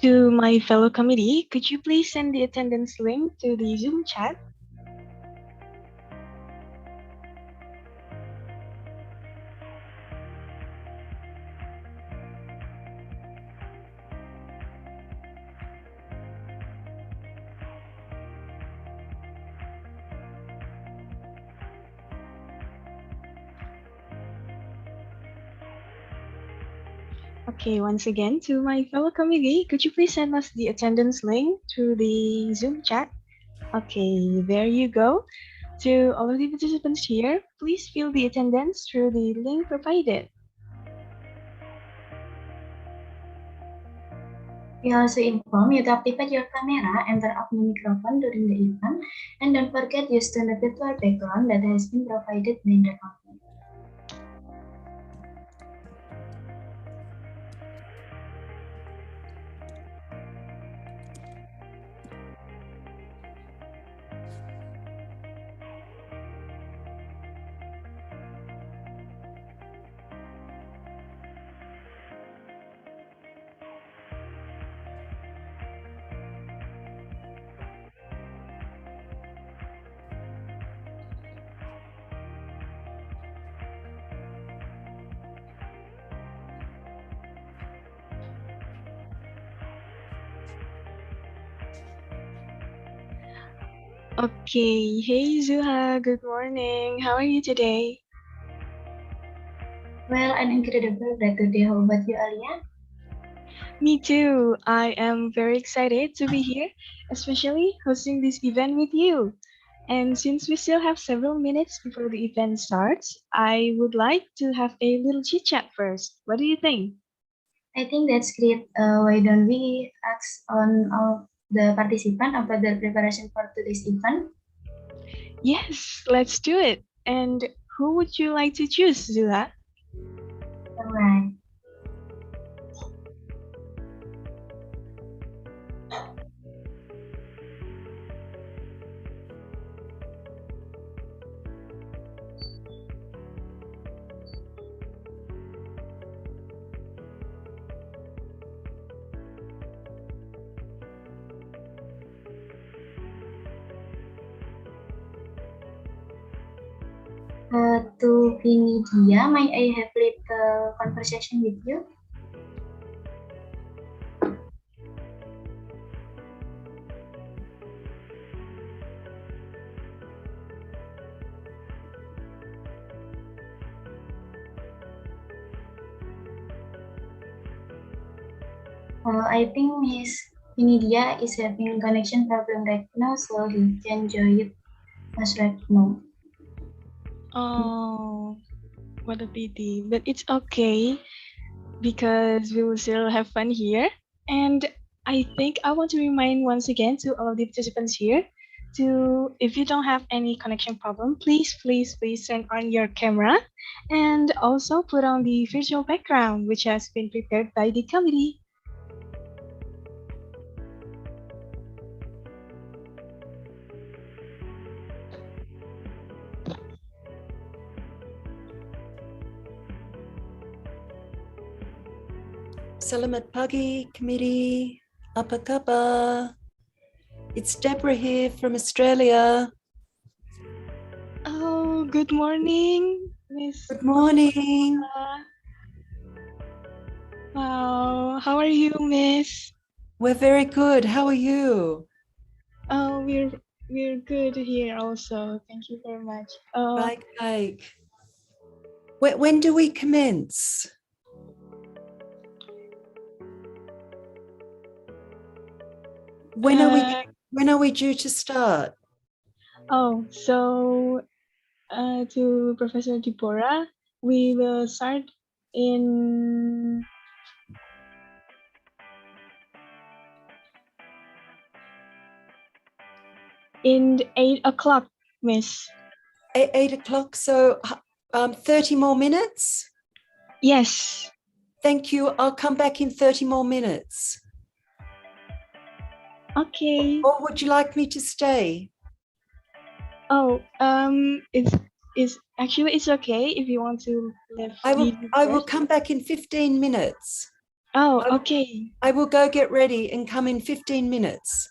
To my fellow committee, could you please send the attendance link to the Zoom chat? Okay, once again, to my fellow committee, could you please send us the attendance link through the Zoom chat? Okay, there you go. To all of the participants here, please fill the attendance through the link provided. We also inform you to activate your camera and turn off the microphone during the event, and don't forget use the virtual background that has been provided by the company. Okay, hey Zuha, good morning. How are you today? Well, I'm incredible glad today. How about you, Ulya? Me too. I am very excited to be here, especially hosting this event with you. And since we still have several minutes before the event starts, I would like to have a little chit chat first. What do you think? I think that's great. Why don't we ask on all the participants about their preparation for today's event? Yes, let's do it. And who would you like to choose, Zula? All right. To Vinidia, may I have little conversation with you? I think Miss Vinidia is having connection problem right now, so he can join us right now. Oh, what a pity. But it's okay because we will still have fun here. And I think I want to remind once again to all of the participants here to, if you don't have any connection problem, please turn on your camera and also put on the virtual background, which has been prepared by the committee. Selamat pagi, committee. Apa khabar? It's Deborah here from Australia. Oh, good morning, Miss. Good morning. Wow, how are you, Miss? We're very good. How are you? Oh, we're good here also. Thank you very much. Baik. When do we commence? When are we due to start? Oh, so to Professor Deborah, we will start in 8 o'clock, Miss. 8 o'clock, so 30 more minutes? Yes. Thank you. I'll come back in 30 more minutes. Okay. Or would you like me to stay? Oh, it's actually it's okay if you want to leave. I will come back in 15 minutes. Oh, okay. I will go get ready and come in 15 minutes.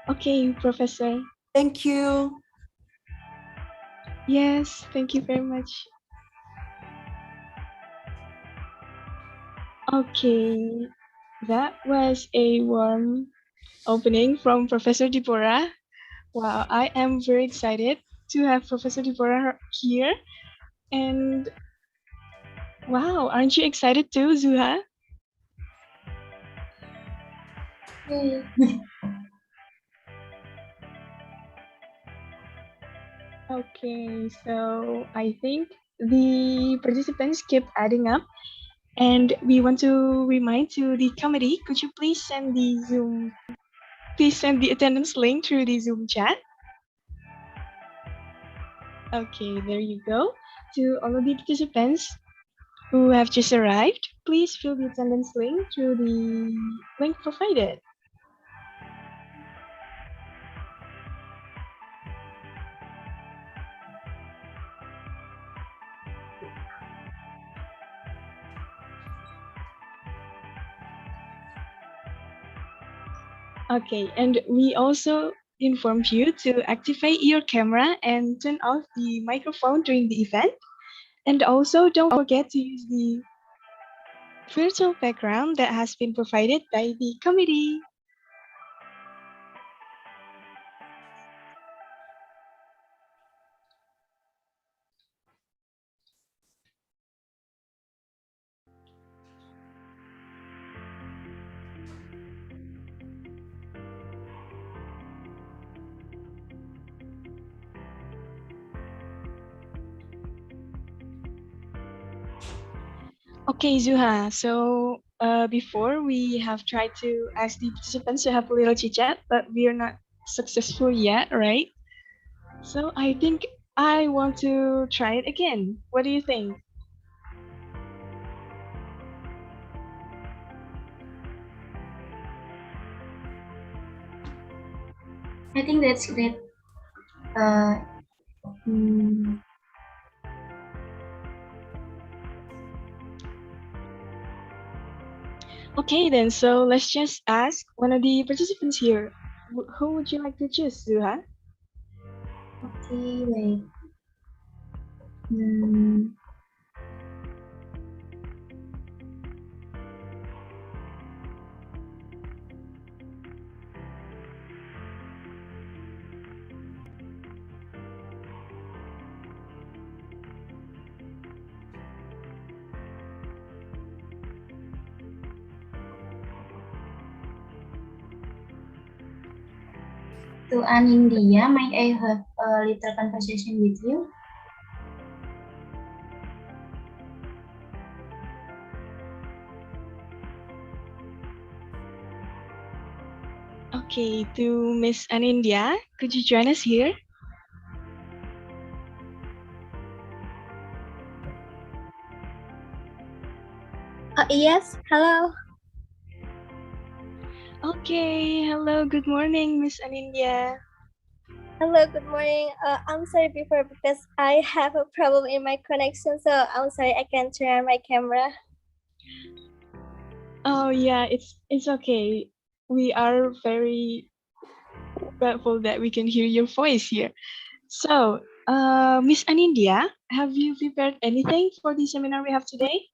Okay, Professor. Thank you. Yes, thank you very much. Okay, that was a warm opening from Professor Deborah. Wow, I am very excited to have Professor Deborah here. And wow, aren't you excited too, Zuha? Yay. Okay, so I think the participants keep adding up, and we want to remind to the committee, could you please send the attendance link through the Zoom chat? Okay, there you go. To all of the participants who have just arrived, please fill the attendance link through the link provided. Okay, and we also informed you to activate your camera and turn off the microphone during the event. And also don't forget to use the virtual background that has been provided by the committee. Okay, Zuha. So before we have tried to ask the participants to have a little chit chat, but we are not successful yet, right? So I think I want to try it again. What do you think? I think that's great. Hmm, Okay, then. So let's just ask one of the participants here. Who would you like to choose, Zuha? okay, wait. Hmm, to Anindia, might I have a little conversation with you? Okay, to Miss Anindia, could you join us here? Yes, hello. Okay, hello, good morning, Miss Anindia. Hello, good morning. I'm sorry before because I have a problem in my connection, so I'm sorry I can't turn on my camera. Oh yeah, it's okay. We are very grateful that we can hear your voice here. So, Miss Anindia, have you prepared anything for the seminar we have today?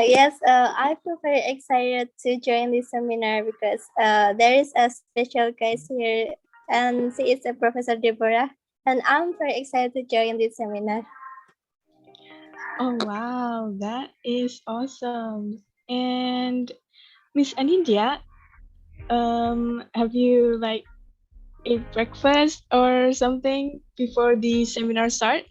Yes, I feel very excited to join this seminar because there is a special guest here, and she is a Professor Deborah, and I'm very excited to join this seminar. Oh wow, that is awesome. And Miss Anindia, have you like ate breakfast or something before the seminar start?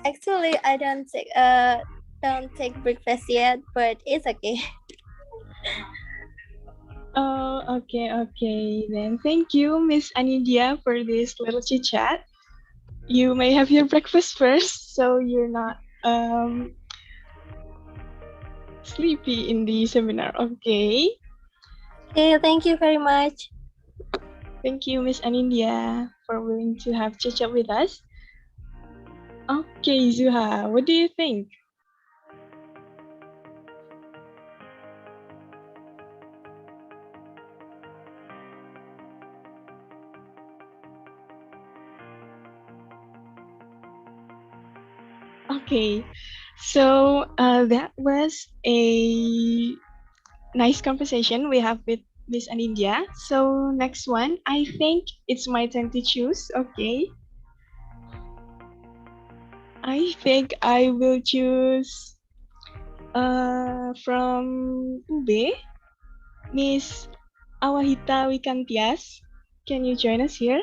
Actually, I don't take breakfast yet, but it's okay. Oh, okay. Then thank you, Miss Anindia, for this little chit chat. You may have your breakfast first, so you're not sleepy in the seminar. Okay. Okay, thank you very much. Thank you, Miss Anindia, for willing to have chit chat with us. Okay, Zuha, what do you think? Okay, so that was a nice conversation we have with Miss Anindya. So next one, I think it's my turn to choose. Okay, I think I will choose from UB, Miss Awahita Wikantias. Can you join us here?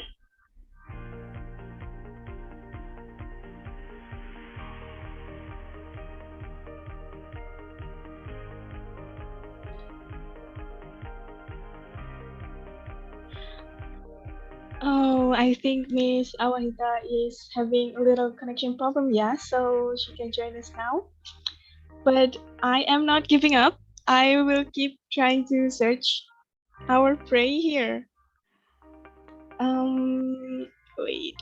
Oh, I think Miss Awahita is having a little connection problem, yeah, so she can join us now. But I am not giving up. I will keep trying to search our prey here. Wait.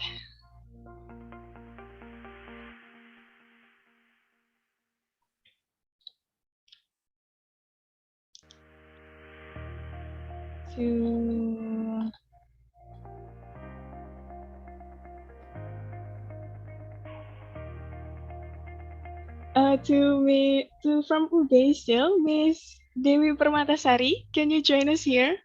To from Uday still, Miss Dewi Permatasari, can you join us here?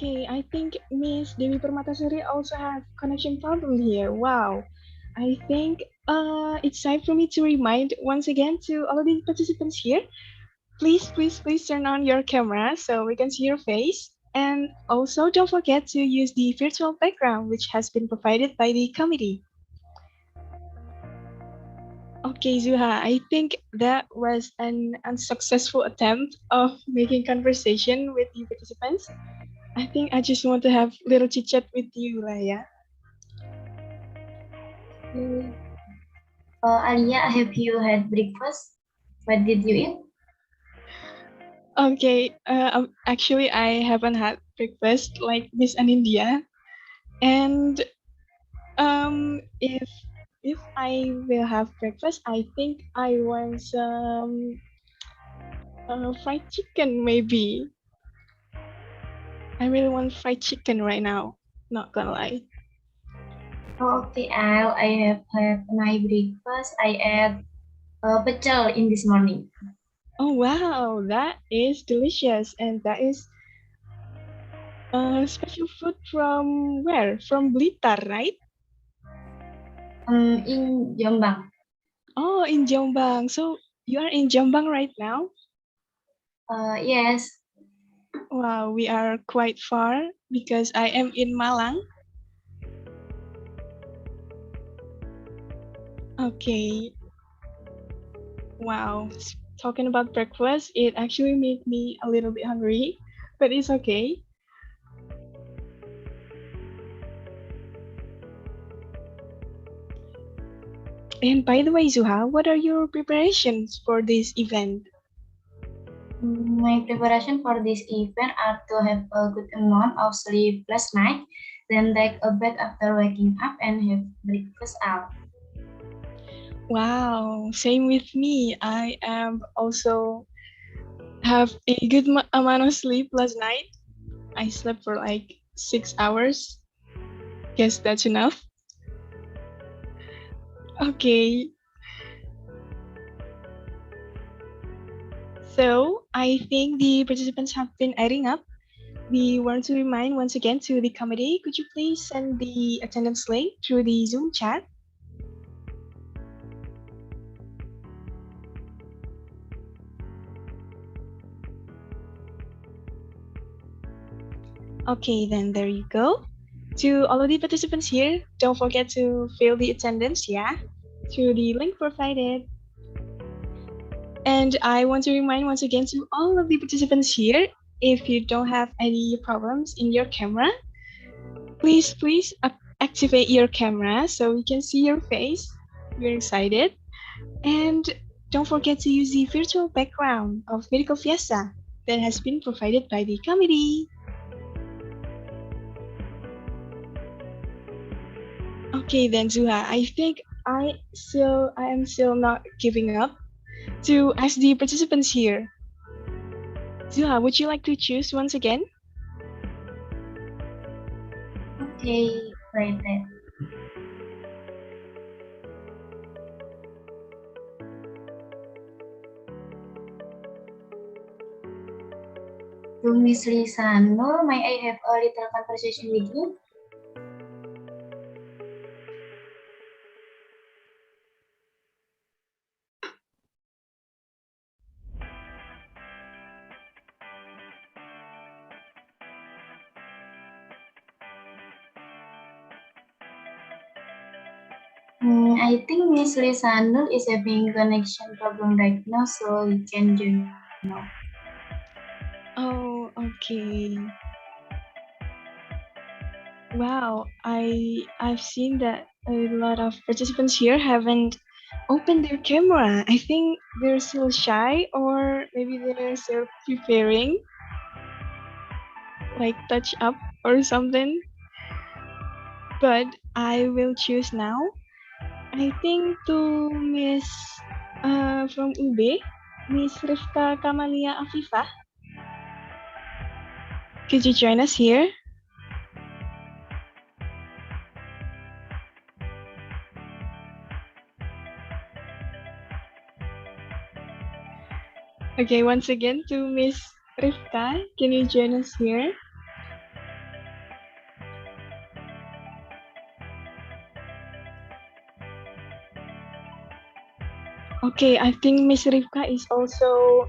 Okay, I think Miss Dewi Permatasari also have connection problem here. Wow. I think it's time for me to remind once again to all of the participants here. Please turn on your camera so we can see your face. And also don't forget to use the virtual background which has been provided by the committee. Okay, Zuha, I think that was an unsuccessful attempt of making conversation with the participants. I think I just want to have little chit chat with you, Laya. Alia, have you had breakfast? What did you eat? Okay, actually, I haven't had breakfast like Miss Anindya, and if I will have breakfast, I think I want some fried chicken, maybe. I really want fried chicken right now. Not gonna lie. Okay, I have had my breakfast. I ate pecel in this morning. Oh wow, that is delicious, and that is special food from where? From Blitar, right? In Jombang. Oh, in Jombang. So you are in Jombang right now? Yes. Wow, we are quite far because I am in Malang. Okay. Wow. Talking about breakfast, it actually made me a little bit hungry, but it's okay. And by the way, Zuha, what are your preparations for this event? My preparation for this event are to have a good amount of sleep last night, then take a bath after waking up and have breakfast out. Wow, same with me. I am also have a good amount of sleep last night. I slept for like 6 hours. Guess that's enough. Okay. So I think the participants have been adding up. We want to remind once again to the committee, could you please send the attendance link through the Zoom chat? Okay, then there you go. To all of the participants here, don't forget to fill the attendance, yeah, through the link provided. And I want to remind once again to all of the participants here, if you don't have any problems in your camera, please activate your camera so we can see your face. We're excited. And don't forget to use the virtual background of Medical Fiesta that has been provided by the committee. Okay then, Zuha, I think I am still not giving up to ask the participants here. Zuha, would you like to choose once again? Okay, wait. To Miss Lisano, may I have a little conversation with you? I think Miss Lisano is having connection problem right now, so you can join now. Oh, okay. Wow, I've seen that a lot of participants here haven't opened their camera. I think they're still shy or maybe they're still preparing like touch up or something. But I will choose now. I think to Miss from UB, Miss Rifka Kamalia Afifah. Could you join us here? Okay, once again to Miss Rifka, can you join us here? Okay, I think Miss Rifka is also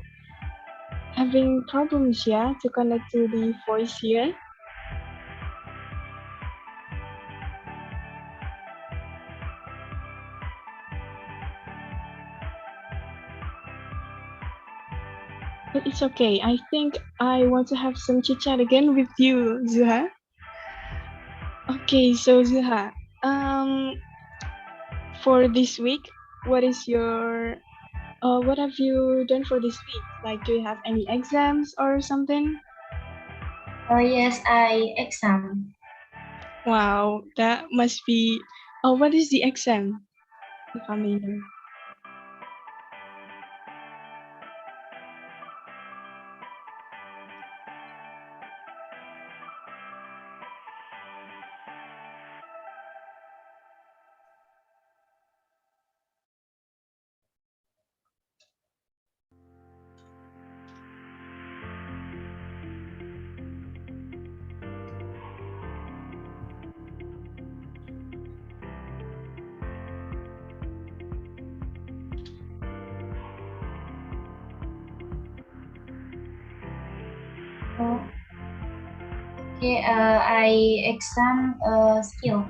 having problems, yeah, to connect to the voice here. But it's okay. I think I want to have some chit chat again with you, Zuha. Okay, so Zuha, for this week, what have you done for this week? Like, do you have any exams or something? Oh yes, I exam. Wow, that must be. Oh, what is the exam? If I may know. Oh, okay, I exam skill.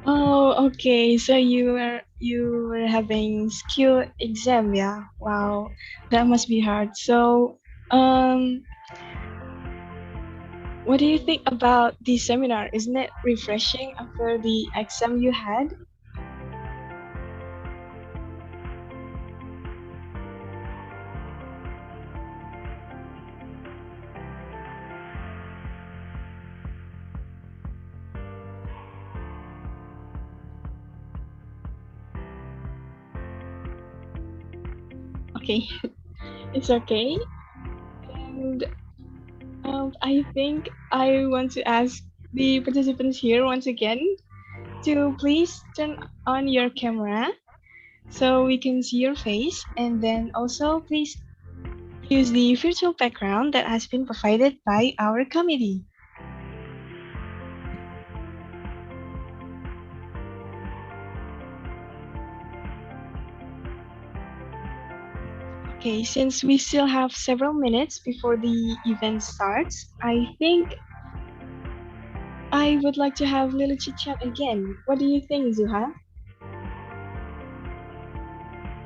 Oh, okay. So you were having skill exam, yeah. Wow, that must be hard. So, what do you think about the seminar? Isn't it refreshing after the exam you had? Okay, it's okay. And I think I want to ask the participants here once again to please turn on your camera so we can see your face, and then also please use the virtual background that has been provided by our committee. Okay, since we still have several minutes before the event starts, I think I would like to have little chit chat again. What do you think, Zuha?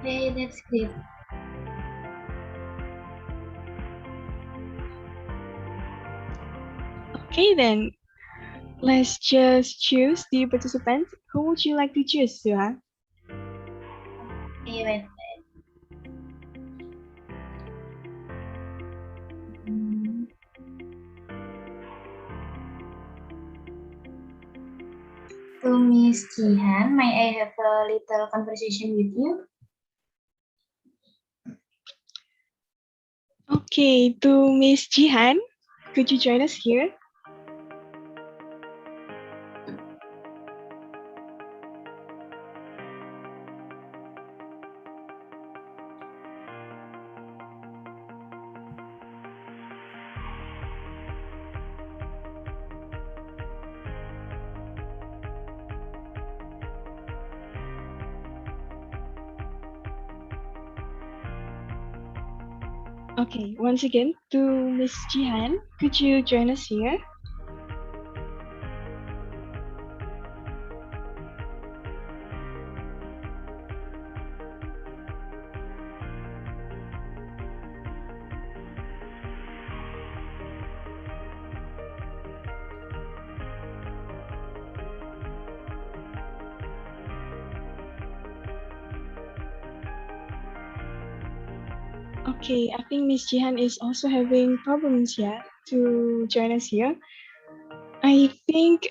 Okay, that's great. Okay then, Let's just choose the participants. Who would you like to choose, Zuha? Okay, wait. Hmm. To Miss Jihan, may I have a little conversation with you? Okay, to Miss Jihan, could you join us here? Okay, once again, to Miss Jihan, could you join us here? Okay, I think Miss Jihan is also having problems here to join us here. I think.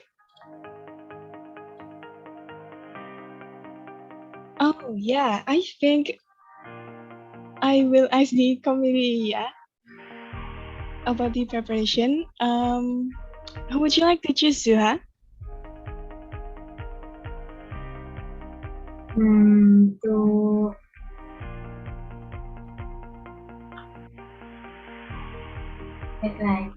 Oh, yeah, I think I will ask the committee, yeah, about the preparation. Who would you like to choose, Zuha? To right.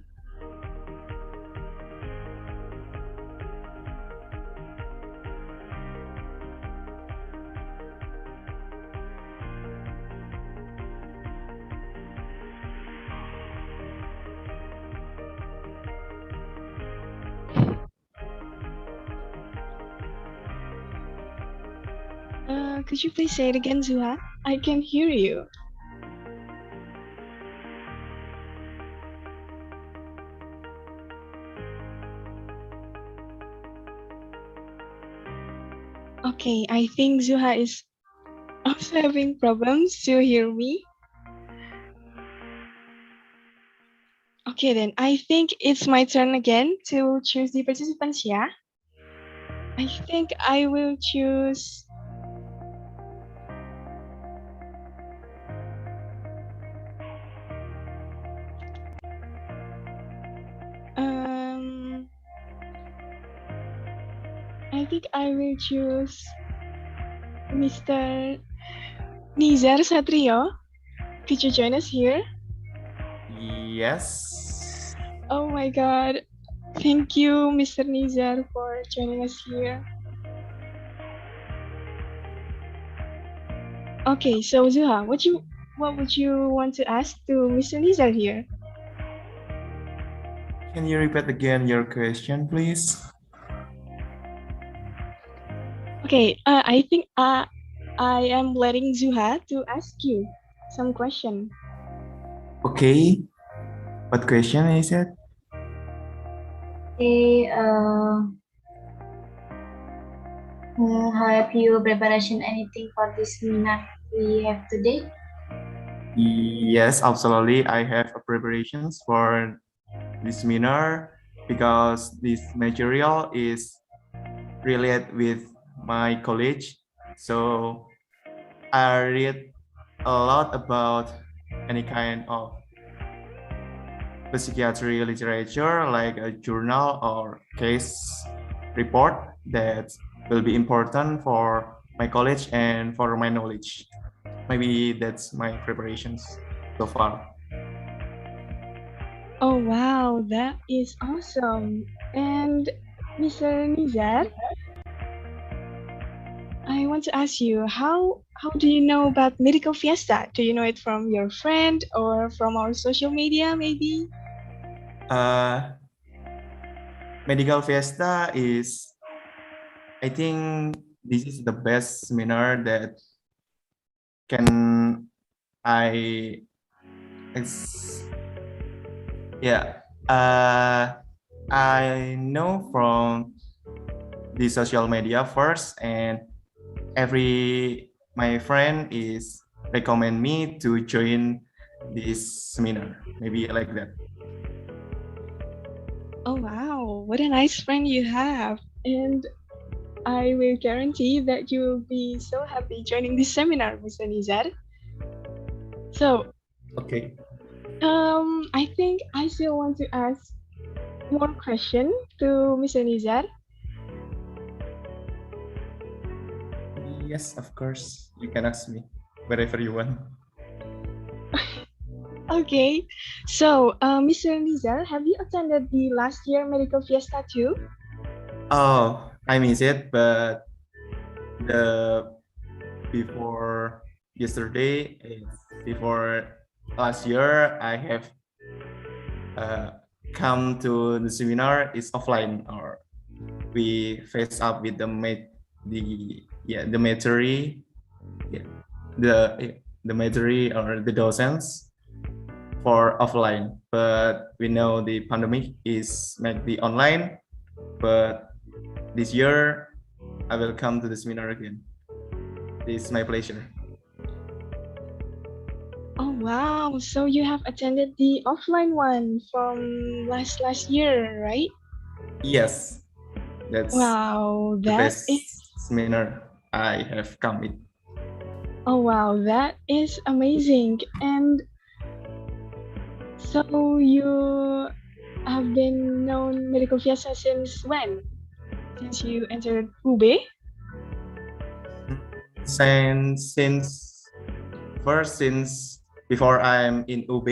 Could you please say it again, Zuha? I can hear you. Okay, I think Zuha is also having problems to hear me. Okay, then I think it's my turn again to choose the participants, yeah? I think I will choose. I think I will choose Mr. Nizar Satrio. Could you join us here? Yes. Oh my god. Thank you, Mr. Nizar, for joining us here. Okay, so Zuha, what would you want to ask to Mr. Nizar here? Can you repeat again your question, please? Okay, I think I am letting Zuha to ask you some question. Okay. What question is it? Okay, have you preparation anything for this seminar we have today? Yes, absolutely. I have a preparations for this seminar because this material is related with my college. So I read a lot about any kind of psychiatry literature like a journal or case report that will be important for my college and for my knowledge. Maybe that's my preparations so far. Oh wow, that is awesome. And Mr. Nizar, I want to ask you, how do you know about Medical Fiesta? Do you know it from your friend or from our social media, maybe? Medical Fiesta is, I think this is the best seminar that can I, yeah. I know from the social media first, and my friend is recommend me to join this seminar, maybe like that. Oh wow, what a nice friend you have. And I will guarantee that you will be so happy joining this seminar, Mr. Nizar. So, Okay. I think I still want to ask more question to Mr. Nizar. Yes, of course. You can ask me wherever you want. Okay, so Mr. Nizar, have you attended the last year medical fiesta too? Oh, I miss it, but the before yesterday, before last year, I have come to the seminar is offline, or we face up with the material, the material or the docents for offline. But we know the pandemic is make the online. But this year I will come to the seminar again. It's my pleasure. Oh wow, so you have attended the offline one from last year, right? Yes, that's Wow, the that best is seminar I have come with. oh wow, that is amazing. And so you have been known medical fiesta since when? Since you entered UB? Since before I'm in UB,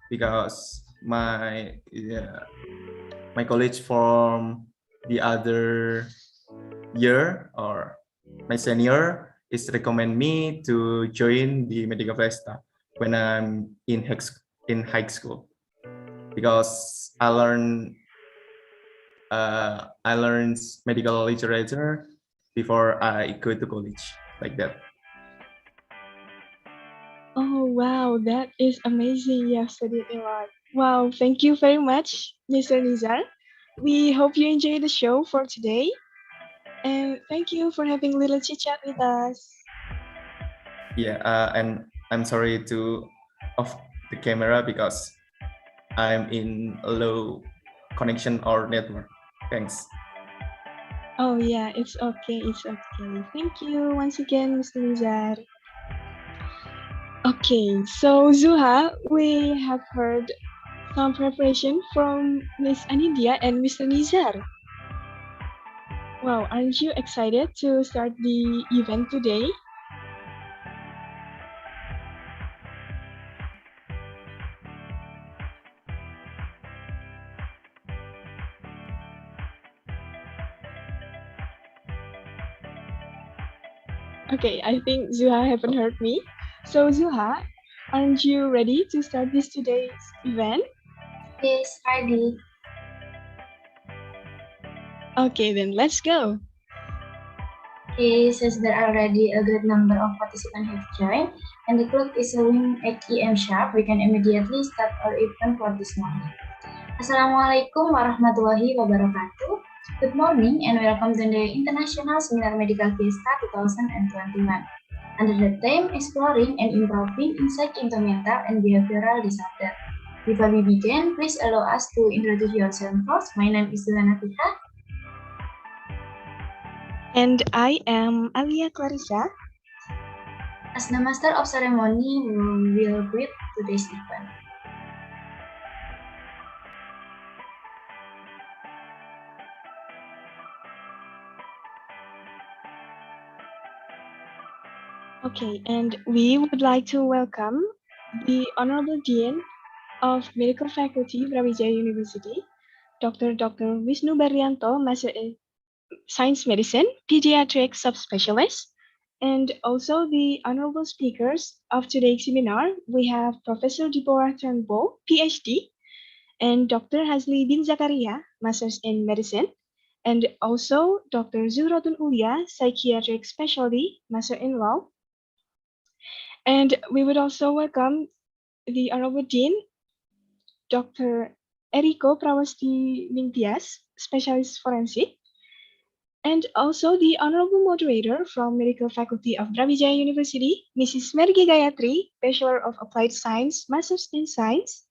because my college from the other year, or my senior is recommend me to join the medical fiesta when I'm in high school, because I learned medical literature before I go to college, like that. Oh wow, that is amazing. You have studied a lot. Wow, thank you very much, Mr. Nizar. We hope you enjoy the show for today. And thank you for having a little chit chat with us. Yeah, and I'm sorry to off the camera because I'm in a low connection or network. Thanks. Oh yeah, it's okay, it's okay. Thank you once again, Mr. Nizar. Okay, so Zuha, we have heard some preparation from Miss Anidia and Mr. Nizar. Wow, aren't you excited to start the event today? Okay, I think Zuha haven't heard me. So Zuha, aren't you ready to start this today's event? Yes, ready. Okay, then let's go. Okay, since there are already a good number of participants have joined, and the clock is showing 8 AM sharp, we can immediately start our event for this morning. Assalamualaikum warahmatullahi wabarakatuh. Good morning and welcome to the International Seminar Medical Fiesta 2021. Under the theme Exploring and Improving Insight into Mental and Behavioral Disorder. Before we begin, please allow us to introduce yourself first. My name is Zuhrotun. And I am Alia Clarissa. As the Master of Ceremony, we will greet today's event. Okay, and we would like to welcome the Honorable Dean of Medical Faculty, Brawijaya University, Dr. Wisnu Baryanto, Master in Science Medicine, Pediatric Subspecialist, and also the honorable speakers of today's seminar. We have Professor Deborah Turnbull, PhD, and Dr. Hazli bin Zakaria, Masters in Medicine, and also Dr. Zuhrotun Ulya, Psychiatric Specialty, Master in Law. And we would also welcome the Honorable Dean, Dr. Eriko Prawasti Ningtyas, Specialist Forensic, and also the Honorable Moderator from Medical Faculty of Brawijaya University, Mrs. Mergi Gayatri, Bachelor of Applied Science, Masters in Science,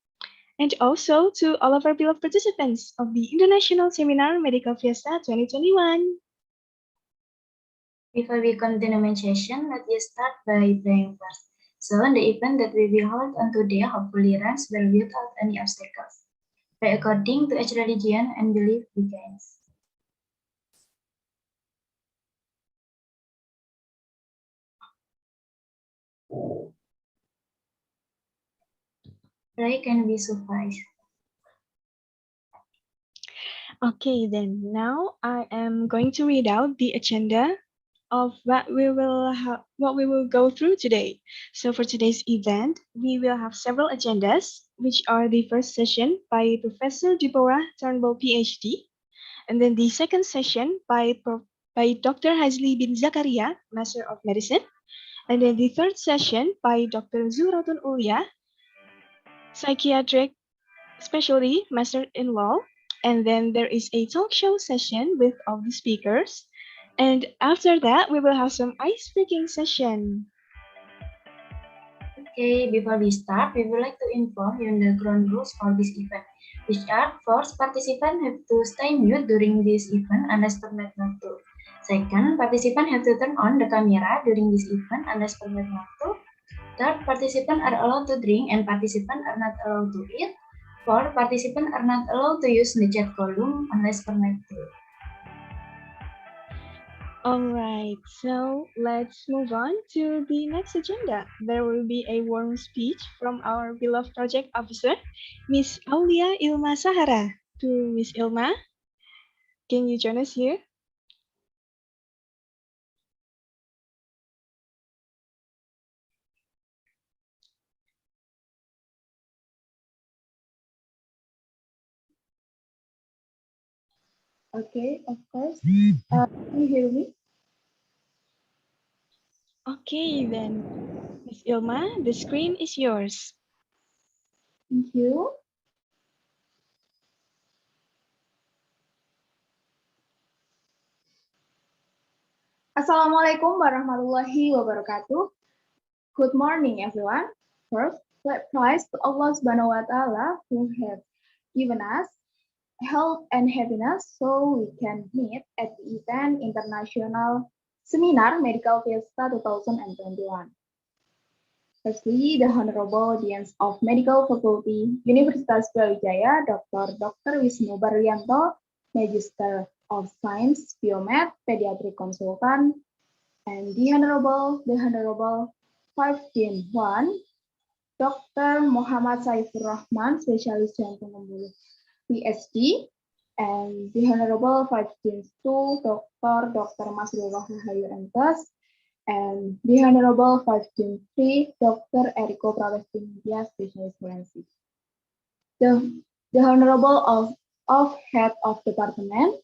and also to all of our beloved participants of the International Seminar Medical Fiesta 2021. Before we continue main session, let us start by praying first. So, the event that we will hold on today hopefully runs well without any obstacles. Pray according to each religion and belief begins. Pray can be suffice. Okay, then now I am going to read out the agenda of what we will go through today. So for today's event, we will have several agendas, which are the first session by Professor Deborah Turnbull, PhD, and then the second session by Dr. Hazli bin Zakaria, Master of Medicine, and then the third session by Dr. Zuhrotun Ulya, Psychiatric Specialty, Master in Law, and then there is a talk show session with all the speakers. And after that, we will have some ice-breaking session. Okay, before we start, we would like to inform you on the ground rules for this event, which are: first, participants have to stay mute during this event unless permitted not to. Second, participants have to turn on the camera during this event unless permitted not to. Third, participants are allowed to drink and participants are not allowed to eat. Fourth, participants are not allowed to use the chat column unless permitted to. Alright, so let's move on to the next agenda. There will be a warm speech from our beloved project officer, Miss Aulia Ilma Sahara. To Miss Ilma, can you join us here? Okay, of course. Can you hear me? Okay, then, Miss Ilma, the screen is yours. Thank you. Assalamualaikum warahmatullahi wabarakatuh. Good morning, everyone. First, let praise to Allah Subhanahu wa Ta'ala who has given us health and happiness so we can meet at the event International Seminar Medical Fiesta 2021. Firstly, the Honorable Dean of Medical Faculty, Universitas Brawijaya, Dr. Wisnu Barlianto, Magister of Science, Biomed, Pediatric Consultant, and the Honorable 5-1, Dr. Muhammad Saifur Rahman, Specialist Jantung Pembuluh, PhD, and the Honorable 5-2, Dr. Masrur Rahayu MTes, and the Honorable 5-3, Dr. Eriko Prawasti Ningtyas, Specialist Forensic. The Honorable of Head of Department,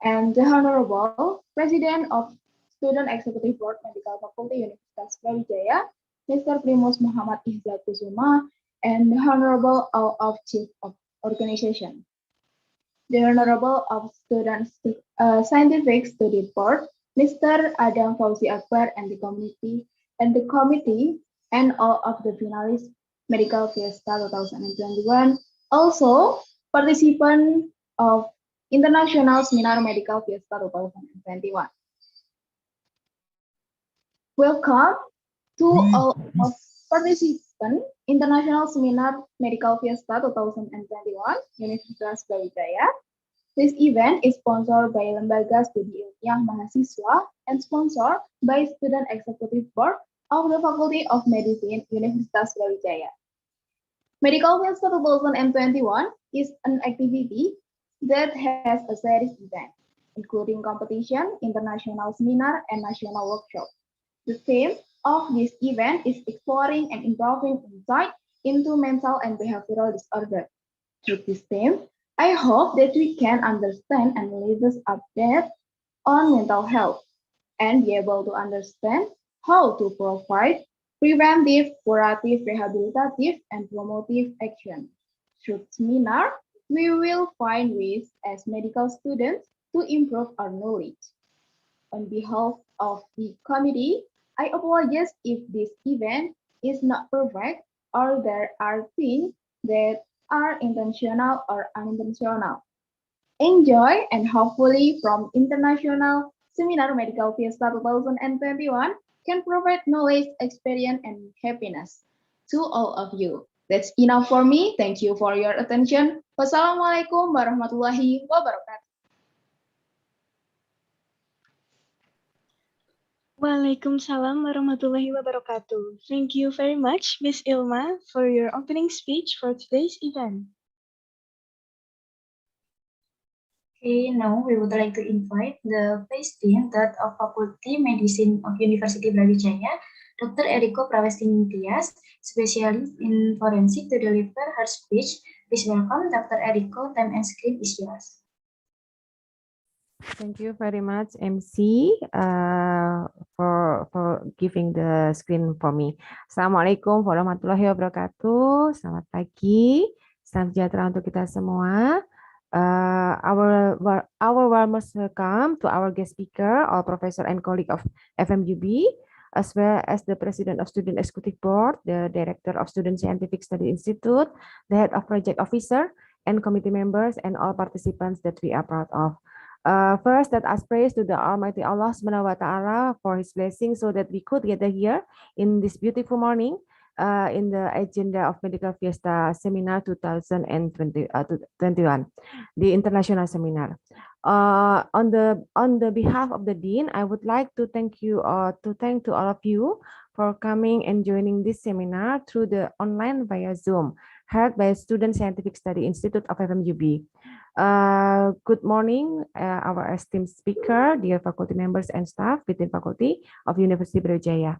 and the Honorable President of Student Executive Board Medical Faculty Universitas Brawijaya, Mr. Primus Muhammad Izzat Kusuma, and the Honorable of Chief of Organization. The Honorable of Student Scientific Study Board, Mr. Adam Fauzi Akbar, and the committee, and all of the finalists Medical Fiesta 2021. Also, participants of International Seminar Medical Fiesta 2021. Welcome to all of participants International Seminar Medical Fiesta 2021, Universitas Brawijaya. This event is sponsored by Lembaga Studi Ilmiah Mahasiswa and sponsored by Student Executive Board of the Faculty of Medicine, Universitas Brawijaya. Medical Fiesta 2021 is an activity that has a series of events, including competition, international seminar, and national workshop. The theme of this event is exploring and improving insight into mental and behavioral disorder. Through this theme, I hope that we can understand and latest updates on mental health and be able to understand how to provide preventive, curative, rehabilitative, and promotive action. Through seminar, We will find ways as medical students to improve our knowledge. On behalf of the committee, I apologize if this event is not perfect or there are things that are intentional or unintentional. Enjoy and hopefully from International Seminar Medical Fiesta 2021 can provide knowledge, experience, and happiness to all of you. That's enough for me. Thank you for your attention. Wassalamualaikum warahmatullahi wabarakatuh. Waalaikumsalam warahmatullahi wabarakatuh. Thank you very much, Miss Ilma, for your opening speech for today's event. Okay, now we would like to invite the Vice Dean of Faculty Medicine of University Brawijaya, Dr. Eriko Prawestining-Tias, specialist in forensic, to deliver her speech. Please welcome Dr. Eriko. Time and screen is yours. Thank you very much, MC, for giving the screen for me. Assalamualaikum warahmatullahi wabarakatuh. Selamat pagi, salam sejahtera untuk kita semua. Our warmest welcome to our guest speaker, our professor and colleague of FMUB, as well as the President of Student Executive Board, the Director of Student Scientific Study Institute, the Head of Project Officer, and committee members, and all participants that we are proud of. First, let us praise to the Almighty Allah Subhanahu wa Ta'ala for His blessing so that we could gather here in this beautiful morning in the agenda of Medical Fiesta Seminar 2021, the international seminar. On the behalf of the Dean, I would like to thank to all of you for coming and joining this seminar through the online via Zoom, held by Student Scientific Study Institute of FMUB. Good morning, our esteemed speaker, dear faculty members and staff within Faculty of University Brawijaya.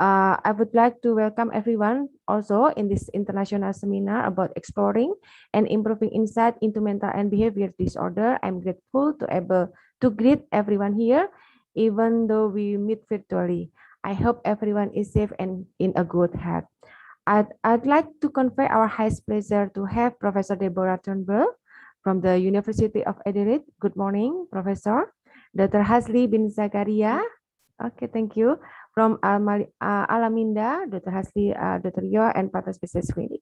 I would like to welcome everyone also in this international seminar about exploring and improving insight into mental and behavior disorder. I'm grateful to able to greet everyone here, even though we meet virtually. I hope everyone is safe and in a good health. I'd like to convey our highest pleasure to have Professor Deborah Turnbull from the University of Adelaide. Good morning, Professor. Dr. Hazli bin Zakaria. Okay, thank you. From Alaminda, Dr. Hazli, Dr. Yeoh, and Partner Specialist Clinic,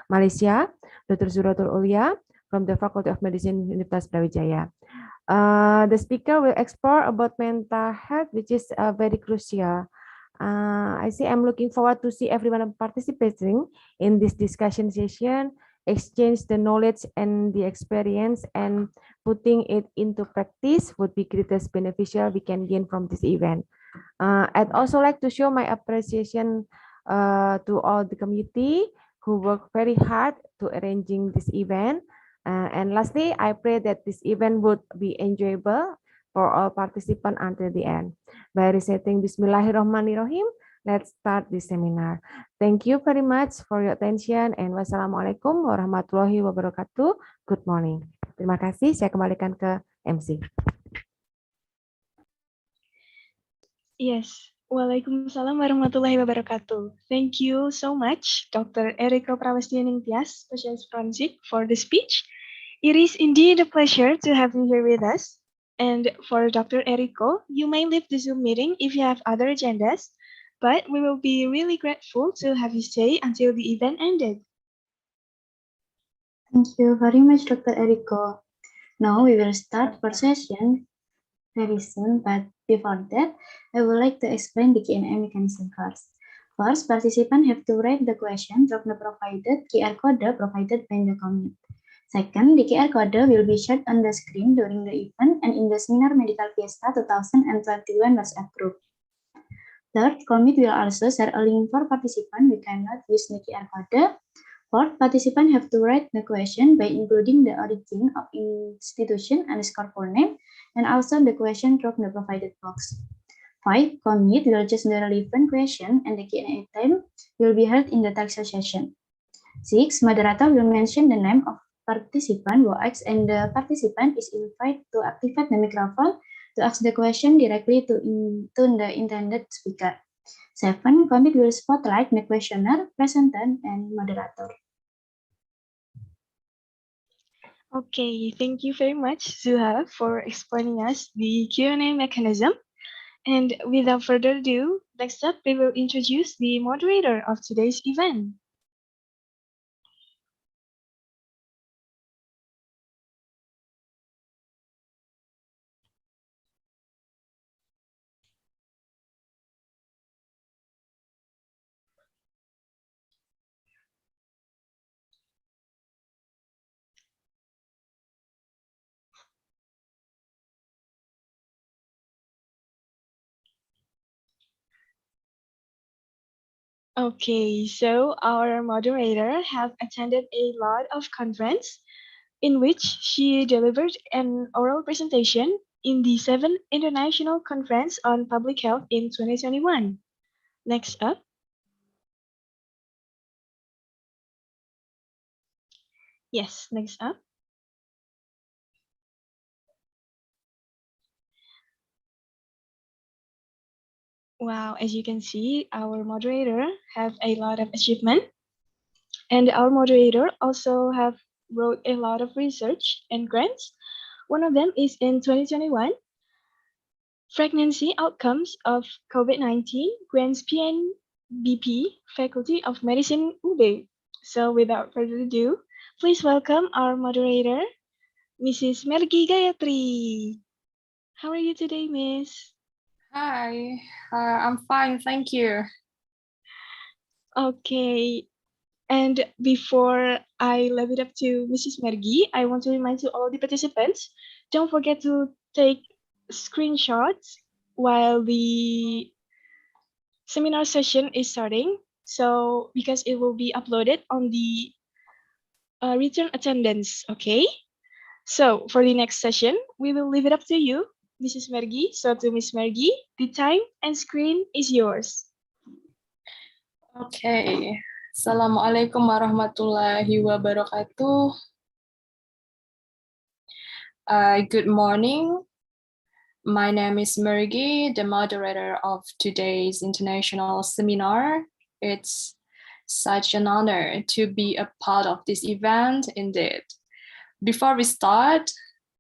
Malaysia. Dr. Zuhrotun Ulya from the Faculty of Medicine, Universitas Brawijaya. The speaker will explore about mental health, which is very crucial. I'm looking forward to see everyone participating in this discussion session, exchange the knowledge and the experience, and putting it into practice would be greatest beneficial we can gain from this event. I'd also like to show my appreciation to all the committee who work very hard to arranging this event. And lastly, I pray that this event would be enjoyable for all participants until the end. By reciting Bismillahirrahmanirrahim, let's start this seminar. Thank you very much for your attention, and wassalamualaikum warahmatullahi wabarakatuh. Good morning. Terima kasih, saya kembalikan ke MC. Yes, Waalaikumsalam warahmatullahi wabarakatuh. Thank you so much, Dr. Eriko Prawestining-Tias, Specialist Forensic, for the speech. It is indeed a pleasure to have you here with us. And for Dr. Eriko, you may leave the Zoom meeting if you have other agendas, but we will be really grateful to have you stay until the event ended. Thank you very much, Dr. Eriko. Now we will start our session very soon, but before that, I would like to explain the Q&A mechanism first. First, participants have to write the question from the provided QR code provided by the committee. Second, the QR code will be shared on the screen during the event and in the Seminar Medical Fiesta 2021 was approved. Third, committee will also share a link for participants who cannot use the QR code. Fourth, participants have to write the question by including the origin of institution and full name, and also the question from the provided box. 5, committee will choose the relevant question and the Q&A time will be held in the text session. 6, moderator will mention the name of participant who asks, and the participant is invited to activate the microphone to ask the question directly to the intended speaker. 7, committee will spotlight the questioner, presenter, and moderator. Okay, thank you very much, Zuha, for explaining us the Q&A mechanism. And without further ado, next up, we will introduce the moderator of today's event. Okay, so our moderator have attended a lot of conference in which she delivered an oral presentation in the 7th International Conference on Public Health in 2021. Next up. Yes, next up. Wow, as you can see, our moderator have a lot of achievement. And our moderator also have wrote a lot of research and grants. One of them is in 2021, Pregnancy Outcomes of COVID-19, grants PNBP, Faculty of Medicine UB. So without further ado, please welcome our moderator, Mrs. Mergi Gayatri. How are you today, Miss? Hi, I'm fine, thank you. Okay, and before I leave it up to Mrs. Mergi, I want to remind to all the participants, don't forget to take screenshots while the seminar session is starting. So because it will be uploaded on the return attendance, okay? So for the next session, we will leave it up to you, Mrs. Mergi. So to Miss Mergi, the time and screen is yours. Okay, Assalamualaikum warahmatullahi wabarakatuh. Good morning. My name is Mergi, the moderator of today's international seminar. It's such an honor to be a part of this event indeed. Before we start,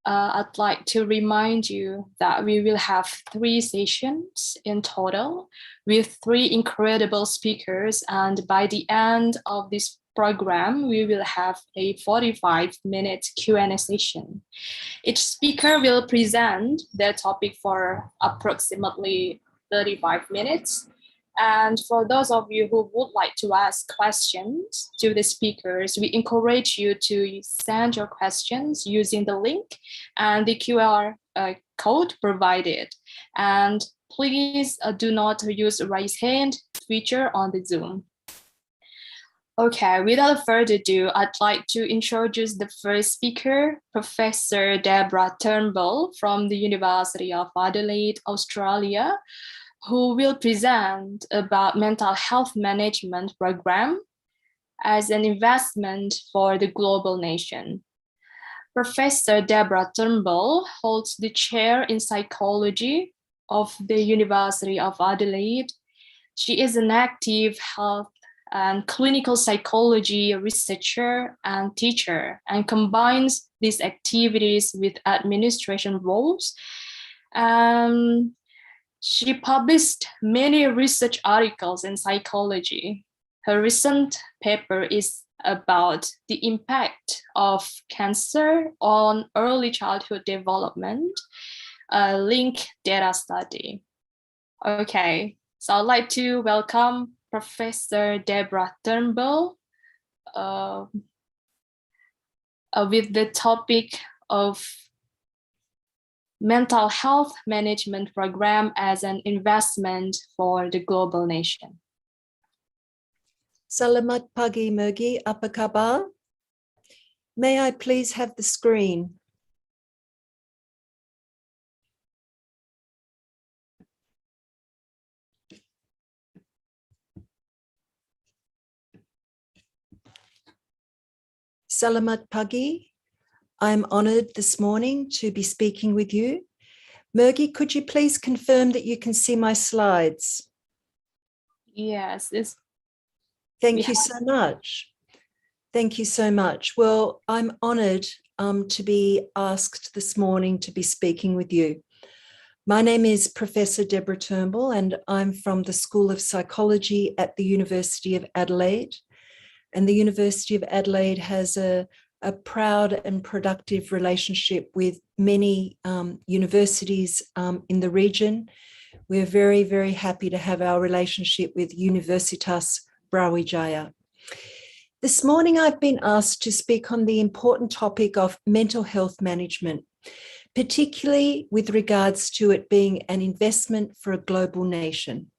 I'd like to remind you that we will have 3 sessions in total with 3 incredible speakers. And by the end of this program, we will have a 45-minute Q&A session. Each speaker will present their topic for approximately 35 minutes. And for those of you who would like to ask questions to the speakers, we encourage you to send your questions using the link and the QR code provided. And please do not use raise hand feature on the Zoom. Okay, without further ado, I'd like to introduce the first speaker, Professor Deborah Turnbull from the University of Adelaide, Australia, who will present about mental health management program as an investment for the global nation. Professor Deborah Turnbull holds the chair in psychology of the University of Adelaide. She is an active health and clinical psychology researcher and teacher, and combines these activities with administration roles. She published many research articles in psychology. Her recent paper is about the impact of cancer on early childhood development, a link data study. Okay, so I'd like to welcome Professor Deborah Turnbull with the topic of mental health management program as an investment for the global nation. Selamat pagi, Mergi. Apa khabar? May I please have the screen? Selamat pagi. I'm honored this morning to be speaking with you. Mergi, could you please confirm that you can see my slides? Yes. Thank you so much. Thank you so much. Well, I'm honored to be asked this morning to be speaking with you. My name is Professor Deborah Turnbull, and I'm from the School of Psychology at the University of Adelaide. And the University of Adelaide has a proud and productive relationship with many universities in the region. We're very, very happy to have our relationship with Universitas Brawijaya. This morning, I've been asked to speak on the important topic of mental health management, particularly with regards to it being an investment for a global nation.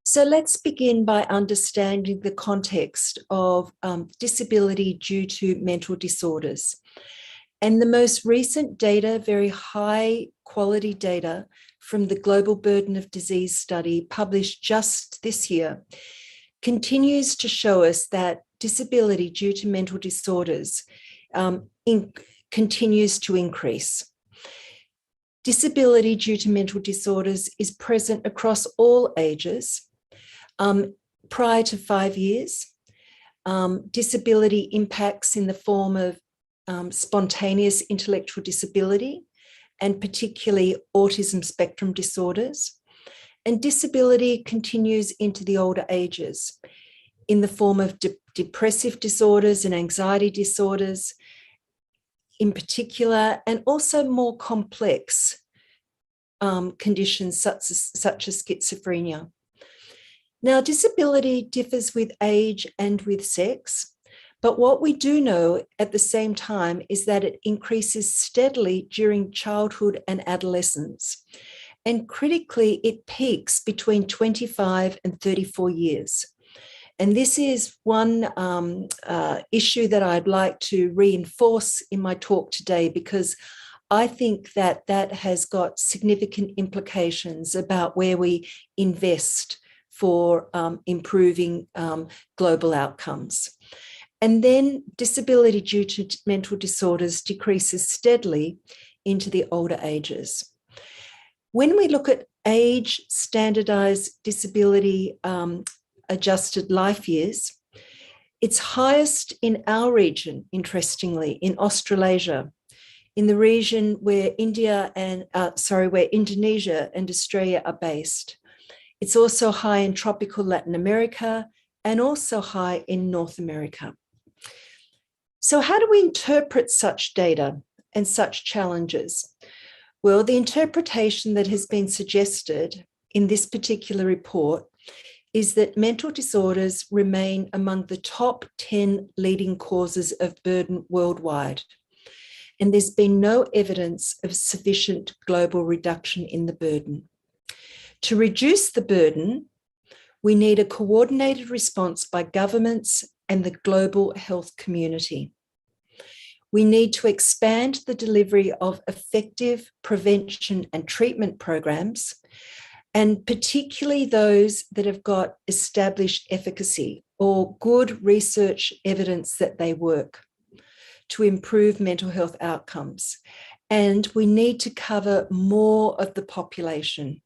So let's begin by understanding the context of disability due to mental disorders. And the most recent data, very high quality data from the Global Burden of Disease study published just this year, continues to show us that disability due to mental disorders continues to increase. Disability due to mental disorders is present across all ages. Prior to 5 years, disability impacts in the form of spontaneous intellectual disability, and particularly autism spectrum disorders. And disability continues into the older ages in the form of depressive disorders and anxiety disorders in particular, and also more complex conditions such as schizophrenia. Now, disability differs with age and with sex, but what we do know at the same time is that it increases steadily during childhood and adolescence. And critically, it peaks between 25 and 34 years. And this is one issue that I'd like to reinforce in my talk today, because I think that that has got significant implications about where we invest for improving global outcomes. And then disability due to mental disorders decreases steadily into the older ages. When we look at age standardized disability adjusted life years, it's highest in our region, interestingly, in Australasia, in the region where Indonesia and Australia are based. It's also high in tropical Latin America and also high in North America. So how do we interpret such data and such challenges? Well, the interpretation that has been suggested in this particular report is that mental disorders remain among the top 10 leading causes of burden worldwide. And there's been no evidence of sufficient global reduction in the burden. To reduce the burden, we need a coordinated response by governments and the global health community. We need to expand the delivery of effective prevention and treatment programs, and particularly those that have got established efficacy or good research evidence that they work, to improve mental health outcomes. And we need to cover more of the population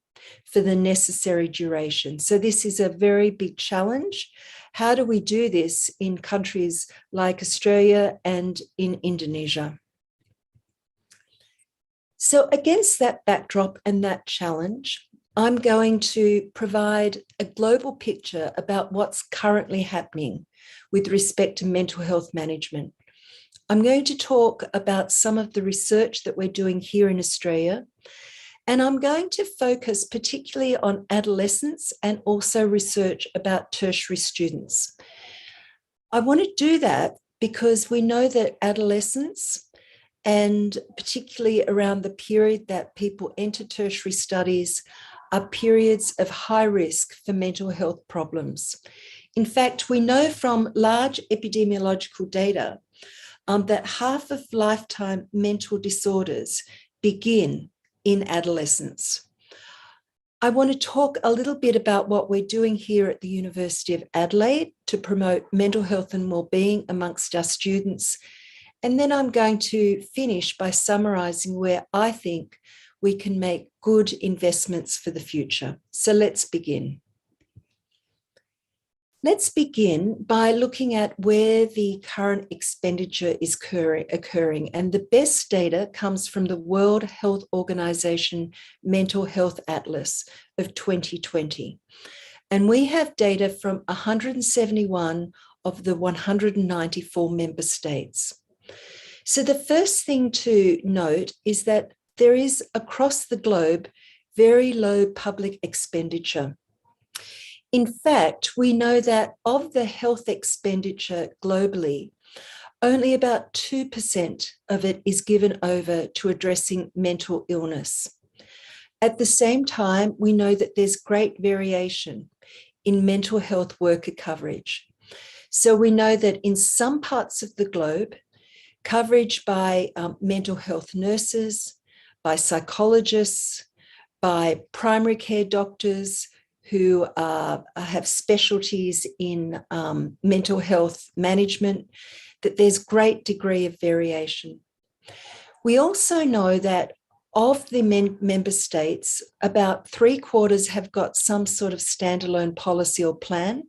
for the necessary duration. So this is a very big challenge. How do we do this in countries like Australia and in Indonesia? So against that backdrop and that challenge, I'm going to provide a global picture about what's currently happening with respect to mental health management. I'm going to talk about some of the research that we're doing here in Australia, and I'm going to focus particularly on adolescents and also research about tertiary students. I want to do that because we know that adolescents, and particularly around the period that people enter tertiary studies, are periods of high risk for mental health problems. In fact, we know from large epidemiological data that half of lifetime mental disorders begin in adolescence. I want to talk a little bit about what we're doing here at the University of Adelaide to promote mental health and wellbeing amongst our students. And then I'm going to finish by summarising where I think we can make good investments for the future. So let's begin. Let's begin by looking at where the current expenditure is occurring. And the best data comes from the World Health Organization Mental Health Atlas of 2020. And we have data from 171 of the 194 member states. So the first thing to note is that there is across the globe very low public expenditure. In fact, we know that of the health expenditure globally, only about 2% of it is given over to addressing mental illness. At the same time, we know that there's great variation in mental health worker coverage. So we know that in some parts of the globe, coverage by mental health nurses, by psychologists, by primary care doctors who have specialties in mental health management, that there's great degree of variation. We also know that of the member states, about 3/4 have got some sort of standalone policy or plan,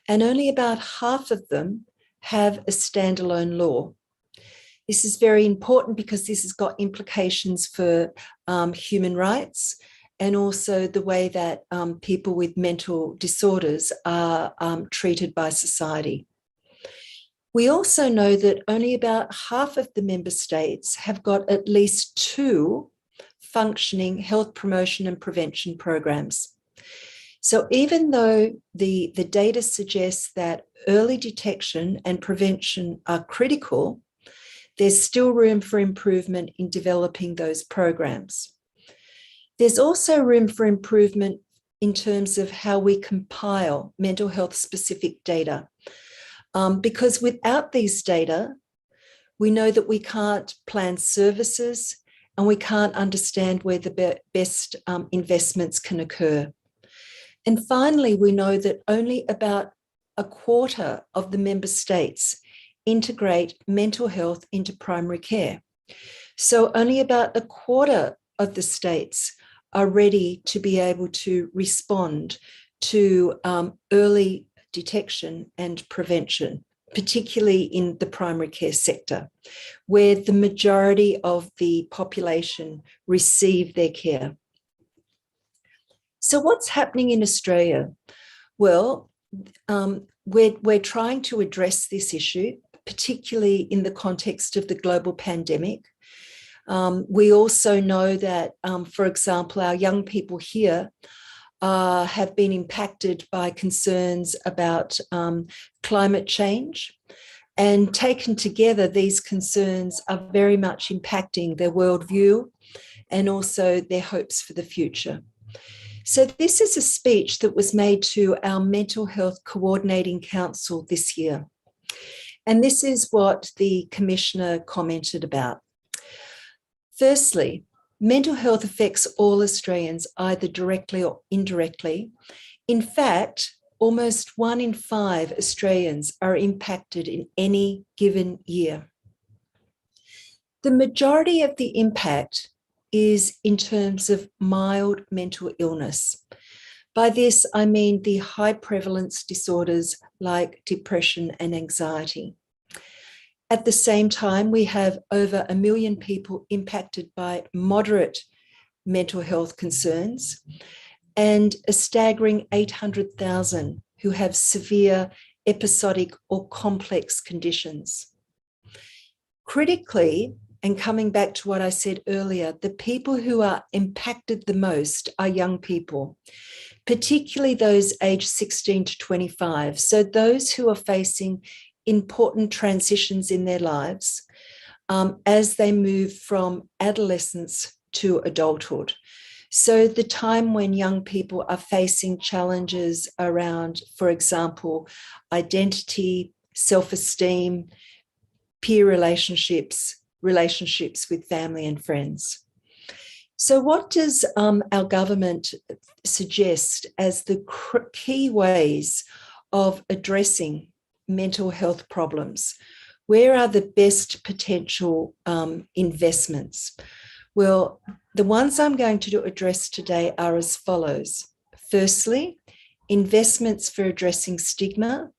and only about half of them have a standalone law. This is very important because this has got implications for human rights and also the way that people with mental disorders are treated by society. We also know that only about half of the member states have got at least 2 functioning health promotion and prevention programs. So even though the data suggests that early detection and prevention are critical, there's still room for improvement in developing those programs. There's also room for improvement in terms of how we compile mental health specific data. Because without these data, we know that we can't plan services and we can't understand where the best investments can occur. And finally, we know that only about 1/4 of the member states integrate mental health into primary care. So only about 1/4 of the states are ready to be able to respond to early detection and prevention, particularly in the primary care sector, where the majority of the population receive their care. So what's happening in Australia? Well, we're trying to address this issue, particularly in the context of the global pandemic. We also know that, for example, our young people here have been impacted by concerns about climate change. And taken together, these concerns are very much impacting their worldview and also their hopes for the future. So this is a speech that was made to our Mental Health Coordinating Council this year. And this is what the Commissioner commented about. Firstly, mental health affects all Australians, either directly or indirectly. In fact, almost 1 in 5 Australians are impacted in any given year. The majority of the impact is in terms of mild mental illness. By this, I mean the high prevalence disorders like depression and anxiety. At the same time, we have over 1 million people impacted by moderate mental health concerns and a staggering 800,000 who have severe episodic or complex conditions. Critically, and coming back to what I said earlier, the people who are impacted the most are young people, particularly those aged 16 to 25. So those who are facing important transitions in their lives as they move from adolescence to adulthood. So the time when young people are facing challenges around, for example, identity, self-esteem, peer relationships, relationships with family and friends. So what does our government suggest as the key ways of addressing mental health problems? Where are the best potential investments? Well, the ones I'm going to address today are as follows. Firstly, investments for addressing stigma.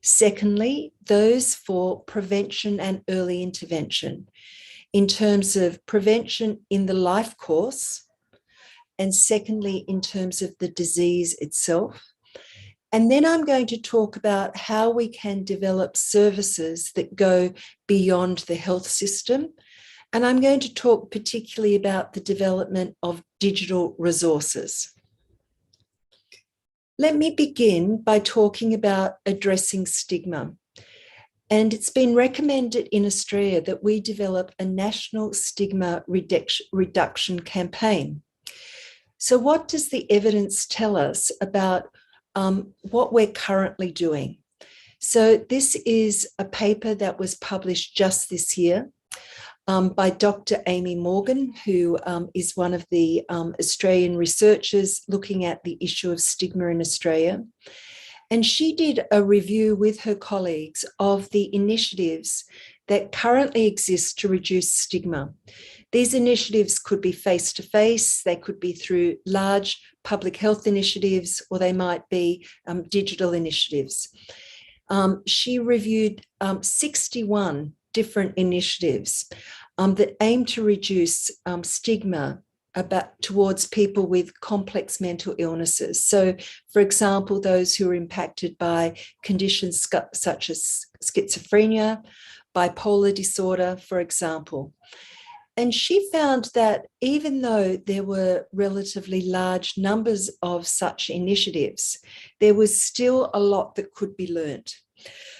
Secondly, those for prevention and early intervention in terms of prevention in the life course, and secondly, in terms of the disease itself. And then I'm going to talk about how we can develop services that go beyond the health system. And I'm going to talk particularly about the development of digital resources. Let me begin by talking about addressing stigma. And it's been recommended in Australia that we develop a national stigma reduction campaign. So what does the evidence tell us about what we're currently doing? So this is a paper that was published just this year by Dr. Amy Morgan, who is one of the Australian researchers looking at the issue of stigma in Australia. And she did a review with her colleagues of the initiatives that currently exist to reduce stigma. These initiatives could be face-to-face, they could be through large public health initiatives, or they might be digital initiatives. She reviewed 61 different initiatives that aim to reduce stigma towards people with complex mental illnesses. So, for example, those who are impacted by conditions such as schizophrenia, bipolar disorder, for example. And she found that even though there were relatively large numbers of such initiatives, there was still a lot that could be learnt.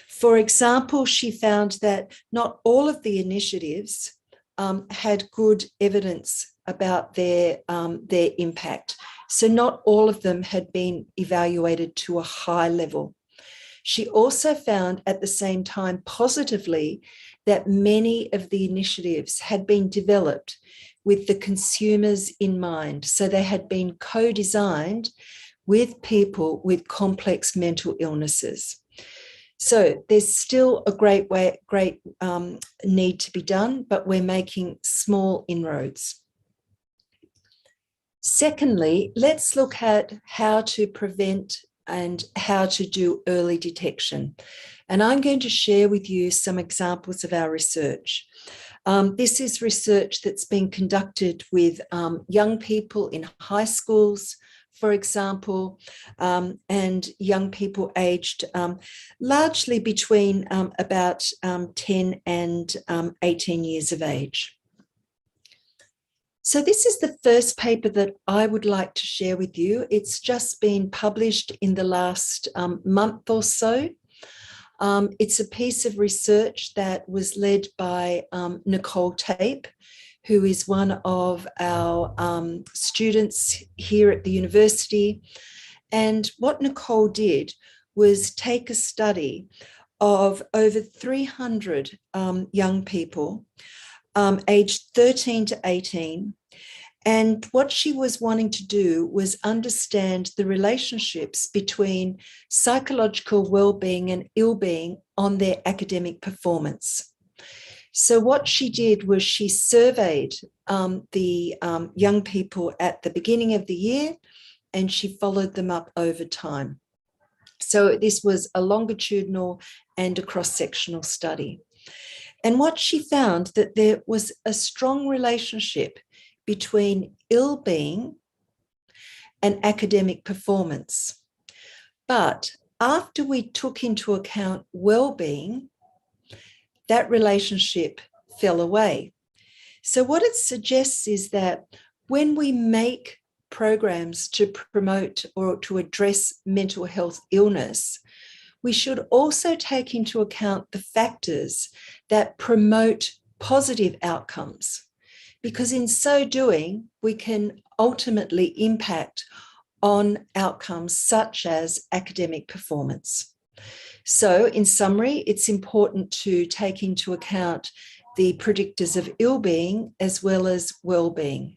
For example, she found that not all of the initiatives had good evidence about their impact. So not all of them had been evaluated to a high level. She also found at the same time positively that many of the initiatives had been developed with the consumers in mind. So they had been co-designed with people with complex mental illnesses. So there's still a great need to be done, but we're making small inroads. Secondly, let's look at how to prevent and how to do early detection. And I'm going to share with you some examples of our research. This is research that's been conducted with young people in high schools, for example, and young people aged largely between about 10 and 18 years of age. So this is the first paper that I would like to share with you. It's just been published in the last month or so. It's a piece of research that was led by Nicole Tape, who is one of our students here at the university. And what Nicole did was take a study of over 300 young people aged 13 to 18. And what she was wanting to do was understand the relationships between psychological well-being and ill-being on their academic performance. So what she did was she surveyed the young people at the beginning of the year, and she followed them up over time. So this was a longitudinal and a cross-sectional study. And what she found that there was a strong relationship between ill-being and academic performance. But after we took into account well-being, that relationship fell away. So what it suggests is that when we make programs to promote or to address mental health illness, we should also take into account the factors that promote positive outcomes, because in so doing, we can ultimately impact on outcomes such as academic performance. So in summary, it's important to take into account the predictors of ill-being as well as well-being.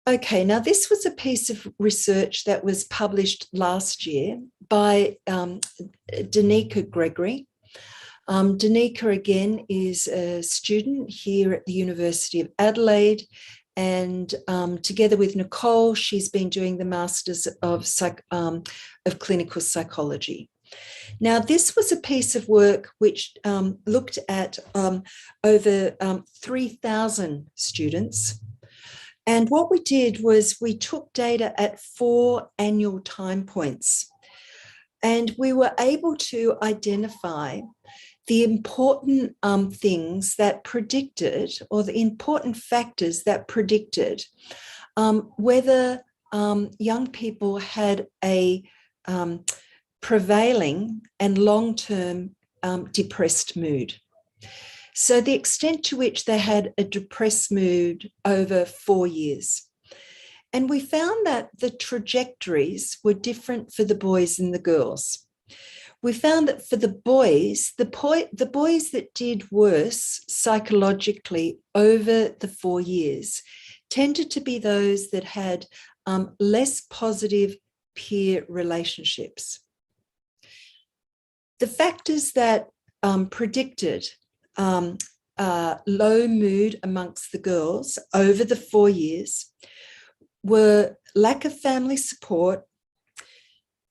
Okay, now this was a piece of research that was published last year by Danica Gregory. Danica, again, is a student here at the University of Adelaide, And together with Nicole, she's been doing the Masters of Clinical Psychology. Now, this was a piece of work which looked at over 3,000 students. And what we did was we took data at 4 annual time points, and we were able to identify the important things that predicted, or the important factors that predicted whether young people had a prevailing and long-term depressed mood. So the extent to which they had a depressed mood over 4 years. And we found that the trajectories were different for the boys and the girls. We found that for the boys that did worse psychologically over the 4 years tended to be those that had less positive peer relationships. The factors that predicted low mood amongst the girls over the 4 years were lack of family support,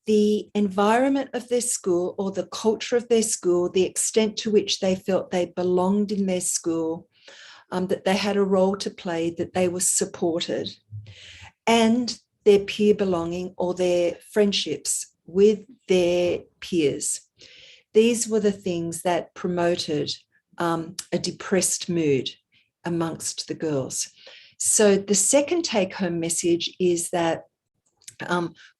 the environment of their school or the culture of their school, the extent to which they felt they belonged in their school, that they had a role to play, that they were supported, and their peer belonging or their friendships with their peers. These were the things that promoted a depressed mood amongst the girls. So the second take-home message is that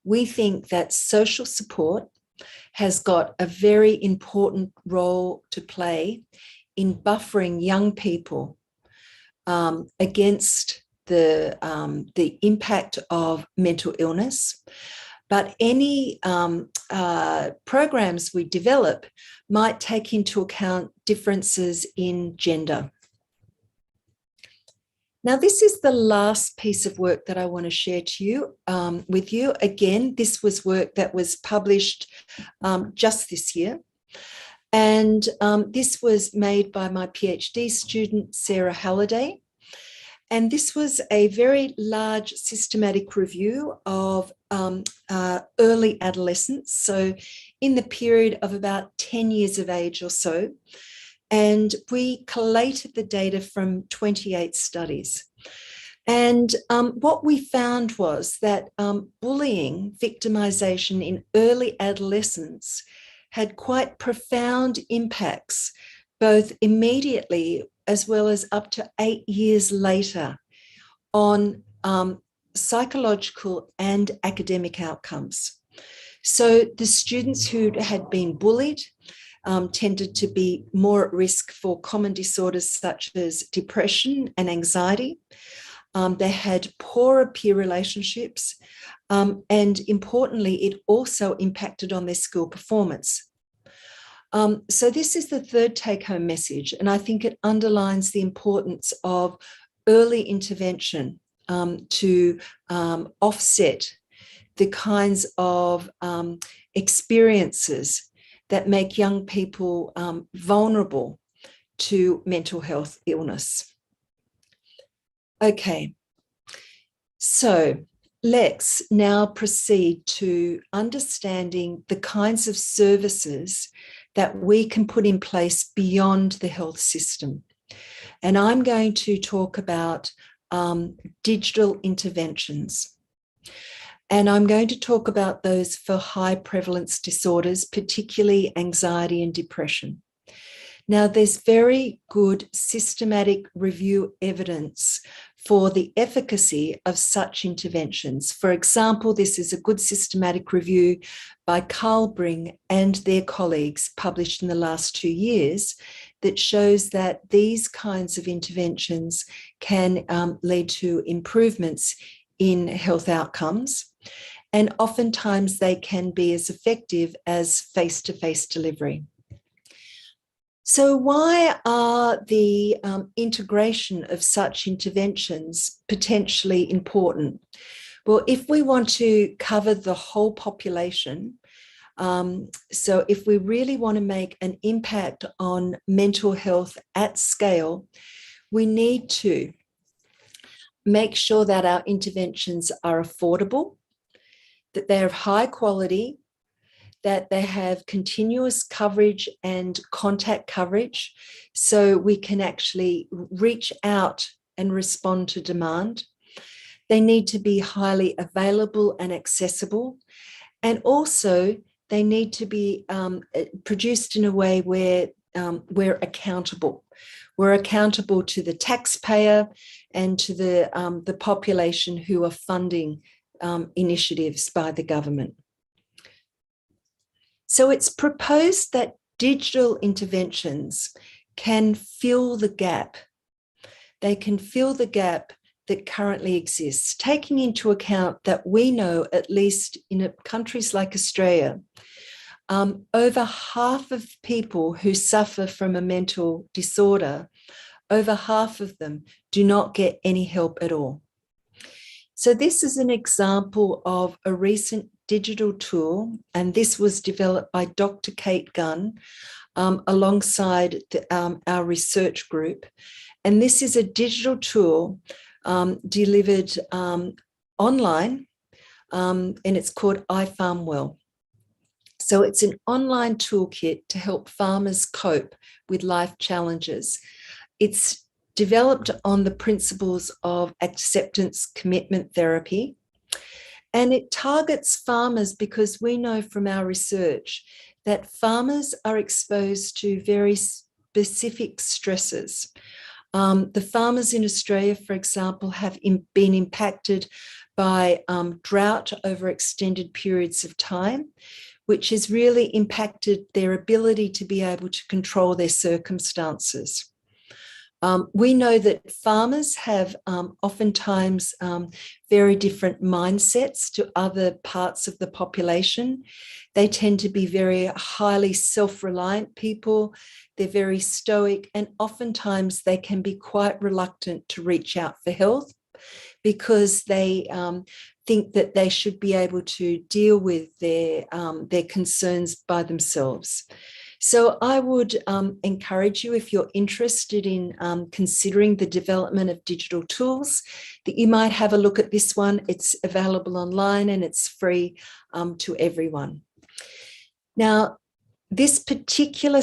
we think that social support has got a very important role to play in buffering young people against the impact of mental illness. But any programs we develop might take into account differences in gender. Now, this is the last piece of work that I want to share to you with you. Again, this was work that was published just this year. And this was made by my PhD student, Sarah Halliday. And this was a very large systematic review of early adolescence, so in the period of about 10 years of age or so. And we collated the data from 28 studies. And what we found was that bullying, victimization in early adolescence had quite profound impacts, both immediately as well as up to 8 years later, on psychological and academic outcomes. So the students who had been bullied tended to be more at risk for common disorders such as depression and anxiety. They had poorer peer relationships, and importantly, it also impacted on their school performance. So this is the third take-home message, and I think it underlines the importance of early intervention to offset the kinds of experiences that make young people vulnerable to mental health illness. Okay, so let's now proceed to understanding the kinds of services that we can put in place beyond the health system. And I'm going to talk about digital interventions. And I'm going to talk about those for high prevalence disorders, particularly anxiety and depression. Now, there's very good systematic review evidence for the efficacy of such interventions. For example, this is a good systematic review by Carl Bring and their colleagues published in the last 2 years that shows that these kinds of interventions can lead to improvements in health outcomes. And oftentimes they can be as effective as face-to-face delivery. So why are the integration of such interventions potentially important? Well, if we want to cover the whole population, so if we really want to make an impact on mental health at scale, we need to make sure that our interventions are affordable, that they're of high quality, that they have continuous coverage and contact coverage, so we can actually reach out and respond to demand. They need to be highly available and accessible. And also, they need to be produced in a way where we're accountable. We're accountable to the taxpayer and to the population who are funding initiatives by the government. So it's proposed that digital interventions can fill the gap. They can fill the gap that currently exists, taking into account that we know, at least in countries like Australia, over half of people who suffer from a mental disorder, over half of them do not get any help at all. So this is an example of a recent digital tool, and this was developed by Dr. Kate Gunn alongside our research group. And this is a digital tool delivered online, and it's called iFarmWell. So it's an online toolkit to help farmers cope with life challenges. It's developed on the principles of acceptance commitment therapy, and it targets farmers because we know from our research that farmers are exposed to very specific stresses. The farmers in Australia, for example, have been impacted by drought over extended periods of time, which has really impacted their ability to be able to control their circumstances. We know that farmers have oftentimes very different mindsets to other parts of the population. They tend to be very highly self-reliant people. They're very stoic, and oftentimes they can be quite reluctant to reach out for help because they think that they should be able to deal with their concerns by themselves. So I would encourage you, if you're interested in considering the development of digital tools, that you might have a look at this one. It's available online and it's free to everyone. Now, this particular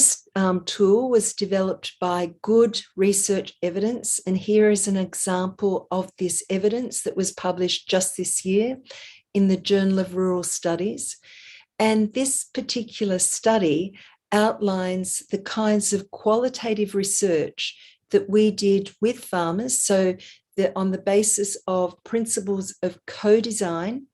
tool was developed by good research evidence, and here is an example of this evidence that was published just this year in the Journal of Rural Studies. And this particular study outlines the kinds of qualitative research that we did with farmers, so that on the basis of principles of co-design,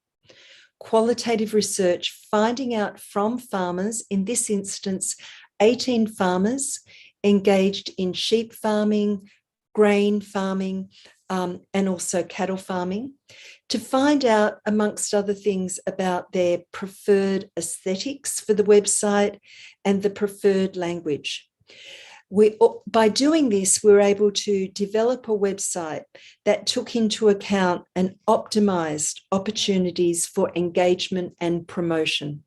qualitative research, finding out from farmers, in this instance, 18 farmers engaged in sheep farming, grain farming, and also cattle farming, to find out, amongst other things, about their preferred aesthetics for the website and the preferred language. By doing this, we were able to develop a website that took into account and optimized opportunities for engagement and promotion.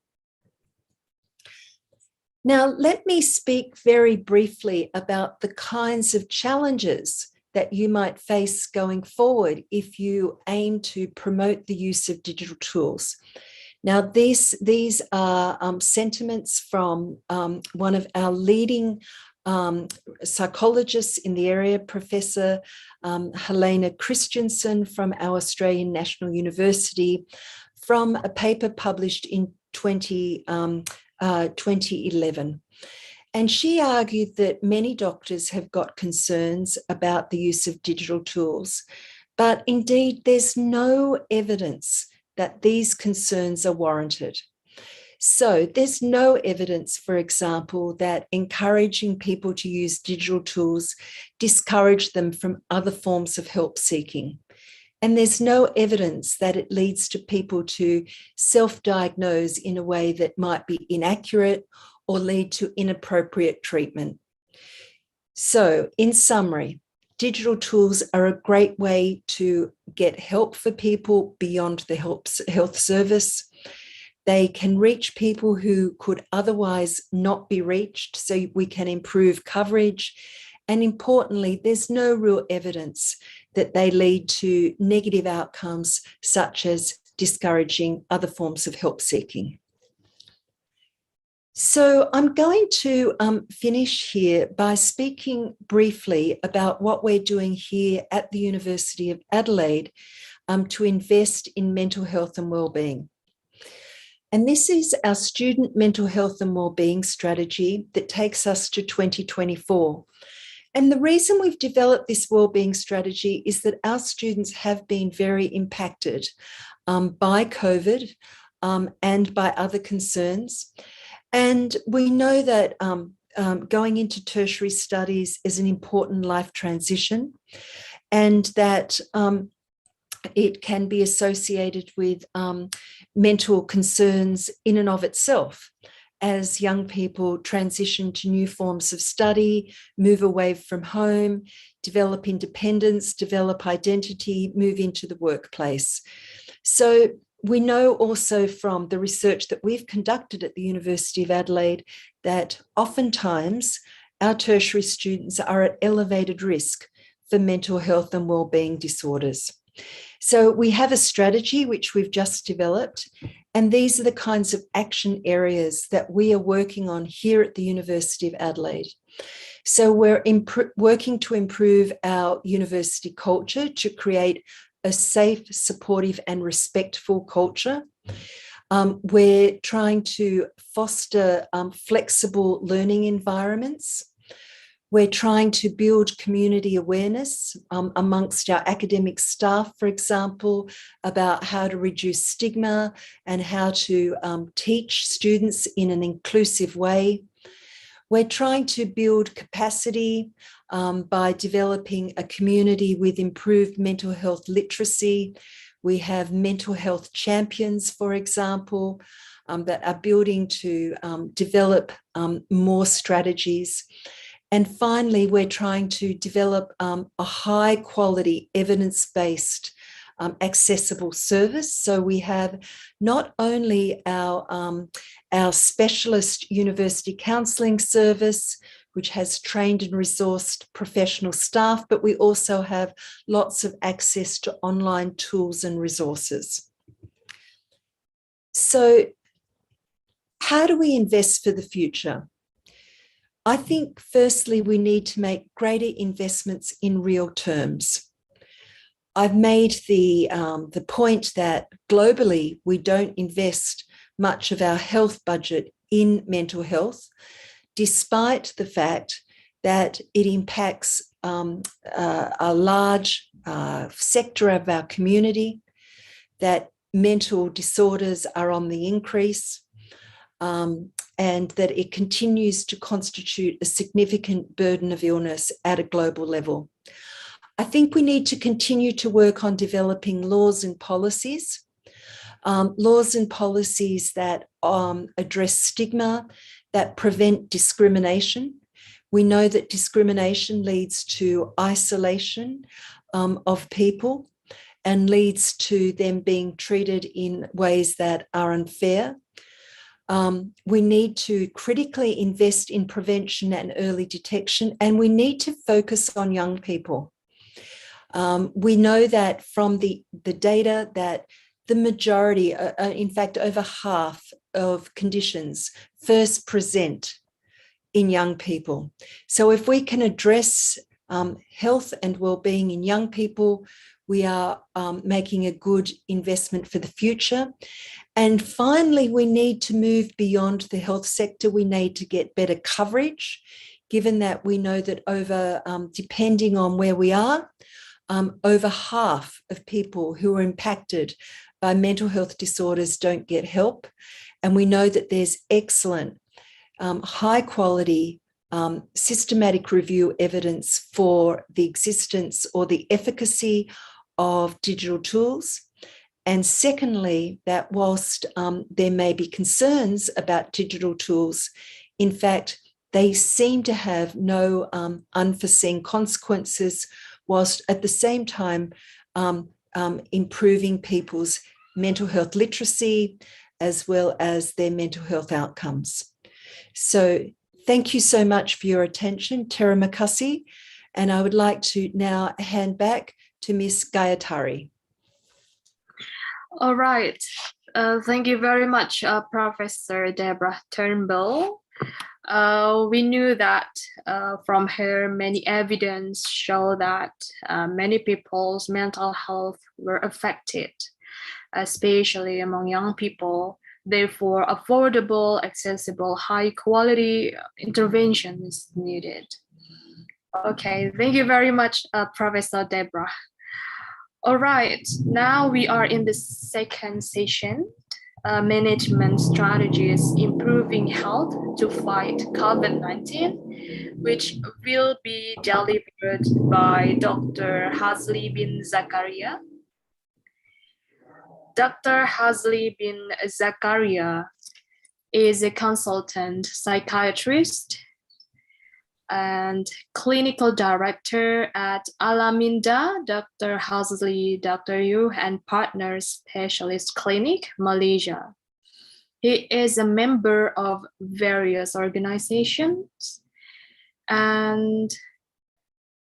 Now, let me speak very briefly about the kinds of challenges that you might face going forward if you aim to promote the use of digital tools. Now, these are sentiments from one of our leading psychologists in the area, Professor Helena Christensen from our Australian National University, from a paper published in 2011. And she argued that many doctors have got concerns about the use of digital tools, but indeed there's no evidence that these concerns are warranted. So there's no evidence, for example, that encouraging people to use digital tools discourage them from other forms of help seeking. And there's no evidence that it leads to people to self-diagnose in a way that might be inaccurate or lead to inappropriate treatment. So in summary, digital tools are a great way to get help for people beyond the health service. They can reach people who could otherwise not be reached, so we can improve coverage. And importantly, there's no real evidence that they lead to negative outcomes such as discouraging other forms of help seeking. So I'm going to finish here by speaking briefly about what we're doing here at the University of Adelaide to invest in mental health and wellbeing. And this is our student mental health and wellbeing strategy that takes us to 2024. And the reason we've developed this wellbeing strategy is that our students have been very impacted by COVID and by other concerns. And we know that going into tertiary studies is an important life transition, and that it can be associated with mental concerns in and of itself as young people transition to new forms of study, move away from home, develop independence, develop identity, move into the workplace. So we know also from the research that we've conducted at the University of Adelaide that oftentimes our tertiary students are at elevated risk for mental health and wellbeing disorders. So we have a strategy which we've just developed, and these are the kinds of action areas that we are working on here at the University of Adelaide. So we're working to improve our university culture to create a safe, supportive and respectful culture. We're trying to foster flexible learning environments. We're trying to build community awareness amongst our academic staff, for example, about how to reduce stigma and how to teach students in an inclusive way. We're trying to build capacity by developing a community with improved mental health literacy. We have mental health champions, for example, that are building to develop more strategies. And finally, we're trying to develop a high quality, evidence-based, accessible service. So we have not only our specialist university counselling service, which has trained and resourced professional staff, but we also have lots of access to online tools and resources. So how do we invest for the future? I think firstly, we need to make greater investments in real terms. I've made the point that globally, we don't invest much of our health budget in mental health, despite the fact that it impacts a large sector of our community, that mental disorders are on the increase, and that it continues to constitute a significant burden of illness at a global level. I think we need to continue to work on developing laws and policies that address stigma, that prevent discrimination. We know that discrimination leads to isolation of people and leads to them being treated in ways that are unfair. We need to critically invest in prevention and early detection, and we need to focus on young people. We know that from the data that the majority, in fact, over half of conditions first present in young people. So if we can address health and well-being in young people, we are making a good investment for the future. And finally, we need to move beyond the health sector. We need to get better coverage, given that we know that over, depending on where we are, over half of people who are impacted by mental health disorders don't get help. And we know that there's excellent, high quality, systematic review evidence for the existence or the efficacy of digital tools. And secondly, that whilst there may be concerns about digital tools, in fact, they seem to have no unforeseen consequences, whilst at the same time improving people's mental health literacy as well as their mental health outcomes. So thank you so much for your attention, Terima kasih. And I would like to now hand back to Miss Gayatri. All right. Thank you very much, Professor Deborah Turnbull. We knew that from her, many evidence show that many people's mental health were affected, especially among young people. Therefore, affordable, accessible, high quality intervention is needed. Okay, thank you very much, Professor Deborah. All right, now we are in the second session, management strategies improving health to fight COVID-19, which will be delivered by Dr. Hazli bin Zakaria. Dr. Hazli bin Zakaria is a consultant psychiatrist and clinical director at Alaminda, Dr. Hazli, Dr. Yeoh, and Partners Specialist Clinic, Malaysia. He is a member of various organizations, and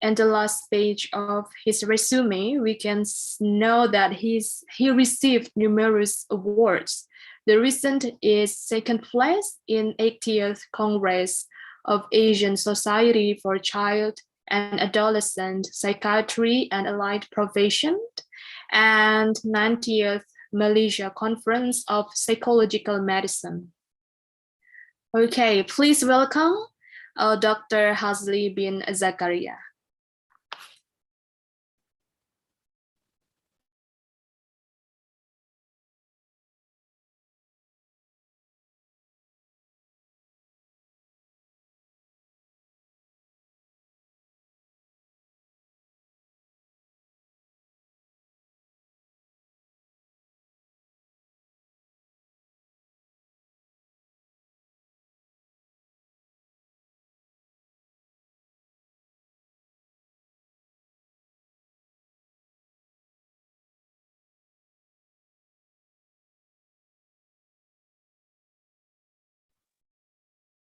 in the last page of his resume, we can know that he received numerous awards. The recent is second place in 80th Congress of Asian Society for Child and Adolescent Psychiatry and Allied Profession, and 90th Malaysia Conference of Psychological Medicine. Okay, please welcome Dr. Hazli bin Zakaria.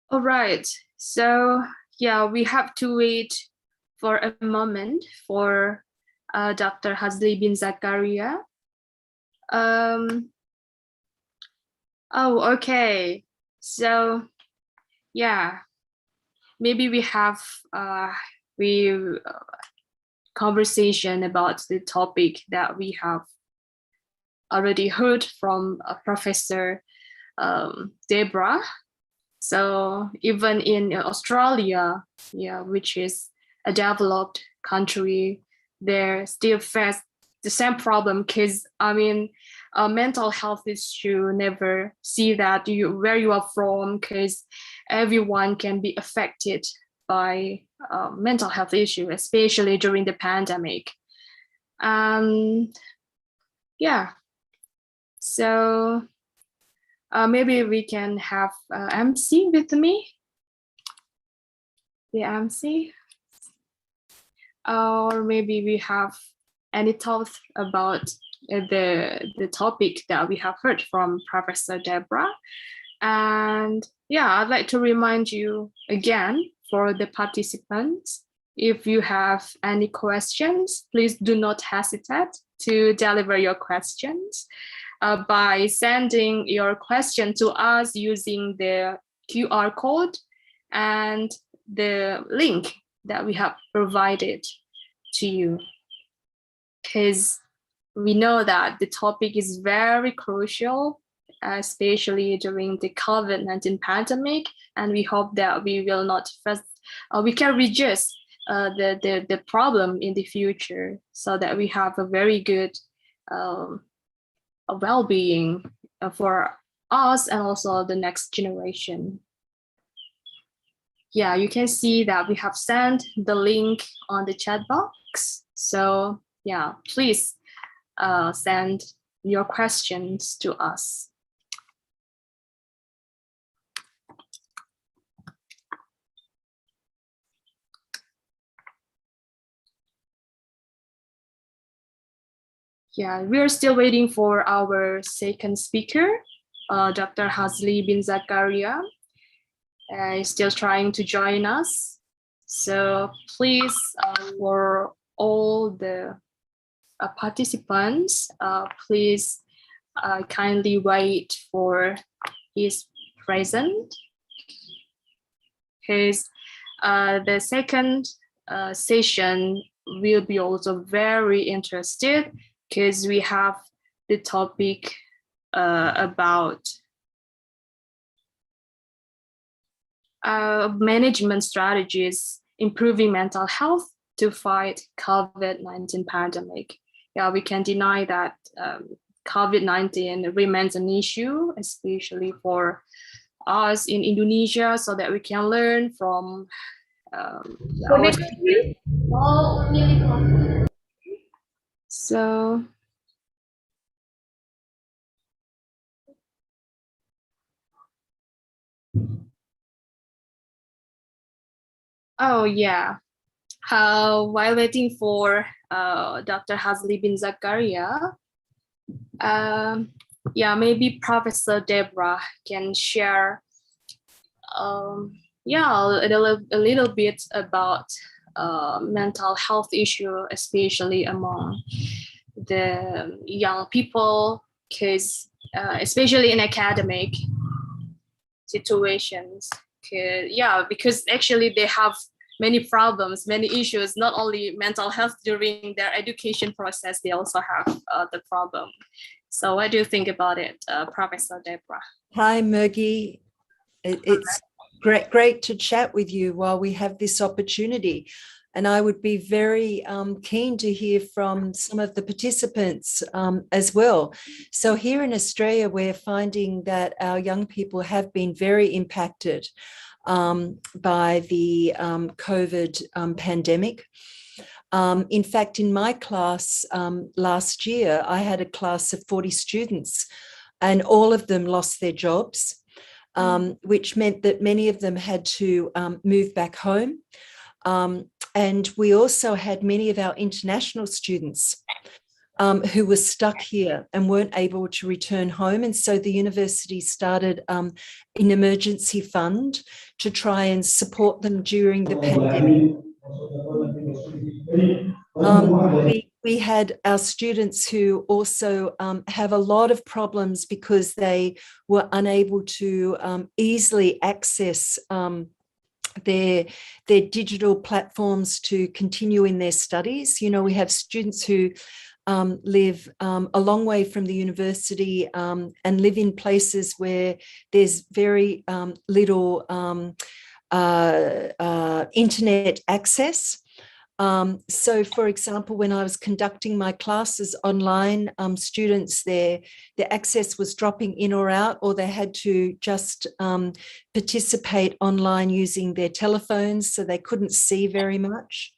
All right, so yeah, we have to wait for a moment for Dr. Hazli bin Zakaria. Oh, okay. So yeah, maybe we have conversation about the topic that we have already heard from Professor Deborah. So even in Australia, yeah, which is a developed country, they still face the same problem, because I mean, mental health issue never see that where you are from, because everyone can be affected by mental health issue, especially during the pandemic. Yeah, so maybe we can have MC with me, the MC, or maybe we have any thoughts about the topic that we have heard from Professor Deborah. And yeah, I'd like to remind you again for the participants, if you have any questions, please do not hesitate to deliver your questions by sending your question to us using the QR code and the link that we have provided to you. Because we know that the topic is very crucial, especially during the COVID-19 pandemic, and we hope that we will not we can reduce the problem in the future, so that we have a very good well-being for us and also the next generation. Yeah, you can see that we have sent the link on the chat box. So yeah, please send your questions to us. Yeah, we are still waiting for our second speaker, Dr. Hazli bin Zakaria. Is still trying to join us. So please, for all the participants, please kindly wait for his present. The second session will be also very interested because we have the topic about management strategies, improving mental health to fight COVID-19 pandemic. Yeah, we can deny that COVID-19 remains an issue, especially for us in Indonesia, so that we can learn from our so oh yeah. While waiting for Dr. Hazli bin Zakaria, yeah, maybe Professor Deborah can share a little bit about mental health issue, especially among the young people, because especially in academic situations. Because actually they have many problems, many issues, not only mental health during their education process, they also have the problem. So what do you think about it, Professor Deborah? Hi, Mergi. It's great to chat with you while we have this opportunity. And I would be very keen to hear from some of the participants as well. So here in Australia, we're finding that our young people have been very impacted by the COVID pandemic. In fact, in my class last year, I had a class of 40 students and all of them lost their jobs, which meant that many of them had to move back home. And we also had many of our international students who were stuck here and weren't able to return home. And so the university started an emergency fund to try and support them during the pandemic. We had our students who also have a lot of problems because they were unable to easily access their digital platforms to continue in their studies. You know, we have students who live a long way from the university and live in places where there's very little internet access. So, for example, when I was conducting my classes online, students, their access was dropping in or out, or they had to just participate online using their telephones, so they couldn't see very much.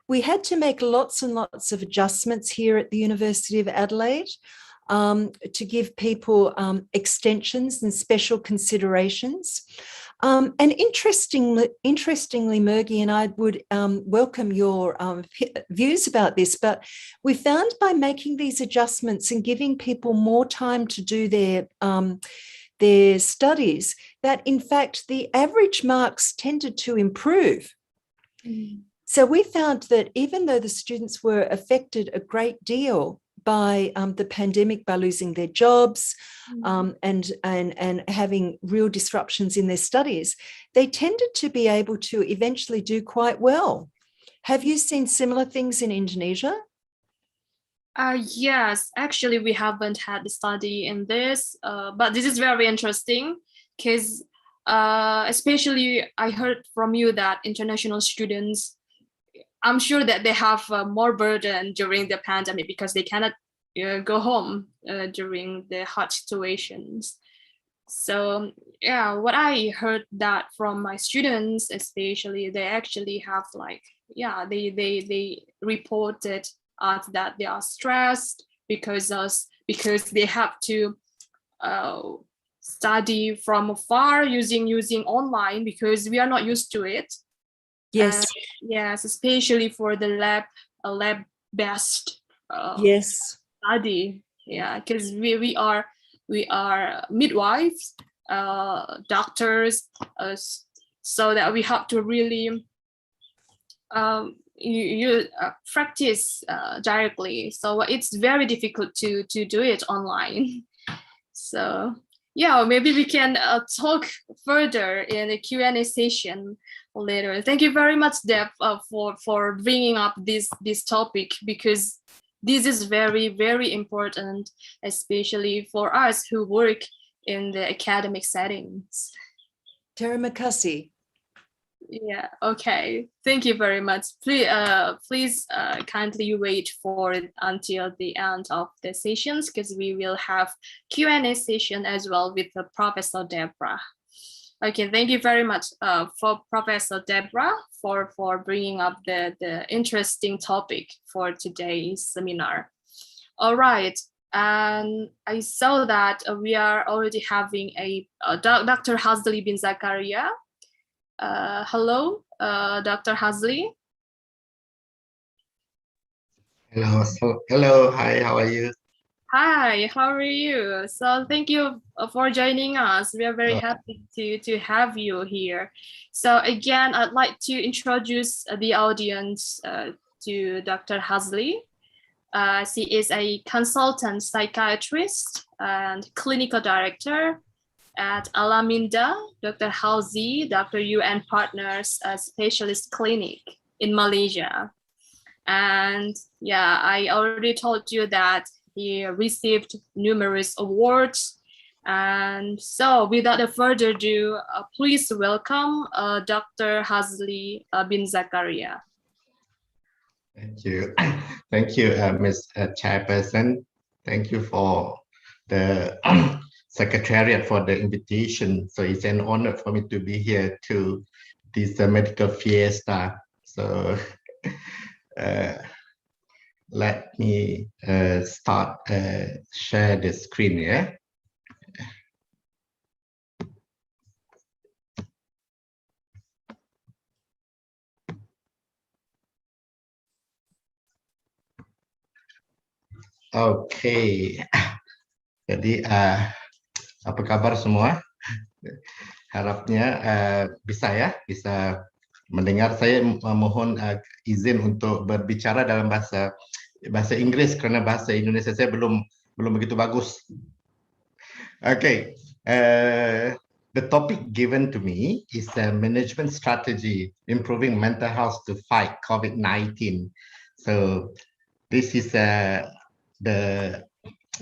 We had to make lots and lots of adjustments here at the University of Adelaide to give people extensions and special considerations. And interestingly, Mergi, and I would welcome your views about this, but we found by making these adjustments and giving people more time to do their studies, that in fact the average marks tended to improve. So we found that even though the students were affected a great deal by the pandemic, by losing their jobs and having real disruptions in their studies, they tended to be able to eventually do quite well. Have you seen similar things in Indonesia? Yes, actually, we haven't had the study in this, but this is very interesting because especially I heard from you that international students, I'm sure that they have more burden during the pandemic because they cannot go home during the hot situations. So yeah, what I heard that from my students, especially, they actually have they reported that they are stressed because they have to study from afar using online because we are not used to it. Yes. Yes, especially for the lab-based study. Yeah, because we are midwives, doctors, so that we have to really you practice directly, so it's very difficult to do it online. So yeah, maybe we can talk further in the Q&A session later. Thank you very much, Deb, for bringing up this topic, because this is very, very important, especially for us who work in the academic settings. Terima kasih. Yeah, okay. Thank you very much. Please kindly wait for it until the end of the sessions, because we will have Q&A session as well with Professor Deborah. Okay, thank you very much for Professor Deborah for bringing up the interesting topic for today's seminar. All right, and I saw that we are already having a Dr. Hazli bin Zakaria. Hello, Dr. Hazli. Hello, hi, how are you? Hi, how are you? So thank you for joining us. We are very happy to have you here. So again, I'd like to introduce the audience to Dr. Hazli. She is a consultant psychiatrist and clinical director at Alaminda, Dr. Hazli, Dr. Yeoh and Partners Specialist Clinic in Malaysia. And yeah, I already told you that he received numerous awards. And so without further ado, please welcome Dr. Hazli bin Zakaria. Thank you. Thank you, Ms. Chairperson. Thank you for the Secretariat for the invitation. So it's an honor for me to be here to this medical fiesta. So let me start share the screen here. Okay. Jadi apa kabar semua? Harapnya bisa mendengar. Saya mohon izin untuk berbicara dalam bahasa Inggris kerana bahasa Indonesia saya belum begitu bagus. Okay. The topic given to me is a management strategy improving mental health to fight COVID-19. So this is the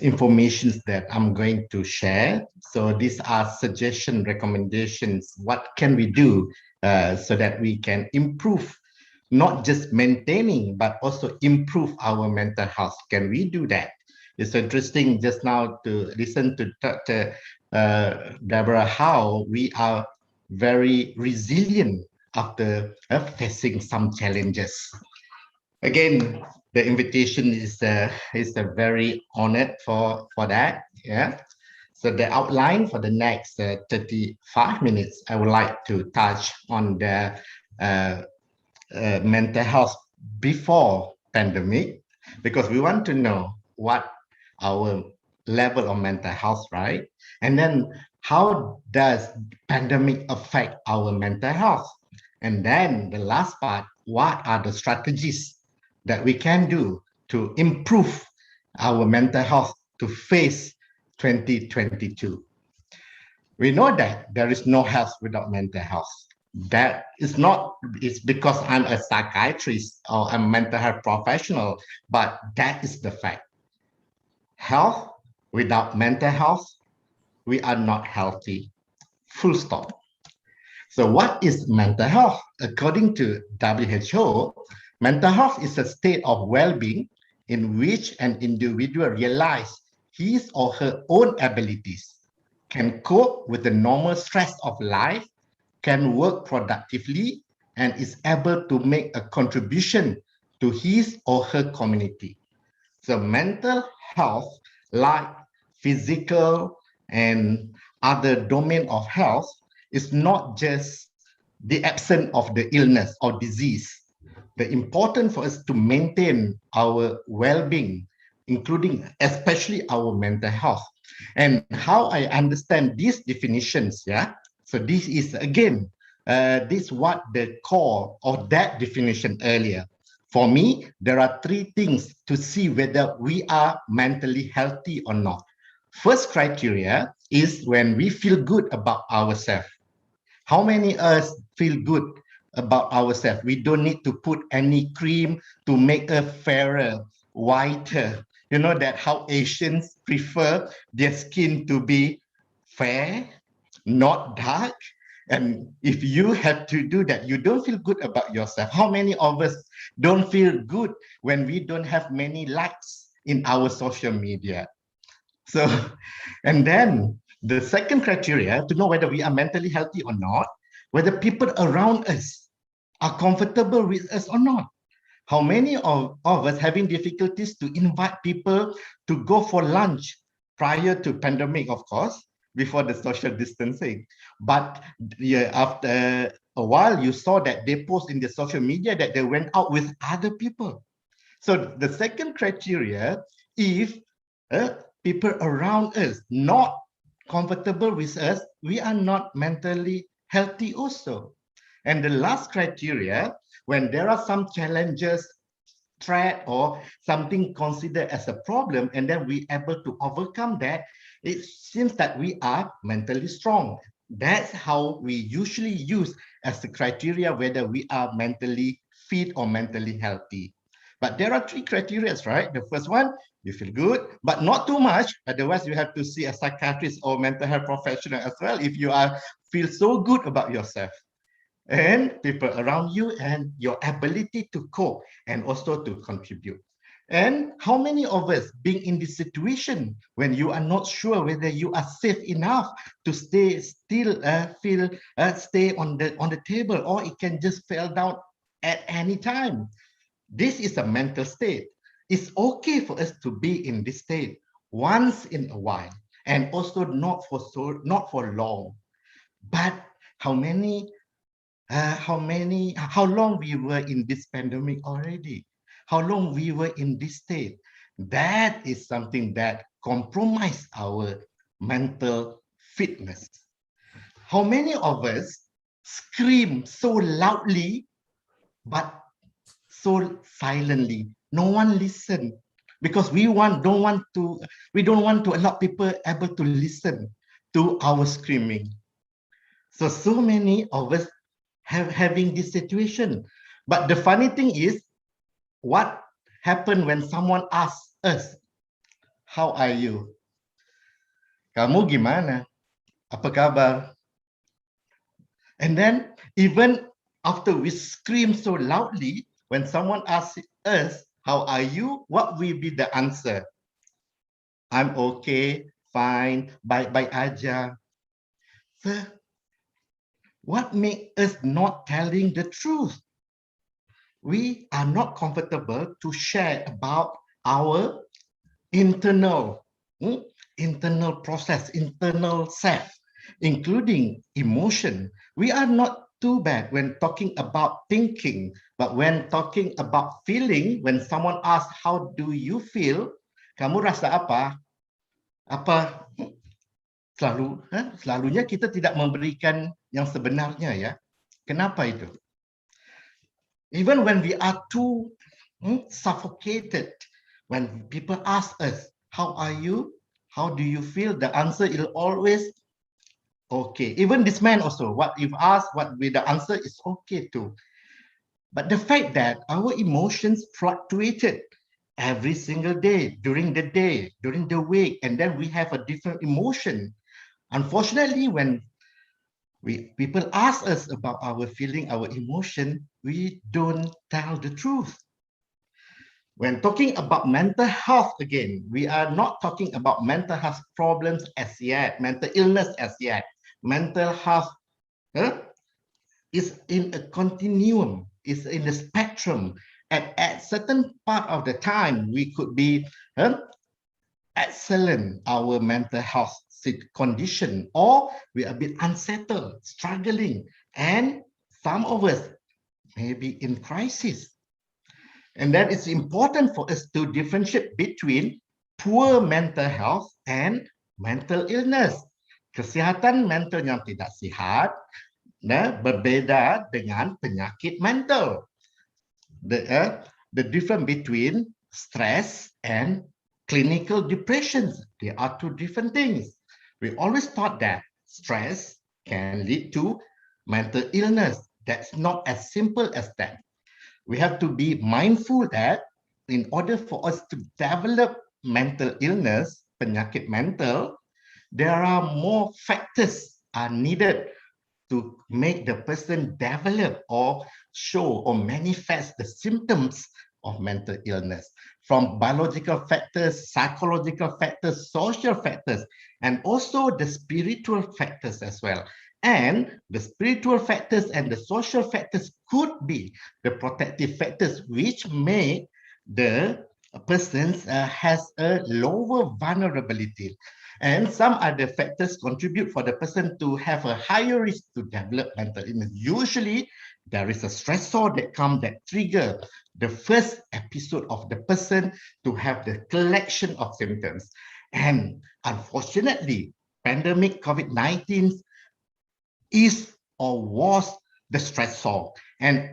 information that I'm going to share. So these are suggestion recommendations. What can we do so that we can improve, not just maintaining, but also improve our mental health? Can we do that? It's interesting just now to listen to Dr. Deborah, how we are very resilient after facing some challenges. Again, the invitation is very honored for that. Yeah. So the outline for the next 35 minutes, I would like to touch on the mental health before pandemic, because we want to know what our level of mental health, right? And then how does pandemic affect our mental health? And then the last part, what are the strategies that we can do to improve our mental health to face 2022. We know that there is no health without mental health. That is not, it's because I'm a psychiatrist or a mental health professional, but that is the fact. Health without mental health, we are not healthy. Full stop. So what is mental health? According to WHO, mental health is a state of well-being in which an individual realizes his or her own abilities, can cope with the normal stress of life, can work productively, and is able to make a contribution to his or her community. So mental health, like physical and other domain of health, is not just the absence of the illness or disease. The important for us to maintain our well-being, including especially our mental health. And how I understand these definitions, yeah. So this is again, this what the core of that definition earlier. For me, there are three things to see whether we are mentally healthy or not. First criteria is when we feel good about ourselves. How many of us feel good about ourselves? We don't need to put any cream to make us fairer, whiter. You know that how Asians prefer their skin to be fair, not dark. And if you have to do that, you don't feel good about yourself. How many of us don't feel good when we don't have many likes in our social media? So, and then the second criteria to know whether we are mentally healthy or not, whether people around us are comfortable with us or not. How many of us having difficulties to invite people to go for lunch prior to pandemic, of course, before the social distancing. But yeah, after a while, you saw that they post in the social media that they went out with other people. So the second criteria, if people around us not comfortable with us, we are not mentally healthy also. And the last criteria, when there are some challenges, threat, or something considered as a problem, and then we able to overcome that, it seems that we are mentally strong. That's how we usually use as the criteria whether we are mentally fit or mentally healthy. But there are three criteria, right? The first one, you feel good, but not too much. Otherwise, you have to see a psychiatrist or mental health professional as well if you are feel so good about yourself. And people around you and your ability to cope and also to contribute. And how many of us being in this situation when you are not sure whether you are safe enough to stay still, stay on the table, or it can just fall down at any time. This is a mental state. It's okay for us to be in this state once in a while, and also not for long. But how long we were in this pandemic already? How long we were in this state? That is something that compromised our mental fitness. How many of us scream so loudly, but so silently? No one listen because we don't want to allow people able to listen to our screaming. So many of us having this situation. But the funny thing is, what happened when someone asks us, how are you? Kamu gimana? Apa kabar? And then even after we scream so loudly, when someone asks us, how are you? What will be the answer? I'm okay, fine, bye-bye aja. So, what makes us not telling the truth? We are not comfortable to share about our internal process, internal self, including emotion. We are not too bad when talking about thinking, but when talking about feeling, when someone asks, how do you feel? Kamu rasa apa? Apa? Selalunya kita tidak memberikan yang sebenarnya ya. Kenapa itu? Even when we are too suffocated, when people ask us, how are you? How do you feel? The answer is always okay. Even this man also, what if asked, what will the answer is okay too. But the fact that our emotions fluctuated every single day, during the week, and then we have a different emotion. Unfortunately, when people ask us about our feeling, our emotion, we don't tell the truth. When talking about mental health again, we are not talking about mental health problems as yet, mental illness as yet. Mental health is in a continuum, is in a spectrum. At certain part of the time, we could be excellent, our mental health condition, or we are a bit unsettled, struggling, and some of us may be in crisis. And that it's important for us to differentiate between poor mental health and mental illness. Kesihatan mental yang tidak sihat berbeda dengan penyakit mental. the difference between stress and clinical depression. They are two different things. We always thought that stress can lead to mental illness. That's not as simple as that. We have to be mindful that in order for us to develop mental illness, penyakit mental, there are more factors are needed to make the person develop or show or manifest the symptoms of mental illness, from biological factors, psychological factors, social factors, and also the spiritual factors as well. And the spiritual factors and the social factors could be the protective factors which make the person has a lower vulnerability. And some other factors contribute for the person to have a higher risk to develop mental illness. Usually, there is a stressor that trigger the first episode of the person to have the collection of symptoms. And unfortunately, pandemic COVID-19 is or was the stressor, and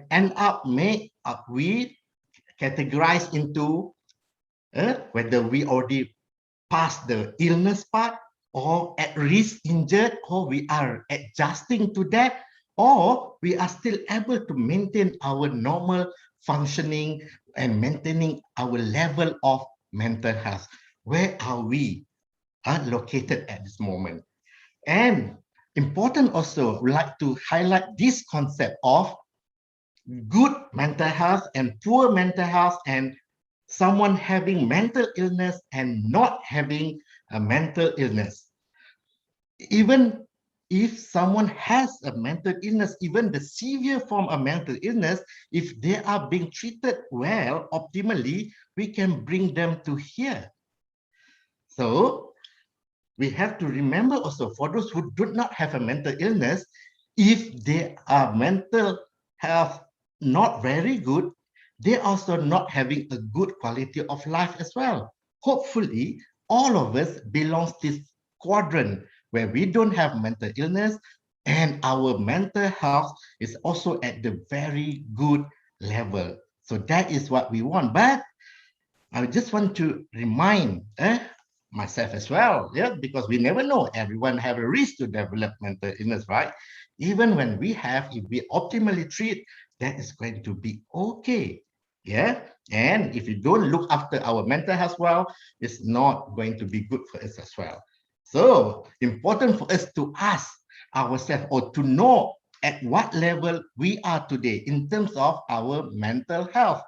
we categorize into whether we already past the illness part, or at risk injured, or we are adjusting to that, or we are still able to maintain our normal functioning and maintaining our level of mental health. Where are we located at this moment? And important also, we like to highlight this concept of good mental health and poor mental health, and someone having mental illness and not having a mental illness. Even if someone has a mental illness, even the severe form of mental illness, if they are being treated well, optimally, we can bring them to here. So we have to remember also, for those who do not have a mental illness, if they are mental health not very good, they also not having a good quality of life as well. Hopefully, all of us belongs to this quadrant where we don't have mental illness and our mental health is also at the very good level. So that is what we want. But I just want to remind myself as well, because we never know. Everyone have a risk to develop mental illness, right? Even when we have, if we optimally treat, that is going to be okay. And if you don't look after our mental health well, it's not going to be good for us as well. So important for us to ask ourselves or to know at what level we are today in terms of our mental health.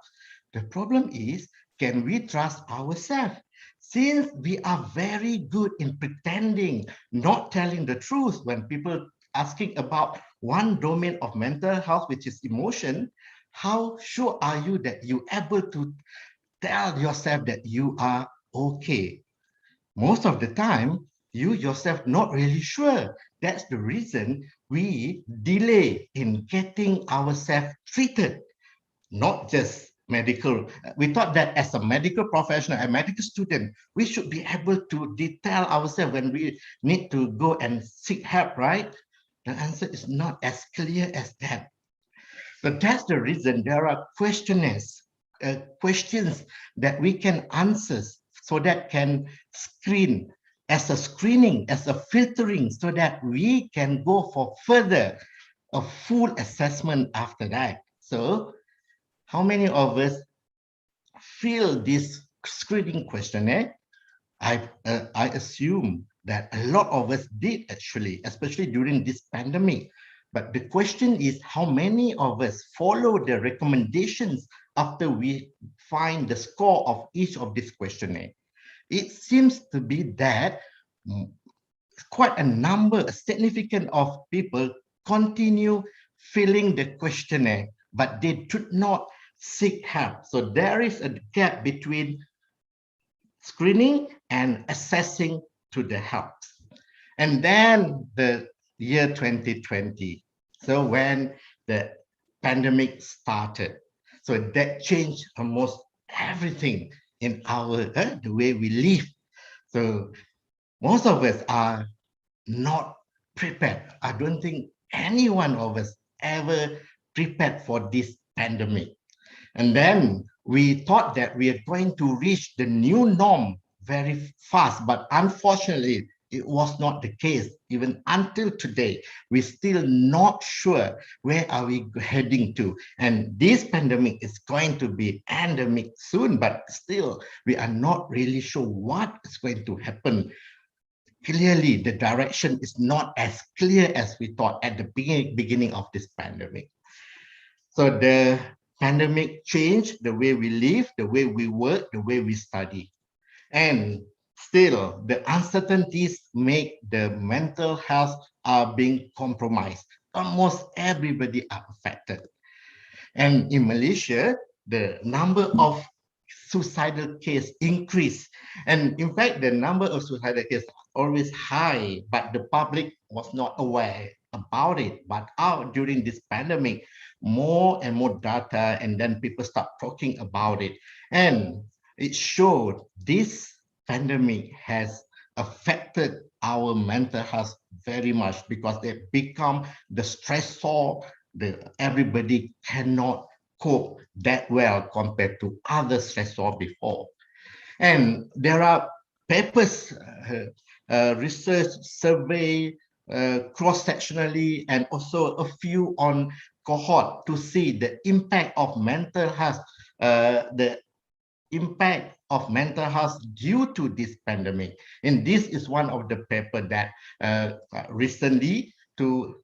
The problem is, can we trust ourselves? Since we are very good in pretending, not telling the truth when people asking about one domain of mental health, which is emotion, how sure are you that you're able to tell yourself that you are okay? Most of the time, you yourself not really sure. That's the reason we delay in getting ourselves treated, not just medical. We thought that as a medical professional, a medical student, we should be able to detail ourselves when we need to go and seek help, right? The answer is not as clear as that. So that's the reason there are questionnaires, questions that we can answer so that can screen as a screening, as a filtering, so that we can go for further a full assessment after that. So how many of us fill this screening questionnaire? I assume that a lot of us did actually, especially during this pandemic. But the question is, how many of us follow the recommendations after we find the score of each of these questionnaire? It seems to be that quite a number, a significant of people continue filling the questionnaire, but they do not seek help. So there is a gap between screening and assessing to the help. And then the year 2020. So when the pandemic started, so that changed almost everything in our the way we live. So most of us are not prepared. I don't think any one of us ever prepared for this pandemic. And then we thought that we are going to reach the new norm very fast, but unfortunately, it was not the case. Even until today, we're still not sure where are we heading to. And this pandemic is going to be endemic soon, but still, we are not really sure what is going to happen. Clearly, the direction is not as clear as we thought at the beginning of this pandemic. So the pandemic changed the way we live, the way we work, the way we study. And still, the uncertainties make the mental health are being compromised. Almost everybody are affected. And in Malaysia, the number of suicidal case increased. And in fact, the number of suicidal cases always high, but the public was not aware about it. But out during this pandemic, more and more data, and then people start talking about it. And it showed this pandemic has affected our mental health very much because it become the stressor that everybody cannot cope that well compared to other stressor before. And there are papers, research, survey, cross-sectionally, and also a few on cohort to see the impact of mental health, the impact of mental health due to this pandemic. And this is one of the paper that recently to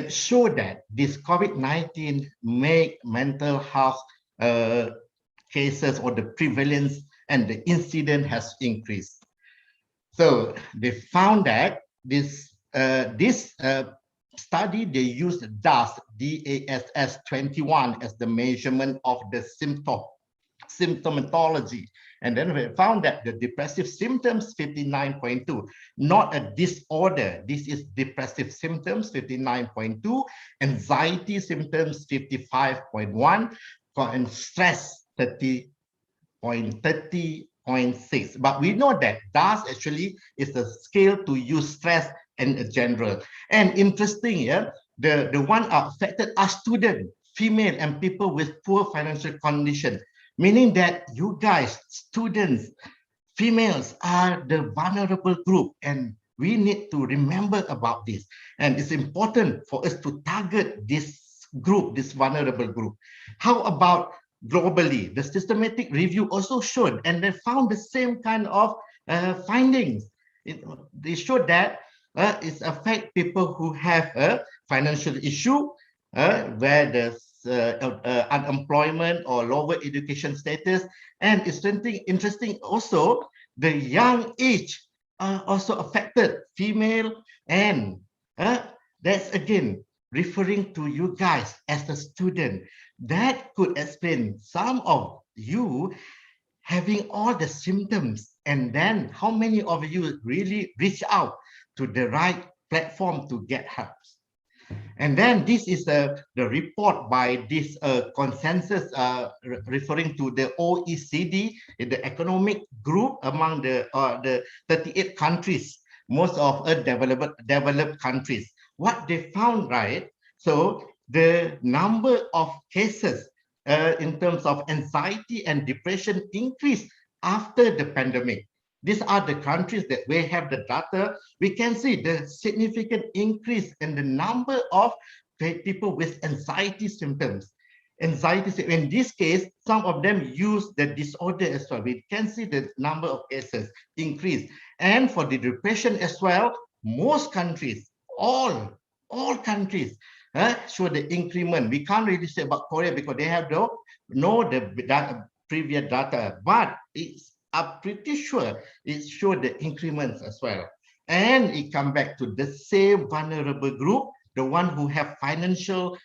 show that this COVID-19 make mental health cases or the prevalence and the incident has increased. So they found that this study, they used DASS, DASS 21 as the measurement of the symptomatology. And then we found that the depressive symptoms, 59.2, not a disorder. This is depressive symptoms, 59.2, anxiety symptoms, 55.1, and stress, 30.6. But we know that DASS actually is a scale to use stress in general. And interesting, yeah, the one affected are students, female, and people with poor financial condition. Meaning that you guys, students, females are the vulnerable group, and we need to remember about this. And it's important for us to target this group, this vulnerable group. How about globally? The systematic review also showed, and they found the same kind of findings. They showed that it affects people who have a financial issue, where there's unemployment or lower education status. And it's interesting also, the young age are also affected, female, and that's again referring to you guys as a student. That could explain some of you having all the symptoms, and then how many of you really reach out to the right platform to get help. And then this is the report by this consensus referring to the OECD, the economic group among the 38 countries, most of developed countries. What they found, right? So the number of cases in terms of anxiety and depression increased after the pandemic. These are the countries that we have the data. We can see the significant increase in the number of people with anxiety symptoms. In this case, some of them use the disorder as well. We can see the number of cases increase. And for the depression as well, most countries, all countries show the increment. We can't really say about Korea because they have the previous data, but I'm pretty sure it showed the increments as well. And it comes back to the same vulnerable group, the one who have financial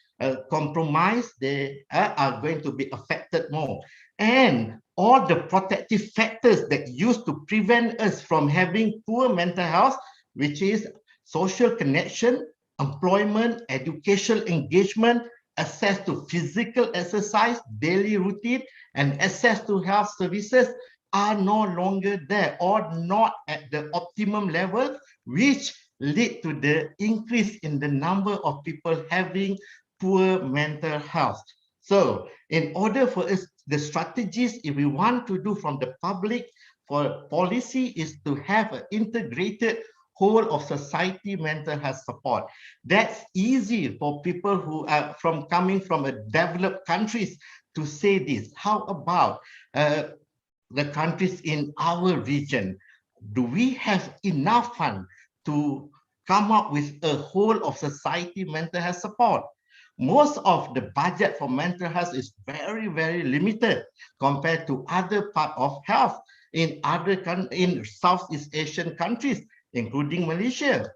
compromise, they are going to be affected more. And all the protective factors that used to prevent us from having poor mental health, which is social connection, employment, educational engagement, access to physical exercise, daily routine, and access to health services, are no longer there or not at the optimum level, which lead to the increase in the number of people having poor mental health. So in order for us the strategies if we want to do from the public for policy is to have an integrated whole of society mental health support. That's easy for people who are coming from a developed countries to say this. How about the countries in our region? Do we have enough fund to come up with a whole of society mental health support? Most of the budget for mental health is very, very limited compared to other part of health in in Southeast Asian countries, including Malaysia.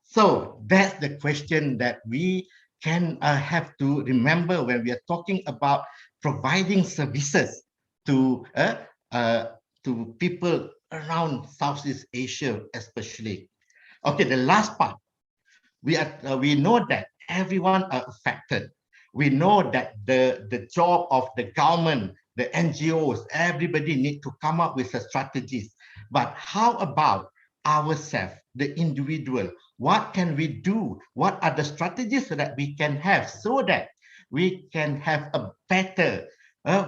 So that's the question that we can have to remember when we are talking about providing services to people around Southeast Asia, especially. Okay, the last part, we know that everyone are affected. We know that the job of the government, the NGOs, everybody need to come up with a strategies. But how about ourselves, the individual? What can we do? What are the strategies that we can have so that we can have a better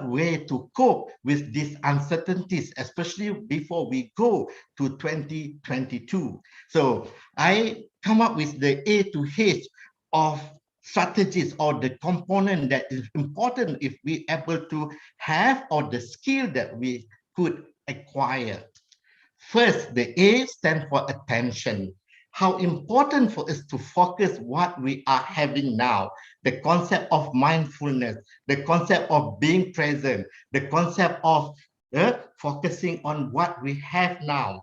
way to cope with these uncertainties, especially before we go to 2022. So I come up with the A to H of strategies or the component that is important if we able to have or the skill that we could acquire. First, the A stands for attention. How important for us to focus what we are having now, the concept of mindfulness, the concept of being present, the concept of focusing on what we have now,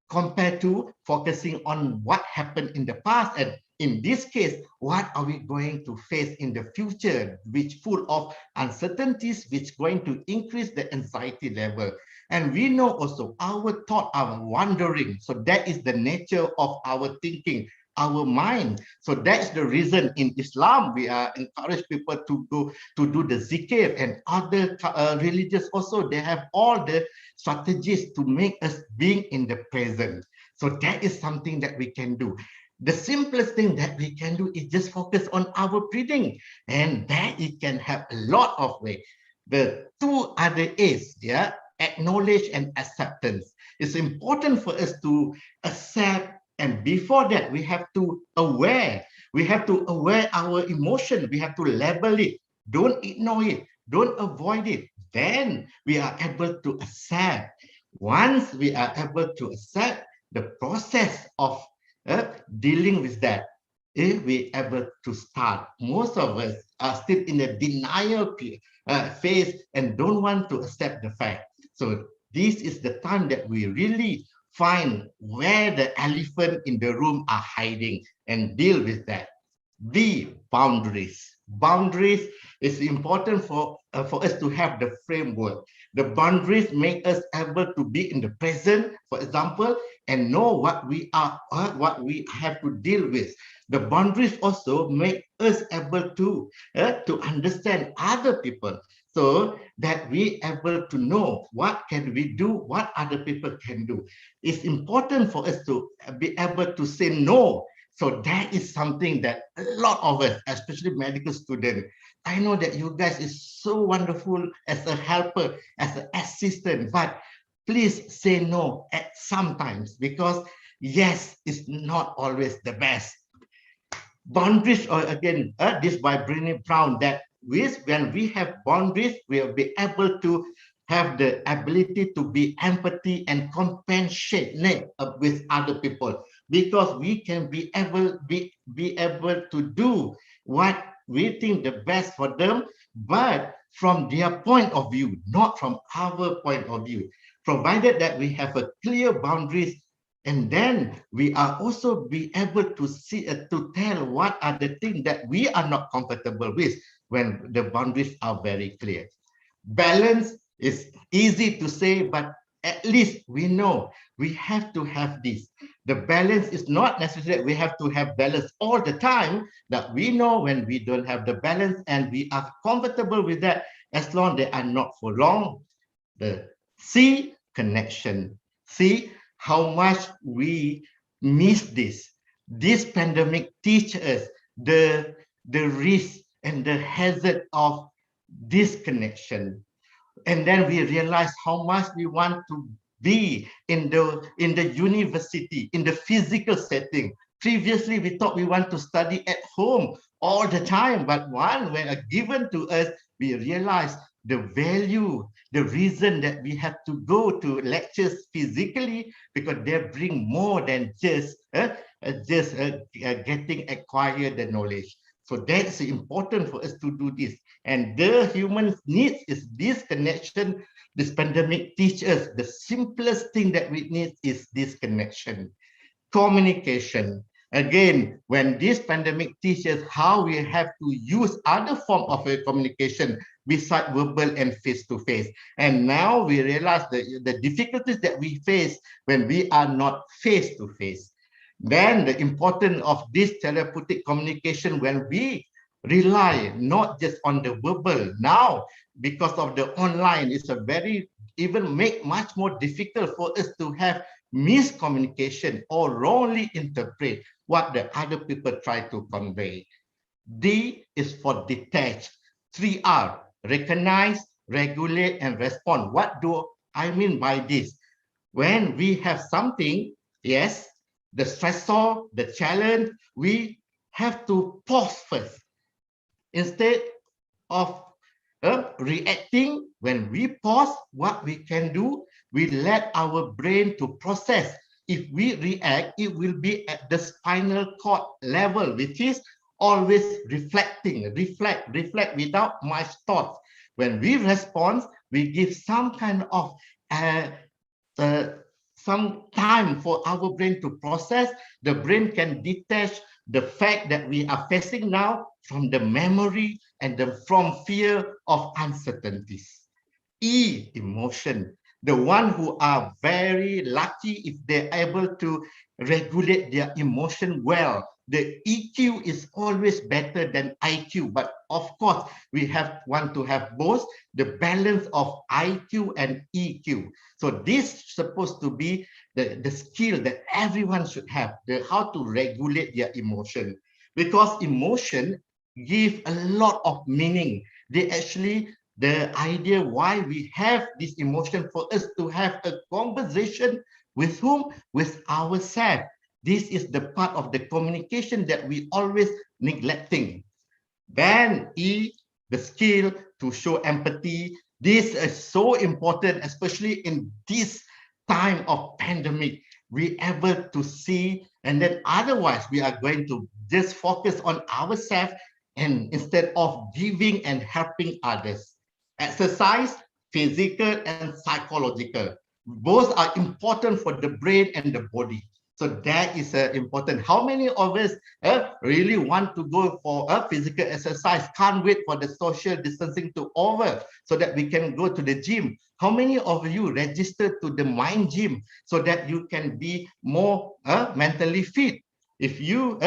compared to focusing on what happened in the past. And in this case, what are we going to face in the future, which full of uncertainties, which going to increase the anxiety level. And we know also our thought are wandering. So that is the nature of our thinking, our mind. So that's the reason in Islam, we are encourage people to go to do the zikir, and other religions also, they have all the strategies to make us being in the present. So that is something that we can do. The simplest thing that we can do is just focus on our breathing, and that it can have a lot of way. The two other A's, yeah, acknowledge and acceptance. It's important for us to accept, and before that, we have to aware. We have to aware our emotion. We have to label it. Don't ignore it. Don't avoid it. Then we are able to accept. Once we are able to accept the process of dealing with that, if we able to start. Most of us are still in a denial phase and don't want to accept the fact. So this is the time that we really find where the elephant in the room are hiding and deal with that. B, boundaries. Boundaries is important for us to have the framework. The boundaries make us able to be in the present, for example, and know what we are, what we have to deal with. The boundaries also make us able to understand other people, so that we able to know what can we do, what other people can do. It's important for us to be able to say no. So that is something that a lot of us, especially medical students, I know that you guys is so wonderful as a helper, as an assistant, but please say no at sometimes, because yes, it's not always the best. Boundaries, or again, this by Brené Brown, that when we have boundaries, we will be able to have the ability to be empathy and compassionate with other people, because we can be able to do what we think the best for them, but from their point of view, not from our point of view, provided that we have a clear boundaries. And then we are also be able to see, to tell what are the things that we are not comfortable with when the boundaries are very clear. Balance is easy to say, but at least we know we have to have this. The balance is not necessary we have to have balance all the time, that we know when we don't have the balance, and we are comfortable with that as long as they are not for long. The C, connection. See how much we miss this. This pandemic teaches us the risk and the hazard of disconnection. And then we realize how much we want to be in the university, in the physical setting. Previously, we thought we want to study at home all the time, but when given to us, we realize the value, the reason that we have to go to lectures physically, because they bring more than just getting acquired the knowledge. So that's important for us to do this. And the human needs is this connection. This pandemic teaches us the simplest thing that we need is this connection, communication. Again, when this pandemic teaches how we have to use other form of communication besides verbal and face-to-face. And now we realize the difficulties that we face when we are not face-to-face. Then the importance of this therapeutic communication when we rely not just on the verbal. Now, because of the online, it's a very, even make much more difficult for us to have miscommunication or wrongly interpret what the other people try to convey. D is for detach. 3R, recognize, regulate, and respond. What do I mean by this? When we have something, yes, the stressor, the challenge, we have to pause first. Instead of reacting, when we pause, what we can do, we let our brain to process. If we react, it will be at the spinal cord level, which is always reflecting, reflect without much thought. When we respond, we give some kind of some time for our brain to process. The brain can detach the fact that we are facing now from the memory and from fear of uncertainties. E, emotion. The one who are very lucky if they're able to regulate their emotion well. The EQ is always better than IQ, but of course we want to have both the balance of IQ and EQ. So this is supposed to be the skill that everyone should have, how to regulate their emotion, because emotion give a lot of meaning. They actually, the idea why we have this emotion for us to have a conversation with whom? With ourselves. This is the part of the communication that we always neglecting. Then E, the skill to show empathy. This is so important, especially in this time of pandemic. We able to see, and then otherwise we are going to just focus on ourselves and instead of giving and helping others. Exercise, physical and psychological. Both are important for the brain and the body. So that is important. How many of us really want to go for a physical exercise? Can't wait for the social distancing to over so that we can go to the gym. How many of you registered to the Mind Gym so that you can be more mentally fit? If you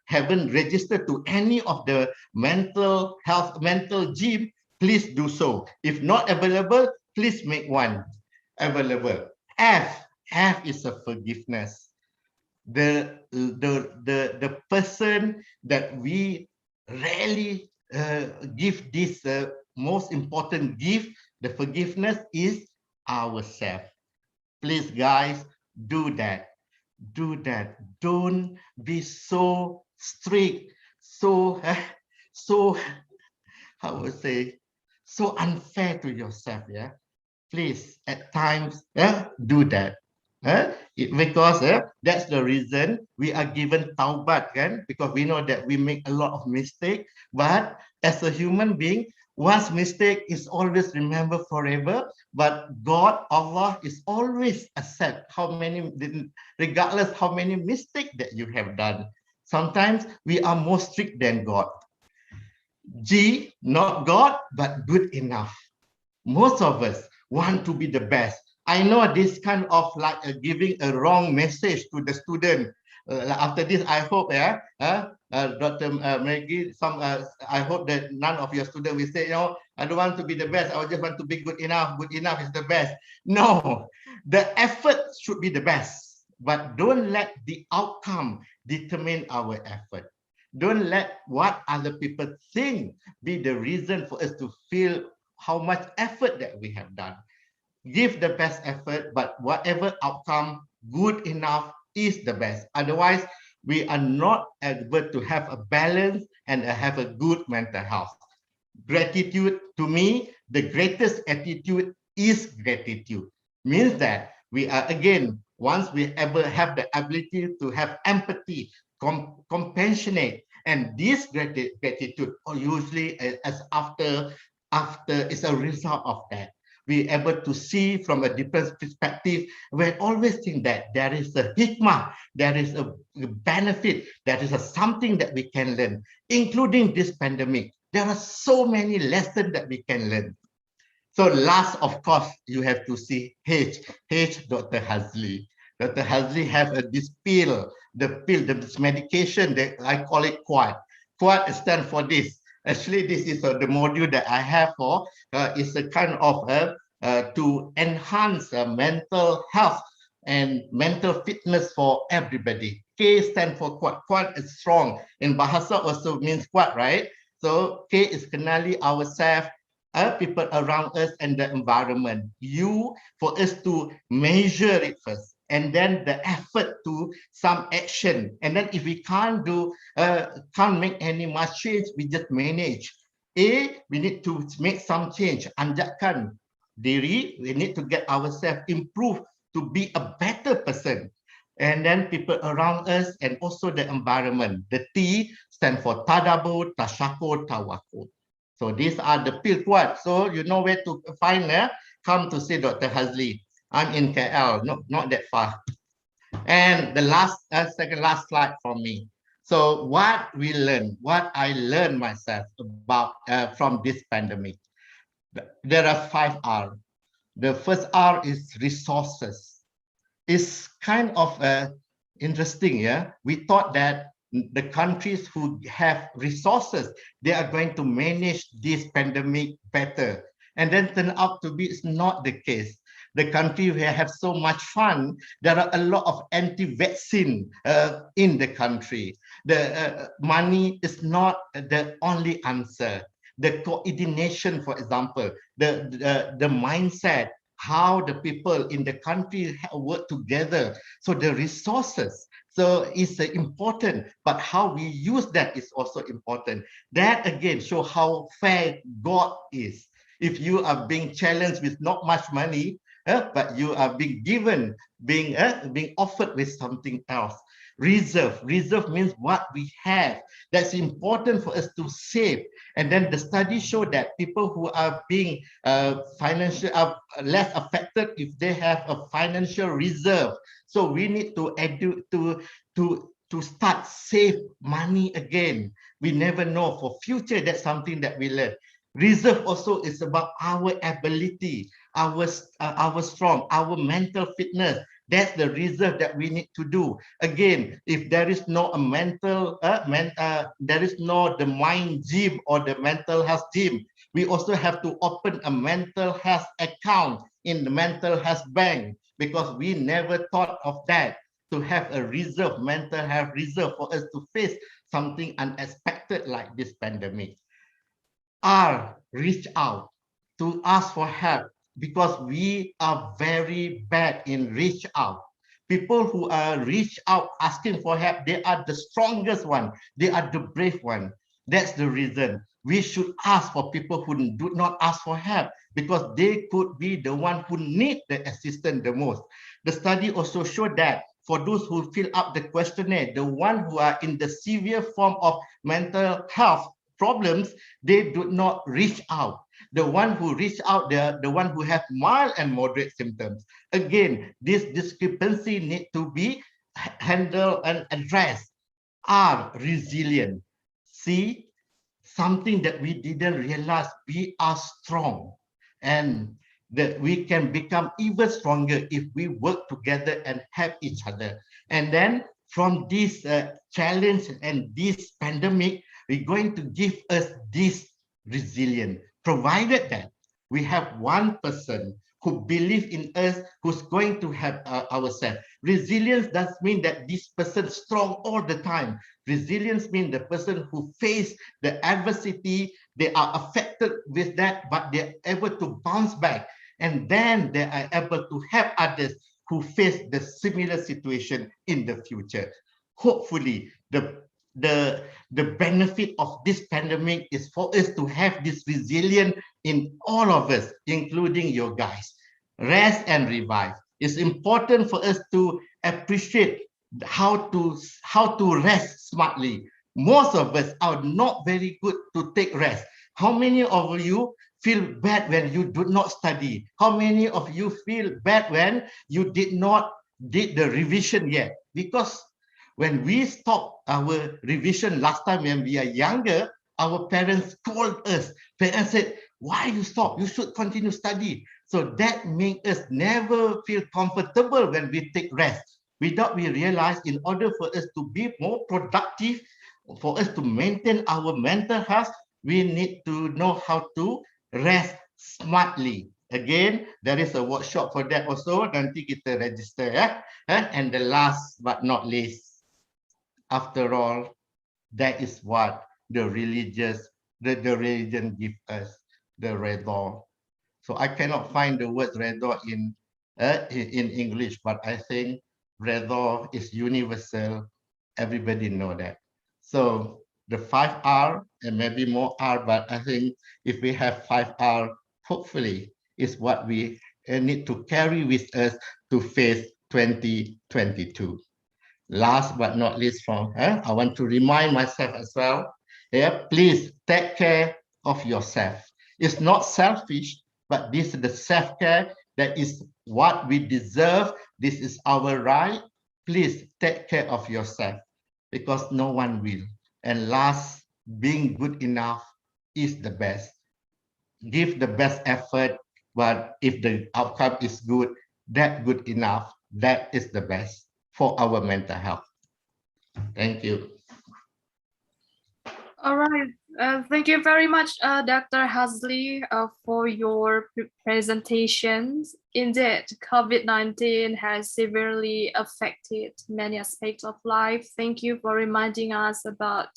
haven't registered to any of the mental health, mental gym, please do so. If not available, please make one available. F is a forgiveness. The person that we rarely give this most important gift, the forgiveness, is ourselves. Please, guys, do that. Do that. Don't be so strict, so how would I say, so unfair to yourself. Yeah, please, at times, do that. Because that's the reason we are given taubat, kan? Because we know that we make a lot of mistake, but as a human being, one's mistake is always remembered forever, but God, Allah, is always accept how many, regardless how many mistakes that you have done. Sometimes we are more strict than God. G, not God, but good enough. Most of us want to be the best. I know this kind of like giving a wrong message to the student. After this, I hope, Dr. Maggie, I hope that none of your students will say, I don't want to be the best. I just want to be good enough. Good enough is the best. No, the effort should be the best, but don't let the outcome determine our effort. Don't let what other people think be the reason for us to feel how much effort that we have done. Give the best effort, but whatever outcome, good enough is the best. Otherwise, we are not able to have a balance and have a good mental health. Gratitude, to me, the greatest attitude is gratitude. Means that we are, again, once we ever have the ability to have empathy, compassionate, and this gratitude usually as after is a result of that. We able to see from a different perspective. We always think that there is a hikmah, there is a benefit, there is a something that we can learn, including this pandemic. There are so many lessons that we can learn. So last, of course, you have to see Dr. Hazli. Dr. Hazli have this pill, this medication that I call it QUAD. QUAD stands for this. Actually, this is the module that I have for. It's a kind of to enhance mental health and mental fitness for everybody. K stands for QUAD. QUAD is strong. In Bahasa also means QUAD, right? So K is kenali ourselves, people around us and the environment. For us to measure it first, and then the effort to some action. And then if we can't make any much change, we just manage. We need to make some change. Anjakkan diri, we need to get ourselves improved to be a better person. And then people around us and also the environment. The T stands for tadabbur, tasyakur, tawakkul. So these are the pill QUAD. So you know where to find. Come to see Dr. Hazli. I'm in KL, not that far. And the second last slide from me. So what we learn, what I learned myself about from this pandemic. There are 5 R. The first R is resources. It's kind of interesting, yeah. We thought that the countries who have resources, they are going to manage this pandemic better. And then turn out to be it's not the case. The country where have so much fun, there are a lot of anti-vaccine in the country. The money is not the only answer. The coordination, for example, the mindset, how the people in the country work together. So the resources, so it's important, but how we use that is also important. That again show how fair God is. If you are being challenged with not much money, but you are being given, being offered with something else. Reserve means what we have. That's important for us to save. And then the studies show that people who are being financial less affected if they have a financial reserve. So we need to start save money again. We never know for future. That's something that we learn. Reserve also is about our ability, our strong, our mental fitness. That's the reserve that we need to do. Again, if there is no there is no the mind gym or the mental health gym, we also have to open a mental health account in the mental health bank, because we never thought of that, to have a reserve, mental health reserve for us to face something unexpected like this pandemic. Reach out to ask for help, because we are very bad in reach out. People who are reach out asking for help, they are the strongest one. They are the brave one. That's the reason we should ask for people who do not ask for help, because they could be the one who need the assistance the most. The study also showed that for those who fill up the questionnaire, the one who are in the severe form of mental health problems, they do not reach out. The one who reach out, the one who have mild and moderate symptoms. Again, this discrepancy need to be handled and addressed. Resilient. See, something that we didn't realize, we are strong, and that we can become even stronger if we work together and help each other. And then from this challenge and this pandemic, we're going to give us this resilience, provided that we have one person who believe in us, who's going to help ourselves. Resilience does mean that this person is strong all the time. Resilience means the person who face the adversity, they are affected with that, but they're able to bounce back. And then they are able to help others who face the similar situation in the future. Hopefully, the benefit of this pandemic is for us to have this resilience in all of us, including your guys. Rest and revive. It's important for us to appreciate how to rest smartly. Most of us are not very good to take rest. How many of you feel bad when you do not study? How many of you feel bad when you did not did the revision yet? Because when we stop our revision last time when we are younger, our parents called us. Parents said, why you stop? You should continue study. So that makes us never feel comfortable when we take rest. Without we realize, in order for us to be more productive, for us to maintain our mental health, we need to know how to rest smartly. Again, there is a workshop for that also. Nanti kita register, ya. And the last but not least, after all, that is what the religion gives us, the redha. So I cannot find the word redha in English, but I think redha is universal. Everybody know that. So the 5R and maybe more R, but I think if we have 5R, hopefully is what we need to carry with us to face 2022. Last but not least, I want to remind myself as well, please take care of yourself. It's not selfish, but this is the self-care that is what we deserve. This is our right. Please take care of yourself because no one will. And last, being good enough is the best. Give the best effort, but if the outcome is good, that good enough, that is the best for our mental health. Thank you. All right. Thank you very much, Dr. Hazli, for your presentations. Indeed, COVID-19 has severely affected many aspects of life. Thank you for reminding us about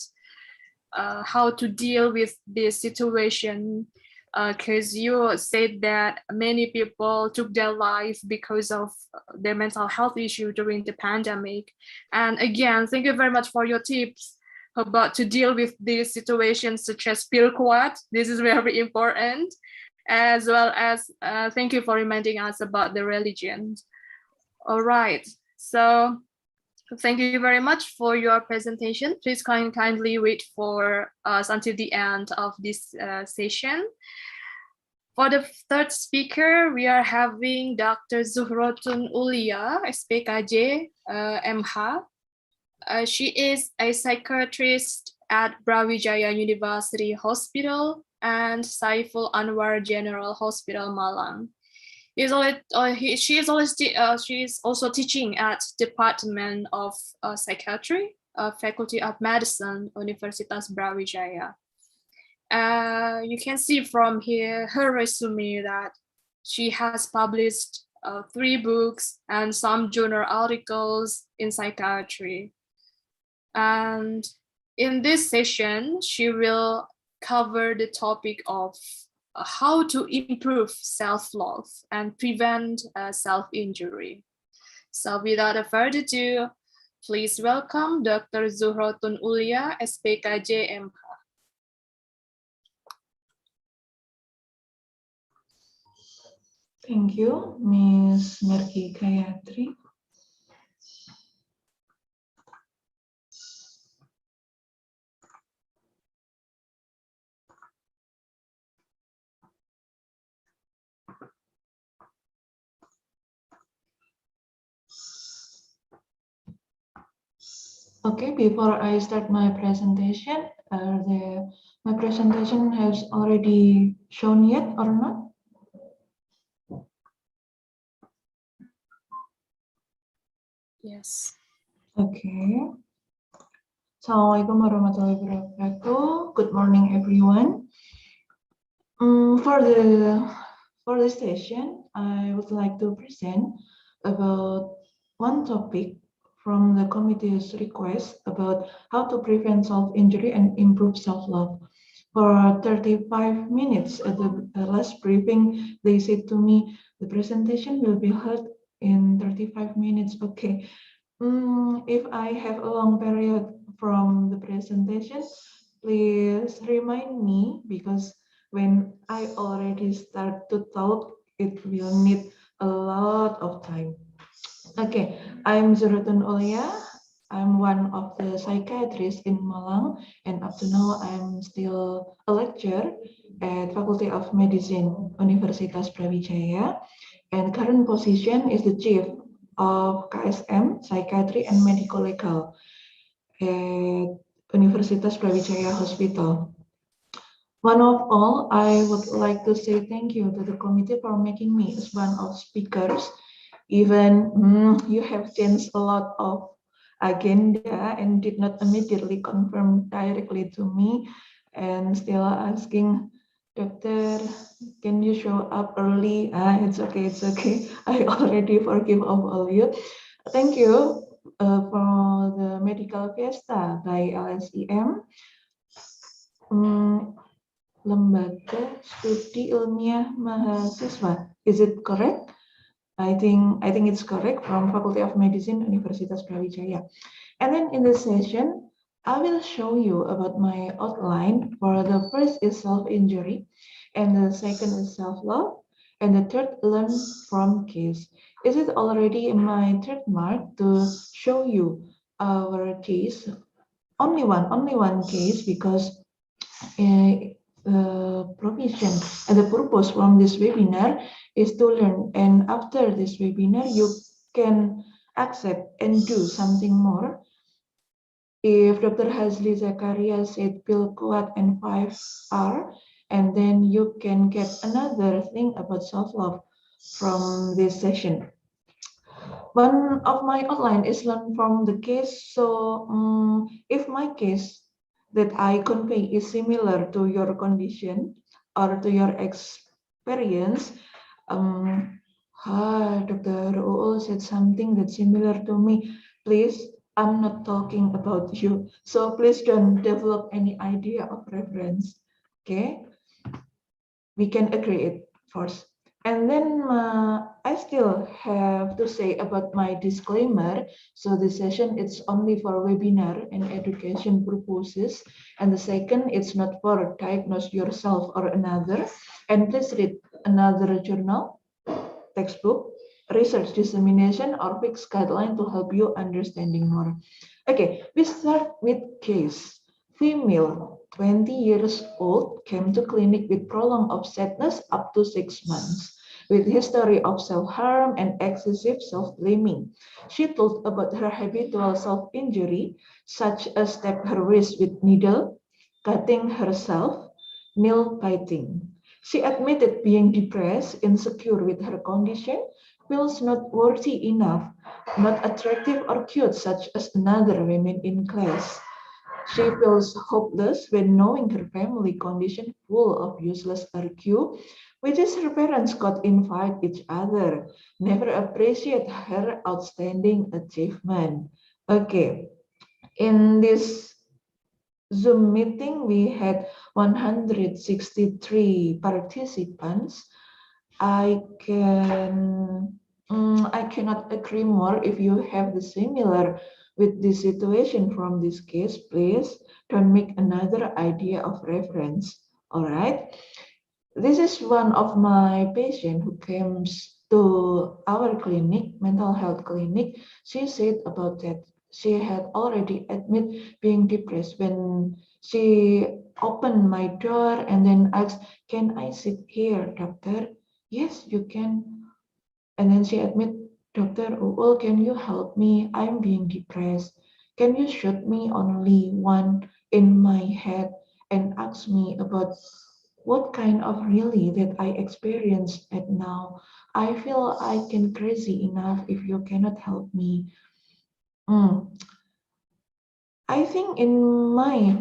how to deal with this situation, because you said that many people took their life because of their mental health issue during the pandemic. And again, thank you very much for your tips about to deal with these situations such as feel kuat. This is very important, as well as thank you for reminding us about the religion. All right, so thank you very much for your presentation. Please kindly wait for us until the end of this session. For the third speaker, we are having Dr. Zuhrotun Ulya, Sp.KJ, MH. She is a psychiatrist at Brawijaya University Hospital and Saiful Anwar General Hospital, Malang. She is also teaching at Department of Psychiatry, Faculty of Medicine, Universitas Brawijaya. You can see from here her resume that she has published 3 books and some journal articles in psychiatry. And in this session, she will cover the topic of how to improve self-love and prevent self-injury. So without further ado, please welcome Dr. Zuhrotun Ulya, Sp.KJ, MH. Thank you, Ms. Mergi Gayatri. Okay, before I start my presentation, my presentation has already shown yet or not? Yes. Okay. Assalamualaikum warahmatullahi wabarakatuh. Good morning, everyone. For For this session, I would like to present about one topic from the committee's request about how to prevent self-injury and improve self-love. For 35 minutes at the last briefing, they said to me, the presentation will be held in 35 minutes. Okay. If I have a long period from the presentation, please remind me, because when I already start to talk, it will need a lot of time. Okay, I'm Zuhrotun Ulya. I'm one of the psychiatrists in Malang, and up to now I'm still a lecturer at Faculty of Medicine, Universitas Brawijaya, and current position is the chief of KSM, Psychiatry and Medical Legal at Universitas Brawijaya Hospital. One of all, I would like to say thank you to the committee for making me as one of speakers. Even you have changed a lot of agenda and did not immediately confirm directly to me, and still asking, Doctor, can you show up early? It's okay, it's okay. I already forgive of all you. Thank you for the medical fiesta by LSEM. Lembaga Studi Ilmiah Mahasiswa. Is it correct? I think it's correct, from Faculty of Medicine, Universitas Brawijaya. And then in this session, I will show you about my outline. For the first is self-injury, and the second is self-love, and the third, learn from case. Is it already in my trademark to show you our case? Only one case, because provision and the purpose from this webinar is to learn, and after this webinar you can accept and do something more. If Dr. Hazli Zakaria said feel kuat and 5R, and then you can get another thing about self-love from this session. One of my outline is learn from the case. So if my case that I convey is similar to your condition or to your experience, Dr. Uul said something that's similar to me. Please, I'm not talking about you. So please don't develop any idea of reference. Okay? We can agree it first. And then I still have to say about my disclaimer. So this session, it's only for webinar and education purposes. And the second, it's not for diagnose yourself or another. And please read another journal, textbook, research dissemination, or fixed guideline to help you understanding more. Okay, we start with case. Female, 20 years old, came to clinic with prolonged of sadness up to 6 months, with history of self-harm and excessive self-blaming. She told about her habitual self-injury, such as stab her wrist with needle, cutting herself, nail biting. She admitted being depressed, insecure with her condition, feels not worthy enough, not attractive or cute, such as another women in class. She feels hopeless when knowing her family condition full of useless argue, which is her parents got invite each other, never appreciate her outstanding achievement. Okay, in this Zoom meeting, we had 163 participants. I cannot agree more. If you have the similar with this situation from this case, please don't make another idea of reference. All right. This is one of my patients who comes to our clinic, mental health clinic. She said about that. She had already admit being depressed when she opened my door and then asked, "Can I sit here, doctor?" "Yes, you can." And then she admit, "Dr. Uul, can you help me? I'm being depressed. Can you shoot me only one in my head and ask me about what kind of really that I experience at now? I feel I can crazy enough if you cannot help me." I think in my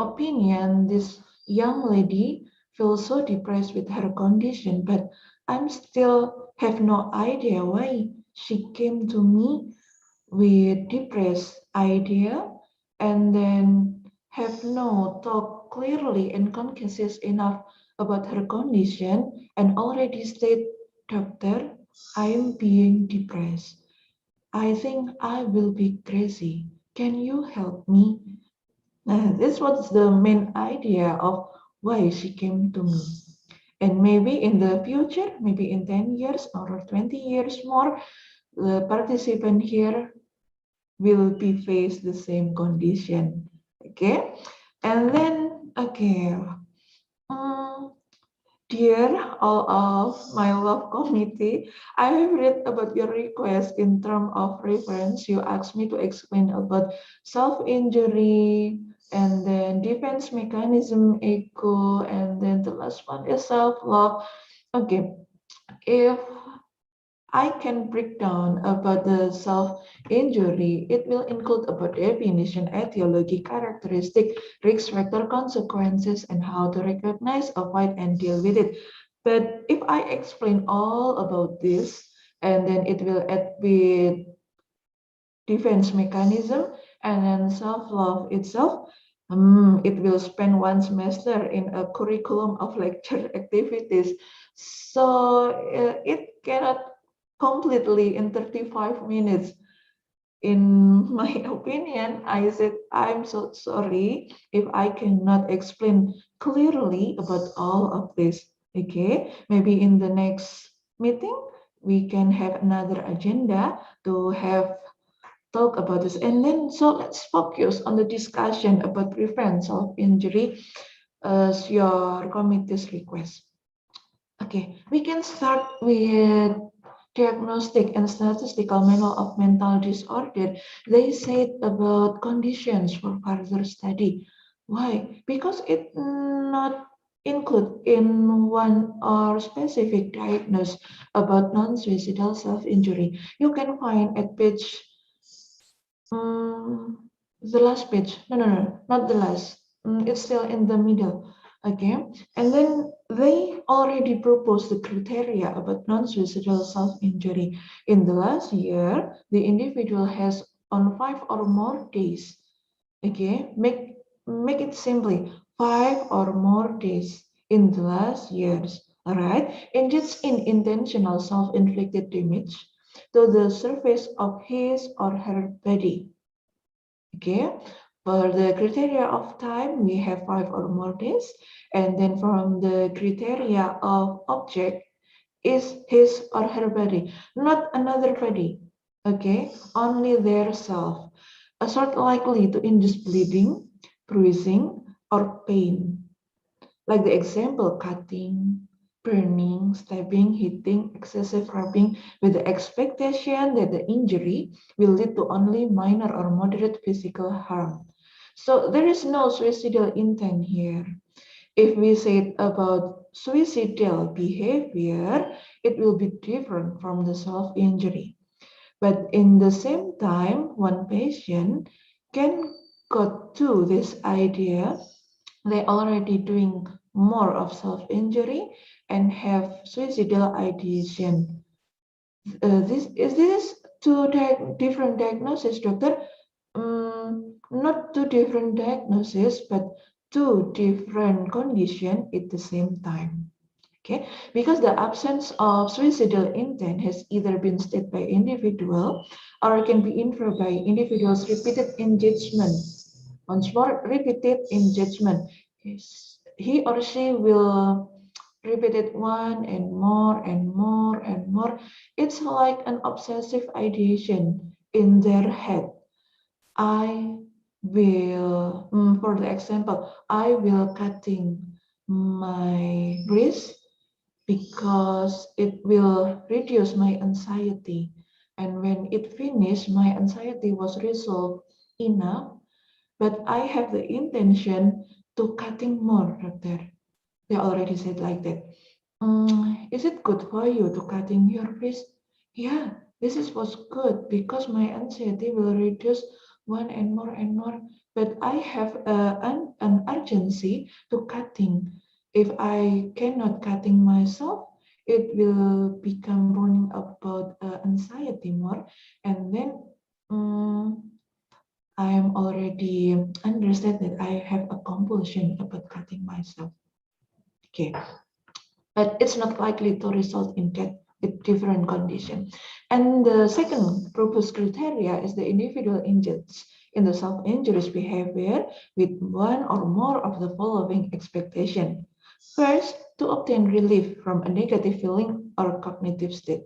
opinion, this young lady feel so depressed with her condition, but I'm still have no idea why she came to me with depressed idea and then have no talk clearly and conscious enough about her condition and already state, doctor, I'm being depressed. I think I will be crazy. Can you help me? This was the main idea of why she came to me. And maybe in the future, maybe in 10 years or 20 years more, the participant here will be face the same condition. Okay. And then, okay. um, Dear all of my love committee, I have read about your request in terms of reference. You asked me to explain about self-injury and then defense mechanism, echo, and then the last one is self-love. Okay, if I can break down about the self-injury, it will include about definition, etiology, characteristic, risk factor, consequences, and how to recognize, avoid, and deal with it. But if I explain all about this, and then it will add with defense mechanism and then self-love itself, it will spend one semester in a curriculum of lecture activities. So it cannot completely in 35 minutes. In my opinion, I said, I'm so sorry if I cannot explain clearly about all of this. Okay, maybe in the next meeting, we can have another agenda to have talk about this. And then, so let's focus on the discussion about prevention of injury as your committee's request. Okay, we can start with diagnostic and statistical manual of mental disorder. They said about conditions for further study. Why? Because it not include in one or specific diagnosis about non-suicidal self-injury. You can find at page the last page. No, not the last. It's still in the middle. Okay, and then they already proposed the criteria about non-suicidal self-injury. In the last year, the individual has on 5 or more days. Okay, make it simply 5 or more days in the last years. All right, engaged in intentional self-inflicted damage to the surface of his or her body. Okay, for the criteria of time, we have 5 or more days. And then from the criteria of object is his or her body, not another body. Okay, only their self. A sort likely to induce bleeding, bruising, or pain. Like the example, cutting, burning, stabbing, hitting, excessive rubbing, with the expectation that the injury will lead to only minor or moderate physical harm. So there is no suicidal intent here. If we say about suicidal behavior, it will be different from the self-injury. But in the same time, one patient can go to this idea, they already doing more of self-injury and have suicidal ideation. This two different diagnoses, doctor? Not two different diagnoses, but two different conditions at the same time. Okay, because the absence of suicidal intent has either been stated by individual or can be inferred by individual's repeated engagement. Once more, repeated engagement. He or she will repeat it one and more and more and more. It's like an obsessive ideation in their head. I will, for the example, I will cutting my wrist because it will reduce my anxiety. And when it finished, my anxiety was resolved enough, but I have the intention to cutting more, doctor. They already said like that. Is it good for you to cutting your wrist? Yeah, this is was good because my anxiety will reduce one and more, but I have an urgency to cutting. If I cannot cutting myself, it will become burning about anxiety more, and then I'm already understand that I have a compulsion about cutting myself. Okay, but it's not likely to result in death with different condition. And the second proposed criteria is the individual engage in the self-injurious behavior with one or more of the following expectation. First, to obtain relief from a negative feeling or cognitive state.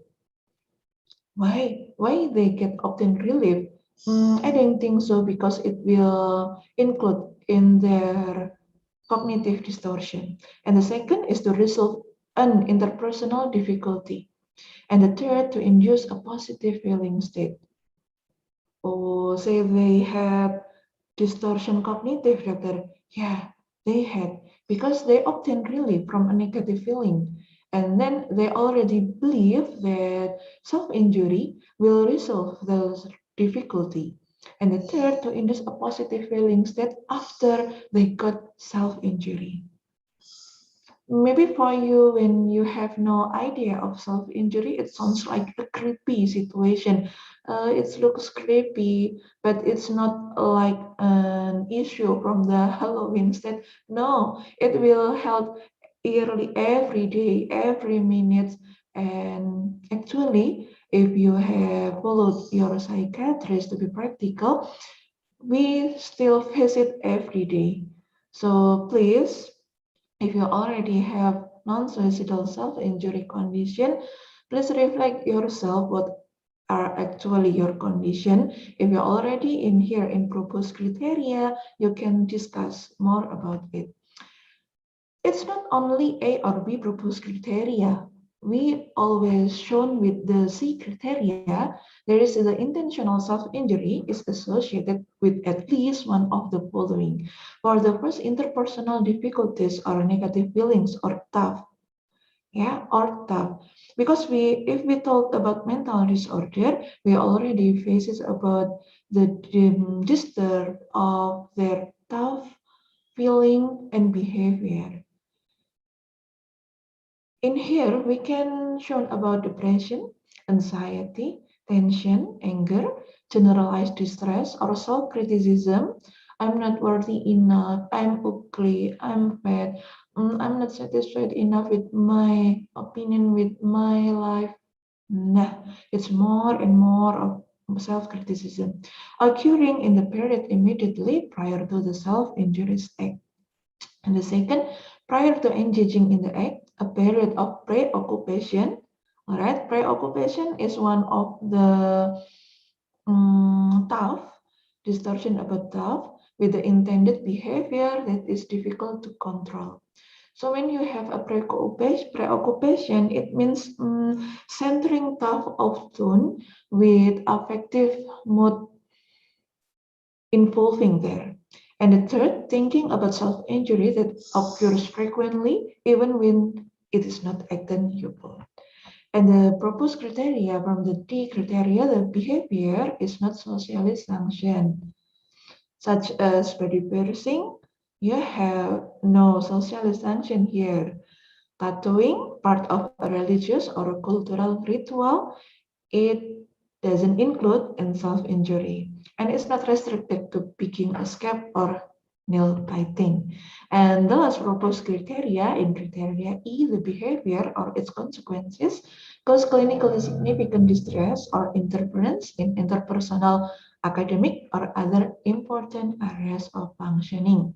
Why they get obtain relief? I don't think so, because it will include in their cognitive distortion. And the second is to resolve an interpersonal difficulty. And the third, to induce a positive feeling state. Or say they had distortion cognitive, doctor. Yeah, they had, because they obtained relief from a negative feeling. And then they already believe that self-injury will resolve those difficulty. And the third, to induce a positive feeling state after they got self-injury. Maybe for you, when you have no idea of self-injury, it sounds like a creepy situation. It looks creepy, but it's not like an issue from the Halloween state. No, it will help yearly, every day, every minute. And actually, if you have followed your psychiatrist to be practical, we still face it every day. So please, if you already have non-suicidal self-injury condition, please reflect yourself what are actually your condition. If you're already in here in proposed criteria, you can discuss more about it. It's not only A or B proposed criteria. We always shown with the C criteria, there is the intentional self-injury is associated with at least one of the following. For the first, interpersonal difficulties or negative feelings or tough. Yeah, or tough. Because if we talk about mental disorder, we already faces about the disturb of their tough feeling and behavior. In here, we can show about depression, anxiety, tension, anger, generalized distress, or self-criticism. I'm not worthy enough, I'm ugly, I'm fat, I'm not satisfied enough with my opinion, with my life. Nah, it's more and more of self-criticism, occurring in the period immediately prior to the self-injurious act. And the second, prior to engaging in the act, a period of preoccupation. All right, preoccupation is one of the tough, distortion about tough, with the intended behavior that is difficult to control. So when you have a preoccupation, it means centering tough of tone with affective mood involving there. And the third, thinking about self-injury that occurs frequently, even when it is not actionable. And the proposed criteria from the D criteria, the behavior is not socially sanctioned, such as body piercing. You have no social sanction here. Tattooing, part of a religious or a cultural ritual, it doesn't include in self-injury, and it's not restricted to picking a scab or nail biting. And the last proposed criteria, in criteria E, the behavior or its consequences cause clinically significant distress or interference in interpersonal, academic, or other important areas of functioning.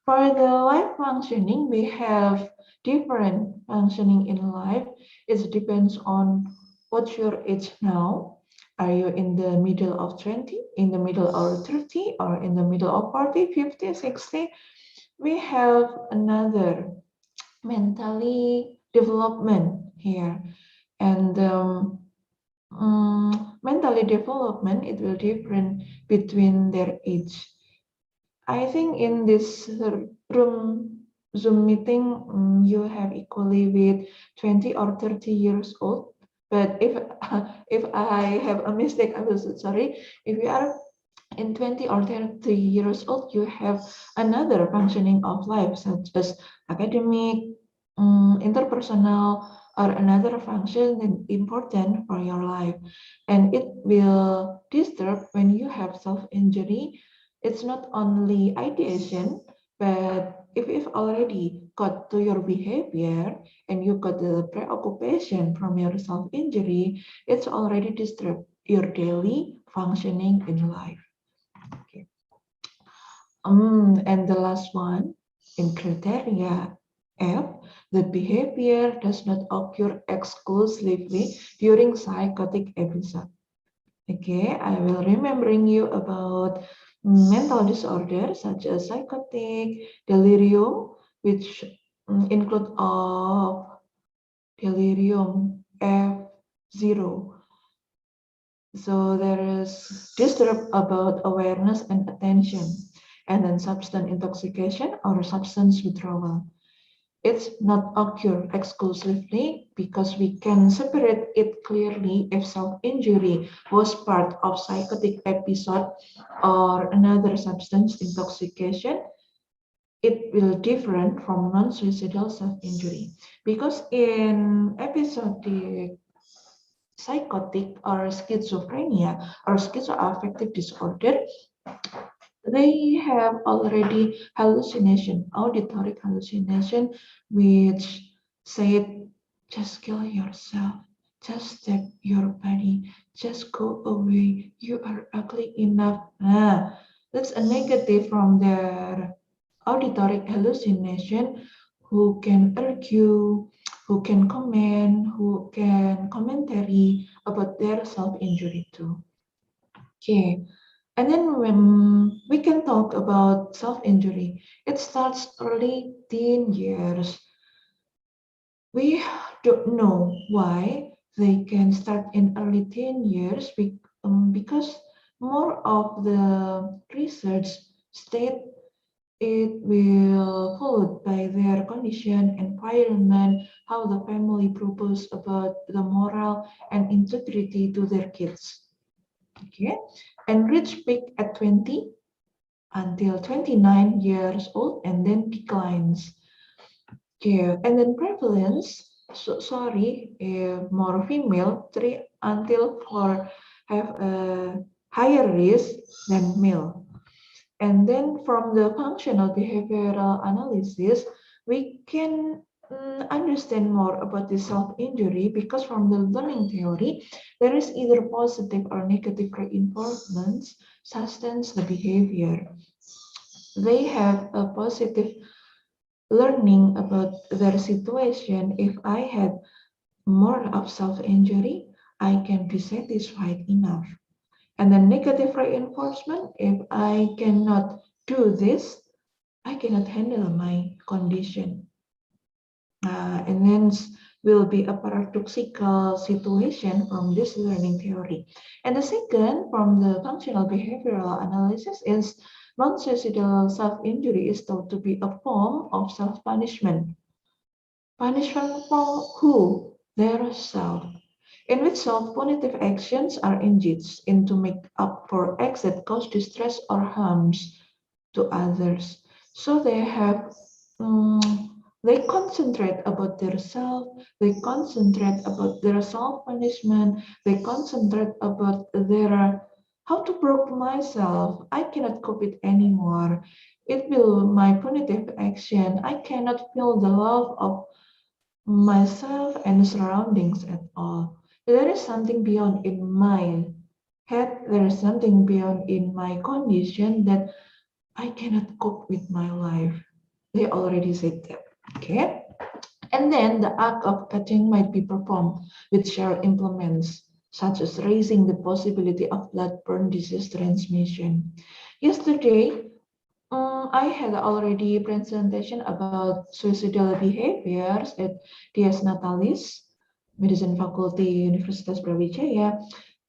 For the life functioning, we have different functioning in life. It depends on what's your age now. Are you in the middle of 20, in the middle of 30, or in the middle of 40, 50, 60? We have another mentally development here. And mentally development, it will different between their age. I think in this room Zoom meeting, you have equally with 20 or 30 years old. But if I have a mistake, I will say sorry. If you are in 20 or 30 years old, you have another functioning of life, such as academic, interpersonal, or another function that important for your life. And it will disturb when you have self-injury. It's not only ideation, but if you've already got to your behavior and you got the preoccupation from your self-injury, it's already disturbed your daily functioning in life. Okay. And the last one, in criteria F, the behavior does not occur exclusively during psychotic episode. Okay, I will remembering you about mental disorders such as psychotic, delirium, which include of delirium F0. So there is disturb about awareness and attention, and then substance intoxication or substance withdrawal. It's not occur exclusively because we can separate it clearly if self-injury was part of psychotic episode or another substance intoxication. It will different from non-suicidal self-injury because in episodic psychotic or schizophrenia or schizoaffective disorder, they have already hallucination, auditory hallucination, which said, just kill yourself, just stab your body, just go away, you are ugly enough. That's a negative from their auditory hallucination, who can argue, who can comment, who can commentary about their self-injury too. Okay, and then when we can talk about self-injury, it starts early teen years. We don't know why they can start in early teen years because more of the research state it will followed by their condition, environment, how the family propose about the moral and integrity to their kids. Okay, and reach peak at 20 until 29 years old and then declines. Okay, and then prevalence, more female, 3 until 4 have a higher risk than male. And then from the functional behavioral analysis, we can understand more about the self-injury because from the learning theory, there is either positive or negative reinforcements sustains the behavior. They have a positive learning about their situation. If I had more of self-injury, I can be satisfied enough. And then negative reinforcement, if I cannot do this, I cannot handle my condition. And then will be a paradoxical situation from this learning theory. And the second, from the functional behavioral analysis, is non-suicidal self-injury is thought to be a form of self-punishment. Punishment for who? Their self, in which self-punitive actions are engaged in to make up for acts that cause distress or harms to others. So they have, they concentrate about their self, they concentrate about their self-punishment, they concentrate about their, how to broke myself, I cannot cope it anymore. It will my punitive action, I cannot feel the love of myself and surroundings at all. There is something beyond in my head, there is something beyond in my condition that I cannot cope with my life. They already said that, okay? And then the act of cutting might be performed with shared implements, such as raising the possibility of blood-borne disease transmission. Yesterday, I had already presentation about suicidal behaviors at DS Natalis, Medicine Faculty, Universitas Brawijaya.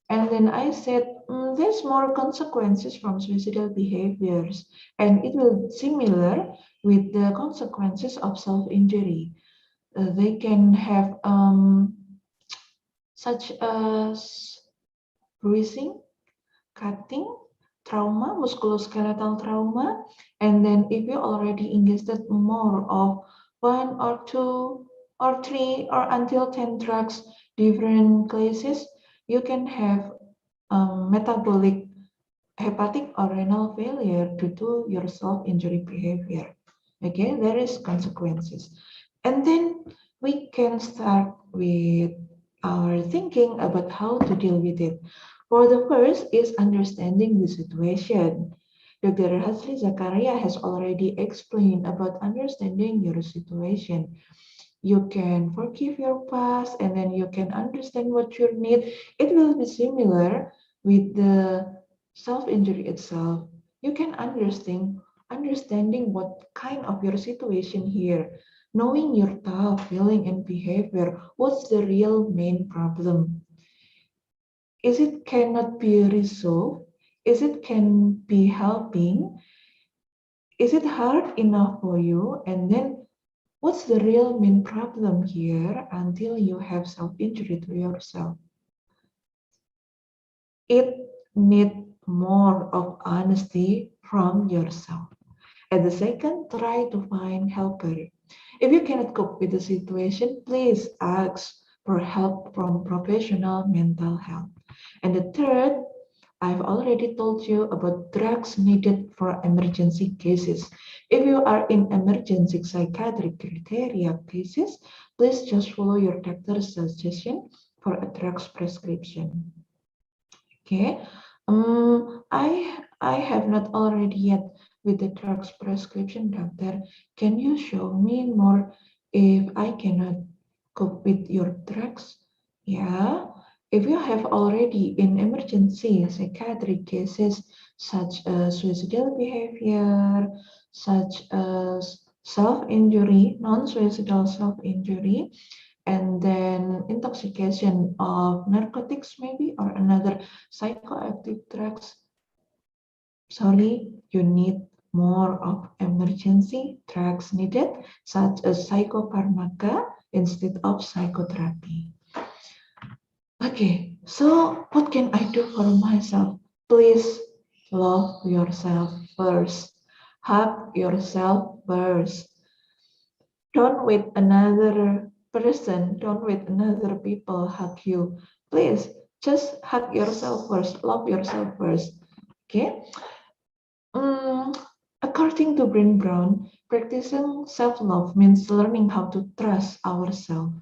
And then I said, there's more consequences from suicidal behaviors, and it will similar with the consequences of self-injury. They can have such as bruising, cutting, trauma, musculoskeletal trauma. And then if you already ingested more of 1 or 2 or 3 or until 10 drugs, different classes, you can have metabolic hepatic or renal failure due to your self-injury behavior. Okay, there is consequences. And then we can start with our thinking about how to deal with it. For the first is understanding the situation. Dr. Hazli Zakaria has already explained about understanding your situation. You can forgive your past and then you can understand what you need. It will be similar with the self-injury itself. You can understanding what kind of your situation here, knowing your thought, feeling, and behavior. What's the real main problem? Is it cannot be resolved? Is it can be helping? Is it hard enough for you? And then what's the real main problem here until you have self-injury to yourself? It needs more of honesty from yourself. And the second, try to find helper. If you cannot cope with the situation, please ask for help from professional mental health. And the third, I've already told you about drugs needed for emergency cases. If you are in emergency psychiatric criteria cases, please just follow your doctor's suggestion for a drugs prescription. Okay, I have not already yet with the drugs prescription, doctor. Can you show me more if I cannot cope with your drugs? Yeah, if you have already in emergency psychiatric cases such as suicidal behavior, such as self-injury, non-suicidal self-injury, and then intoxication of narcotics maybe or another psychoactive drugs, sorry, you need more of emergency drugs needed such as psychopharmaca instead of psychotherapy. Okay, so what can I do for myself? Please love yourself first. Hug yourself first. Don't wait another person, don't wait another people hug you. Please just hug yourself first, love yourself first. Okay. According to Brené Brown, practicing self-love means learning how to trust ourselves.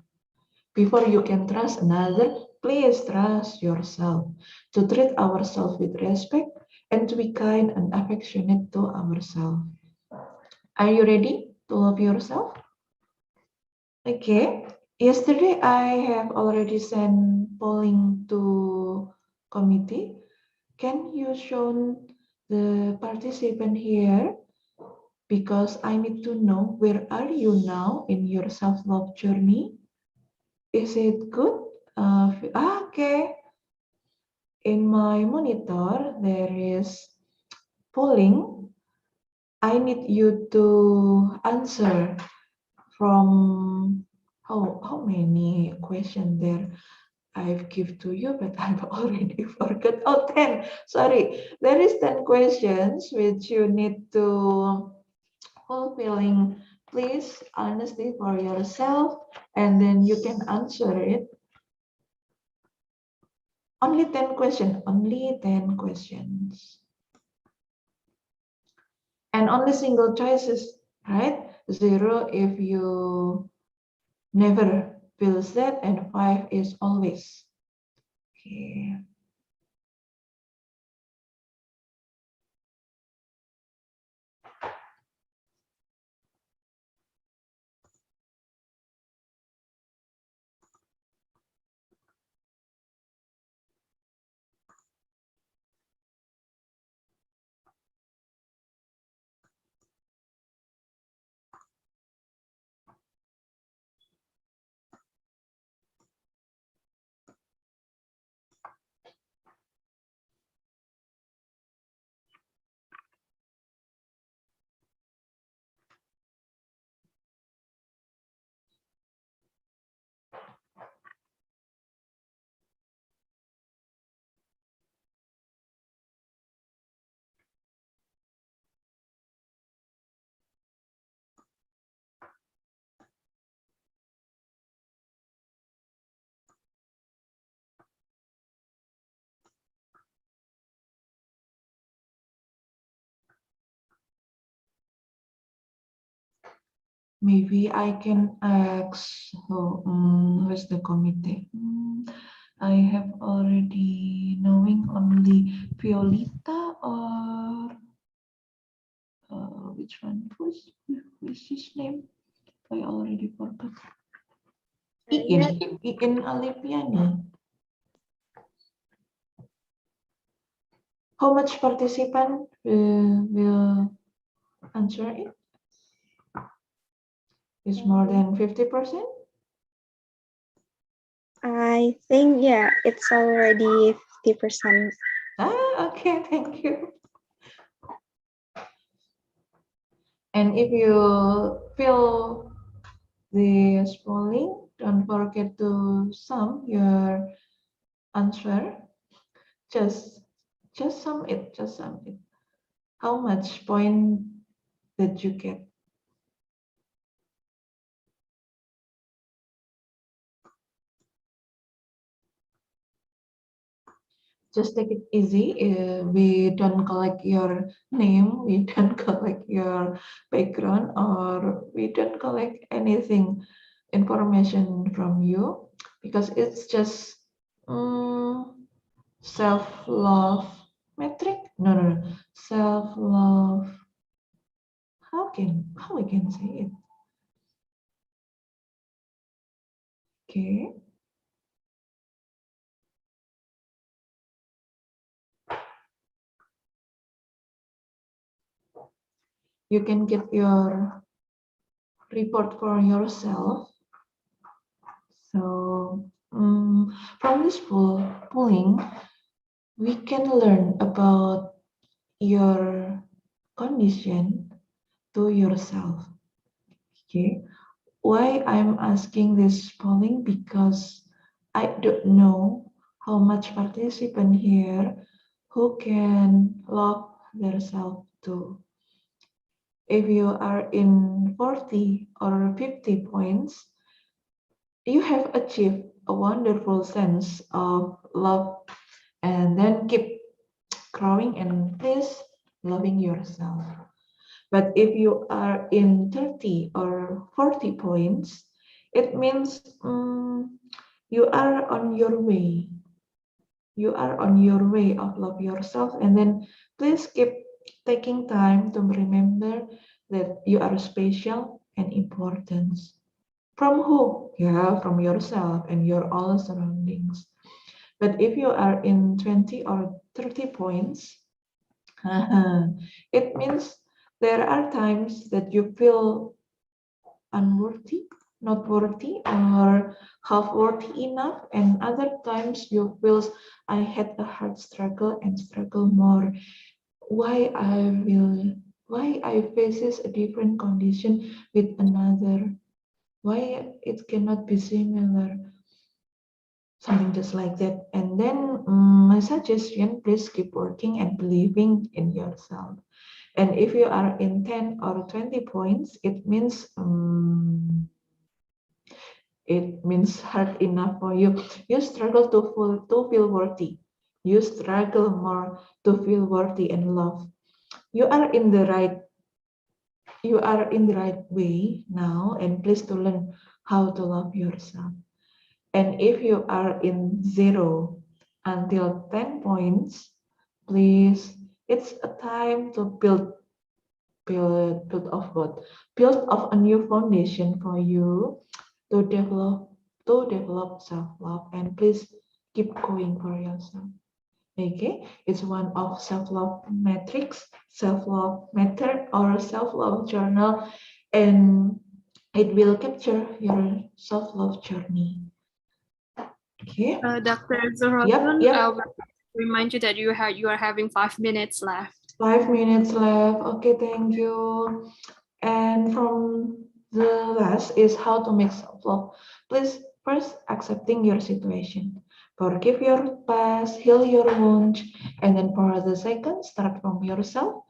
Before you can trust another, please trust yourself. To treat ourselves with respect and to be kind and affectionate to ourselves. Are you ready to love yourself? Okay. Yesterday I have already sent polling to committee. Can you show the participant here? Because I need to know where are you now in your self-love journey? Is it good? Okay. In my monitor, there is polling. I need you to answer from how many questions there I've give to you, but I've already forgot. Oh, 10. Sorry. There is 10 questions which you need to fulfilling. Please honesty for yourself and then you can answer it. Only 10 questions. Only 10 questions. And only single choices, right? 0 if you never feel sad and 5 is always. Okay. maybe I can ask, where's the committee? I have already knowing only Violeta or which one? Who's his name? I already forgot. Iin Alipiani. How much participant will answer it? Is more than 50%? I think, yeah, it's already 50%. Okay, thank you. And if you fill the polling, don't forget to sum your answer. Just sum it, How much point did you get? Just take it easy. We don't collect your name, we don't collect your background, or we don't collect anything information from you, because it's just self-love metric. No. Self-love. How we can say it? Okay. You can get your report for yourself. So from this polling, we can learn about your condition to yourself. Okay. Why I'm asking this polling? Because I don't know how much participant here who can love themselves too. If you are in 40 or 50 points, you have achieved a wonderful sense of love, and then keep growing and please loving yourself. But if you are in 30 or 40 points, it means you are on your way. You are on your way of love yourself, and then please keep taking time to remember that you are special and important. From who? Yeah, from yourself and your all surroundings. But if you are in 20 or 30 points, it means there are times that you feel unworthy, not worthy, or half worthy enough, and other times you feel I had a hard struggle and struggle more. Why I faces a different condition with another? Why it cannot be similar? Something just like that. And then my suggestion, please keep working and believing in yourself. And if you are in 10 or 20 points, it means hard enough for you. You struggle to feel worthy. You struggle more to feel worthy and love. You are in the right way now, and please to learn how to love yourself. And if you are in 0 until 10 points, please, it's a time to build a new foundation for you to develop self-love, and please keep going for yourself. Okay, it's one of self-love metrics, self-love method, or self-love journal, and it will capture your self-love journey. Okay. Dr. Zuhrotun, Yep. I will remind you that you are having 5 minutes left. 5 minutes left. Okay, thank you. And from the last is how to make self-love. Please first accepting your situation. Forgive your past, heal your wounds, and then for the second, start from yourself.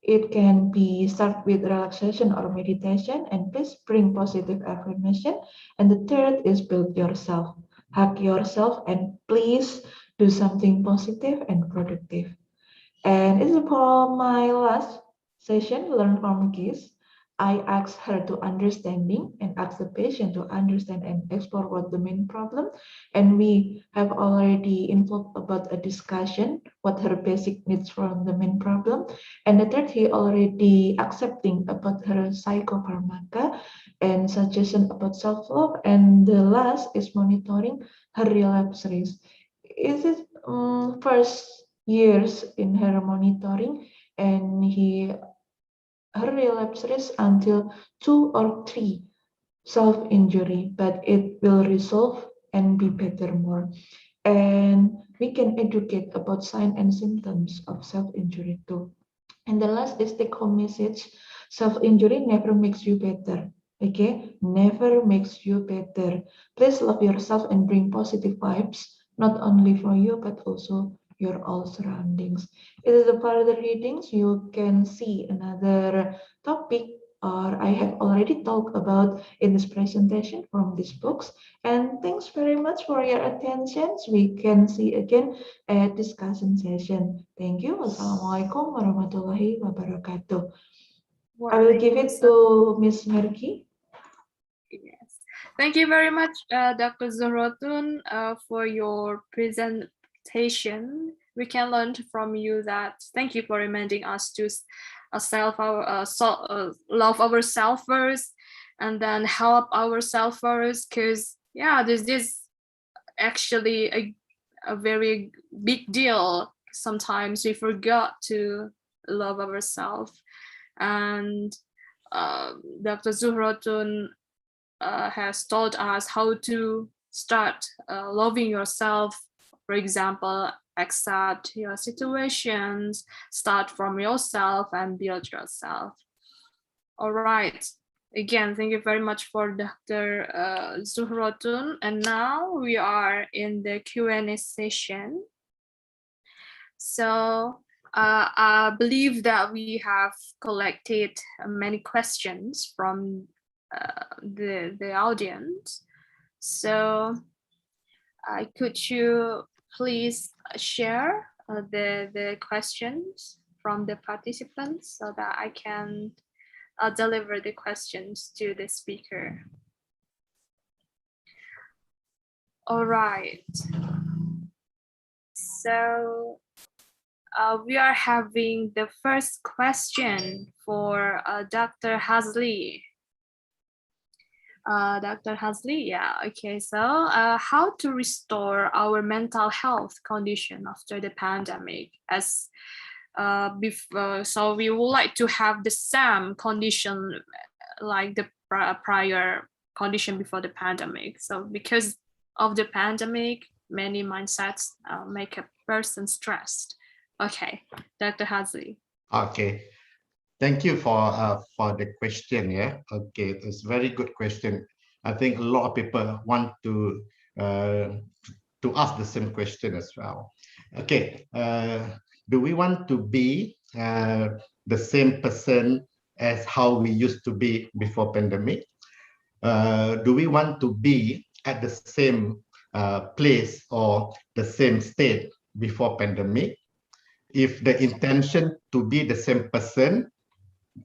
It can be start with relaxation or meditation, and please bring positive affirmation. And the third is build yourself. Hug yourself, and please do something positive and productive. And it's for my last session, learn from kids. I asked her to understanding and ask the patient to understand and explore what the main problem. And we have already involved about a discussion, what her basic needs from the main problem. And the third, he already accepting about her psychopharmaca and suggestion about self-love. And the last is monitoring her relapse risk. Is it first years in her monitoring, and her relapse risk until 2 or 3 self-injury, but it will resolve and be better more. And we can educate about signs and symptoms of self-injury too. And the last is take home message. Self-injury never makes you better. Okay, never makes you better. Please love yourself and bring positive vibes, not only for you, but also your all surroundings. It is the further readings. You can see another topic, or I have already talked about in this presentation from these books. And thanks very much for your attention. We can see again at discussion session. Thank you. Wassalamualaikum warahmatullahi wabarakatuh. I will give it to Miss Merki. Yes. Thank you very much, Dr. Zuhrotun, for your presentation. We can learn from you that. Thank you for reminding us to love ourselves first, and then help ourselves first. Because this is actually a very big deal. Sometimes we forgot to love ourselves, and Dr. Zuhrotun has taught us how to start loving yourself. For example, accept your situations, start from yourself and build yourself. All right. Again, thank you very much for Dr. Zuhrotun. And now we are in the Q&A session. So I believe that we have collected many questions from the audience. So could you please share the questions from the participants so that I can deliver the questions to the speaker? All right. So we are having the first question for Dr. Hazli. Dr. Hazli, yeah, okay. So how to restore our mental health condition after the pandemic? So we would like to have the same condition like the prior condition before the pandemic. So because of the pandemic, many mindsets make a person stressed. Okay, Dr. Hazli. Okay. Thank you for the question. Yeah. Okay, it's a very good question. I think a lot of people want to ask the same question as well. Okay. Do we want to be the same person as how we used to be before pandemic? Do we want to be at the same place or the same state before pandemic? If the intention to be the same person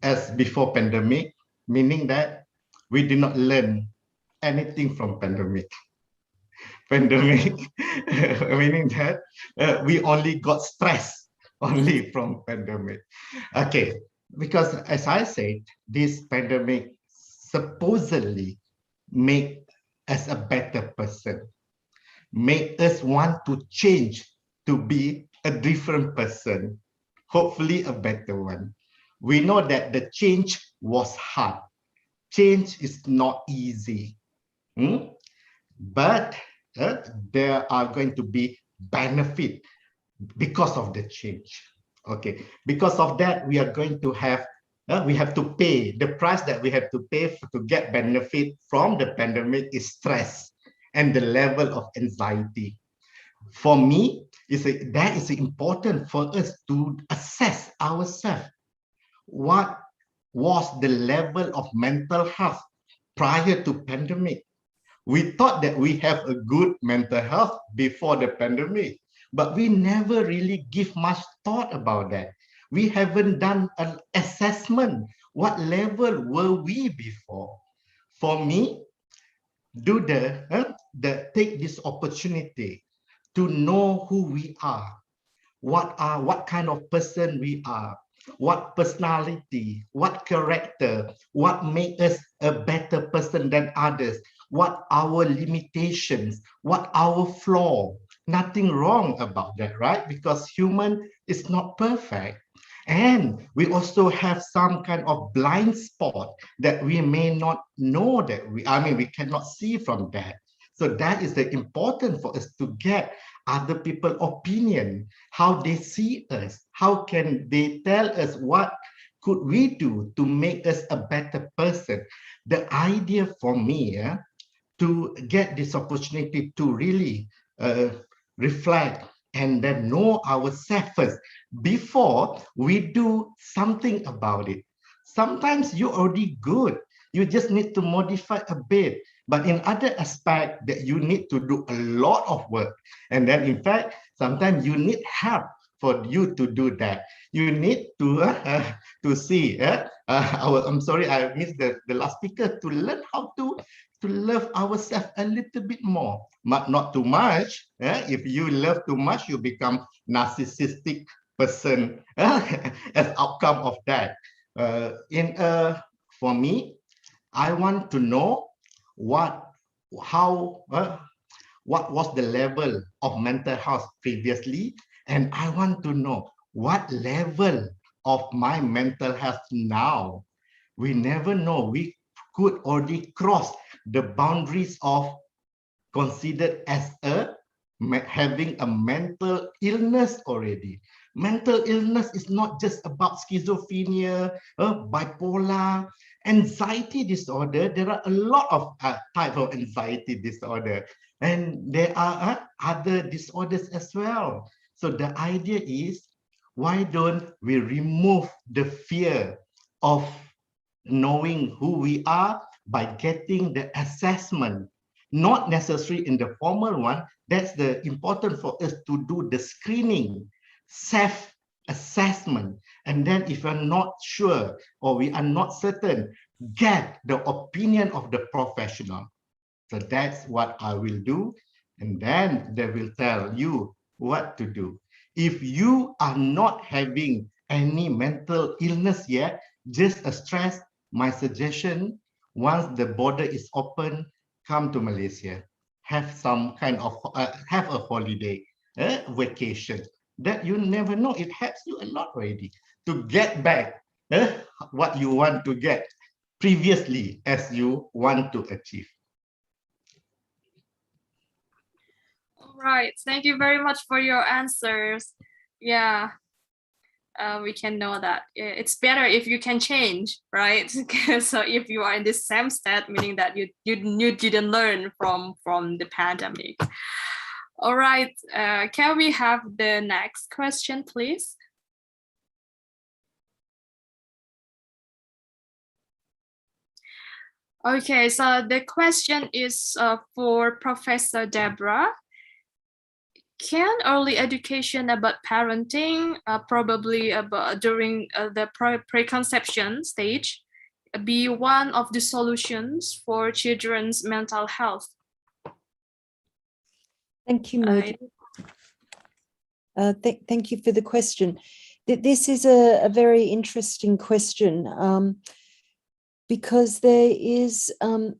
as before pandemic, meaning that we did not learn anything from pandemic. Meaning that we only got stressed only from pandemic. Okay, because as I said, this pandemic supposedly make us a better person, make us want to change to be a different person, hopefully a better one. We know that the change was hard. Change is not easy. But there are going to be benefit because of the change. Okay, because of that, we are going to have, we have to pay. The price that we have to pay to get benefit from the pandemic is stress and the level of anxiety. For me, that is important for us to assess ourselves. What was the level of mental health prior to pandemic? We thought that we have a good mental health before the pandemic, but we never really give much thought about that. We haven't done an assessment. what level were we before? For me, take this opportunity to know who we are, what kind of person we are, what personality, what character, what make us a better person than others, what our limitations, what our flaw. Nothing wrong about that, right? Because human is not perfect. And we also have some kind of blind spot that we may not know that we cannot see from that. So that is the important for us to get other people's opinion, how they see us, how can they tell us what could we do to make us a better person. The idea for me to get this opportunity to really reflect and then know ourselves first before we do something about it. Sometimes you're already good. You just need to modify a bit. But in other aspect that you need to do a lot of work. And then in fact, sometimes you need help for you to do that. You need to see, I'm sorry, I missed the last speaker, to learn how to love ourselves a little bit more, but not too much. If you love too much, you become narcissistic person as outcome of that. For me, I want to know what was the level of mental health previously, and I want to know what level of my mental health now. We never know. We could already cross the boundaries of considered as having a mental illness already. Mental illness is not just about schizophrenia, bipolar, anxiety disorder. There are a lot of types of anxiety disorder, and there are other disorders as well. So the idea is, why don't we remove the fear of knowing who we are by getting the assessment, not necessarily in the formal one. That's the important for us to do the screening, self-assessment. And then if we're not sure or we are not certain, get the opinion of the professional. So that's what I will do. And then they will tell you what to do. If you are not having any mental illness yet, just a stress, my suggestion, once the border is open, come to Malaysia, have some kind of, have a holiday, vacation. That you never know, it helps you a lot already to get back what you want to get previously as you want to achieve. All right, thank you very much for your answers. Yeah. We can know that it's better if you can change, right? So if you are in the same state, meaning that you didn't learn from the pandemic. All right, can we have the next question, please? Okay, so the question is for Professor Deborah. Can early education about parenting, probably about during the preconception stage, be one of the solutions for children's mental health? Thank you, Murdy. Thank you for the question. This is a very interesting question because there is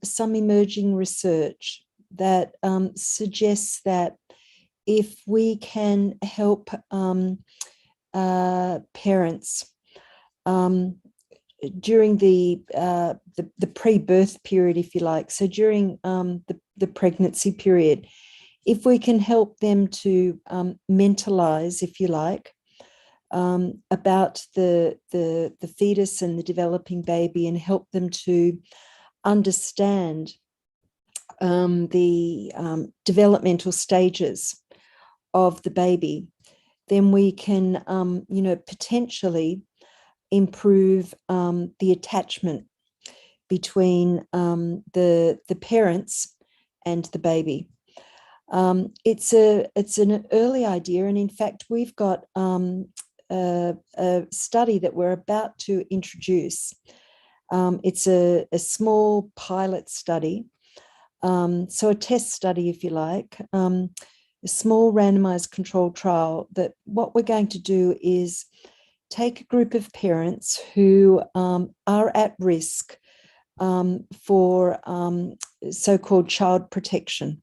some emerging research that suggests that if we can help parents during the pre-birth period, if you like, so during the pregnancy period, if we can help them to mentalize, if you like, about the fetus and the developing baby, and help them to understand the developmental stages of the baby, then we can, potentially improve the attachment between the parents and the baby. It's an early idea, and in fact, we've got a study that we're about to introduce It's a small pilot study, so a test study, if you like, a small randomized controlled trial that what we're going to do is take a group of parents who are at risk for so-called child protection.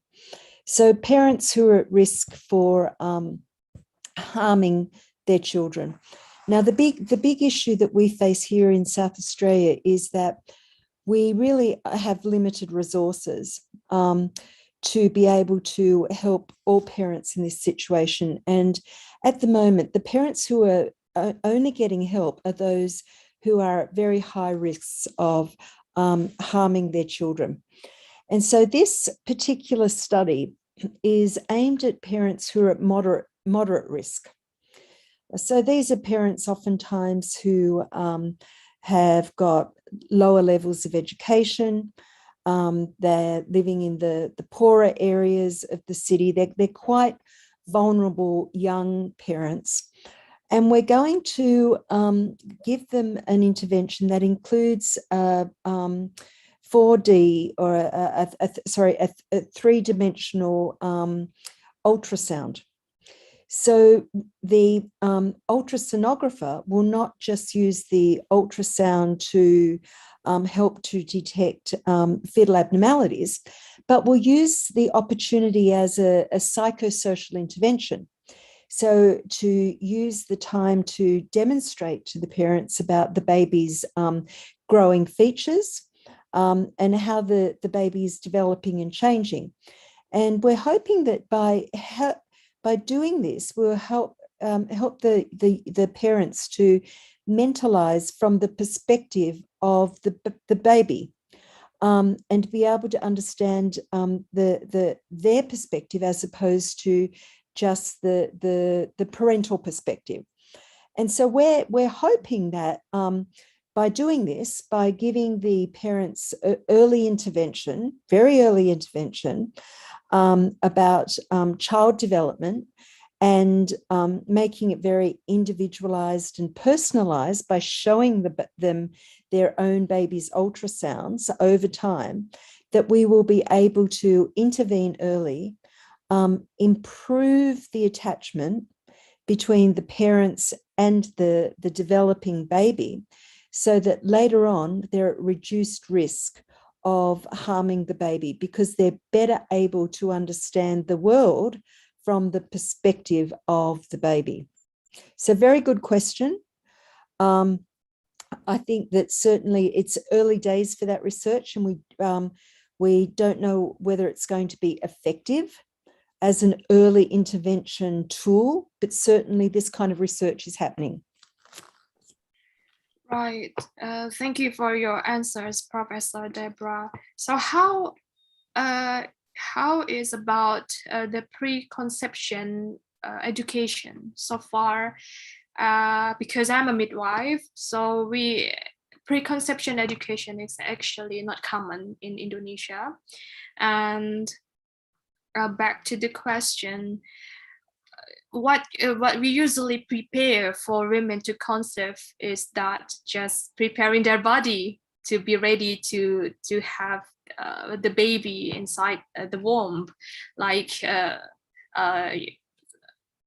So parents who are at risk for harming their children. Now, the big issue that we face here in South Australia is that we really have limited resources to be able to help all parents in this situation. And at the moment, the parents who are only getting help are those who are at very high risks of harming their children. And so this particular study is aimed at parents who are at moderate risk. So these are parents oftentimes who have got lower levels of education. They're living in the poorer areas of the city. They're quite vulnerable young parents. And we're going to give them an intervention that includes 4D or a three-dimensional ultrasound. So the ultrasonographer will not just use the ultrasound to help to detect fetal abnormalities, but will use the opportunity as a psychosocial intervention. So to use the time to demonstrate to the parents about the baby's growing features and how the baby is developing and changing. And we're hoping that by doing this, we'll help the parents to mentalize from the perspective of the baby and be able to understand their perspective as opposed to just the parental perspective. And so we're hoping that by doing this, by giving the parents early intervention, very early intervention about child development and making it very individualized and personalized by showing them their own baby's ultrasounds over time, that we will be able to intervene early, improve the attachment between the parents and the developing baby, so that later on they're at reduced risk of harming the baby because they're better able to understand the world from the perspective of the baby. So very good question. I think that certainly it's early days for that research, and we don't know whether it's going to be effective as an early intervention tool, but certainly this kind of research is happening. Right. Thank you for your answers, Professor Deborah. So how is about the preconception education so far? Because I'm a midwife, so preconception education is actually not common in Indonesia. And back to the question, what we usually prepare for women to conceive is that just preparing their body to be ready to have the baby inside the womb, like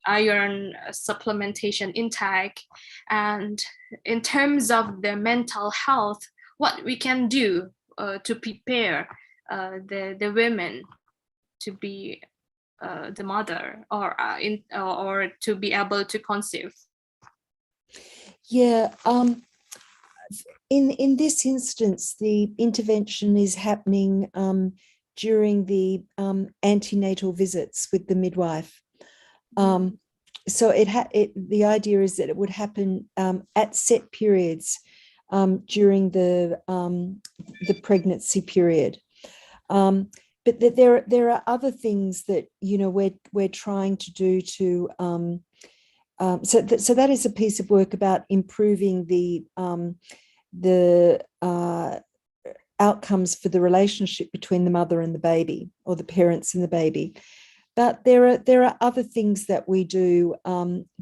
iron supplementation intake. And in terms of the mental health, what we can do to prepare the women to be the mother or to be able to conceive? Yeah, in this instance, the intervention is happening during the antenatal visits with the midwife. So the idea is that it would happen at set periods during the pregnancy period. But that there are other things that we're trying to do to so that is a piece of work about improving the outcomes for the relationship between the mother and the baby, or the parents and the baby. But there are other things that we do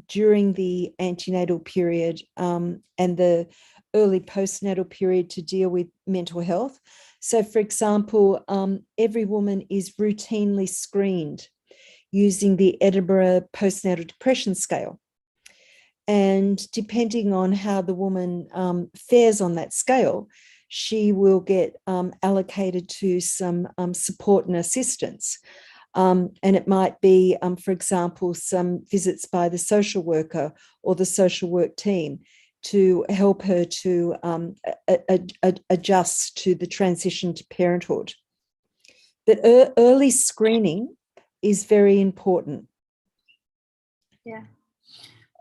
during the antenatal period and the early postnatal period to deal with mental health. So, for example, every woman is routinely screened using the Edinburgh postnatal depression scale. And depending on how the woman fares on that scale, she will get allocated to some support and assistance. And it might be, for example, some visits by the social worker or the social work team to help her to adjust to the transition to parenthood. But early screening is very important. Yeah.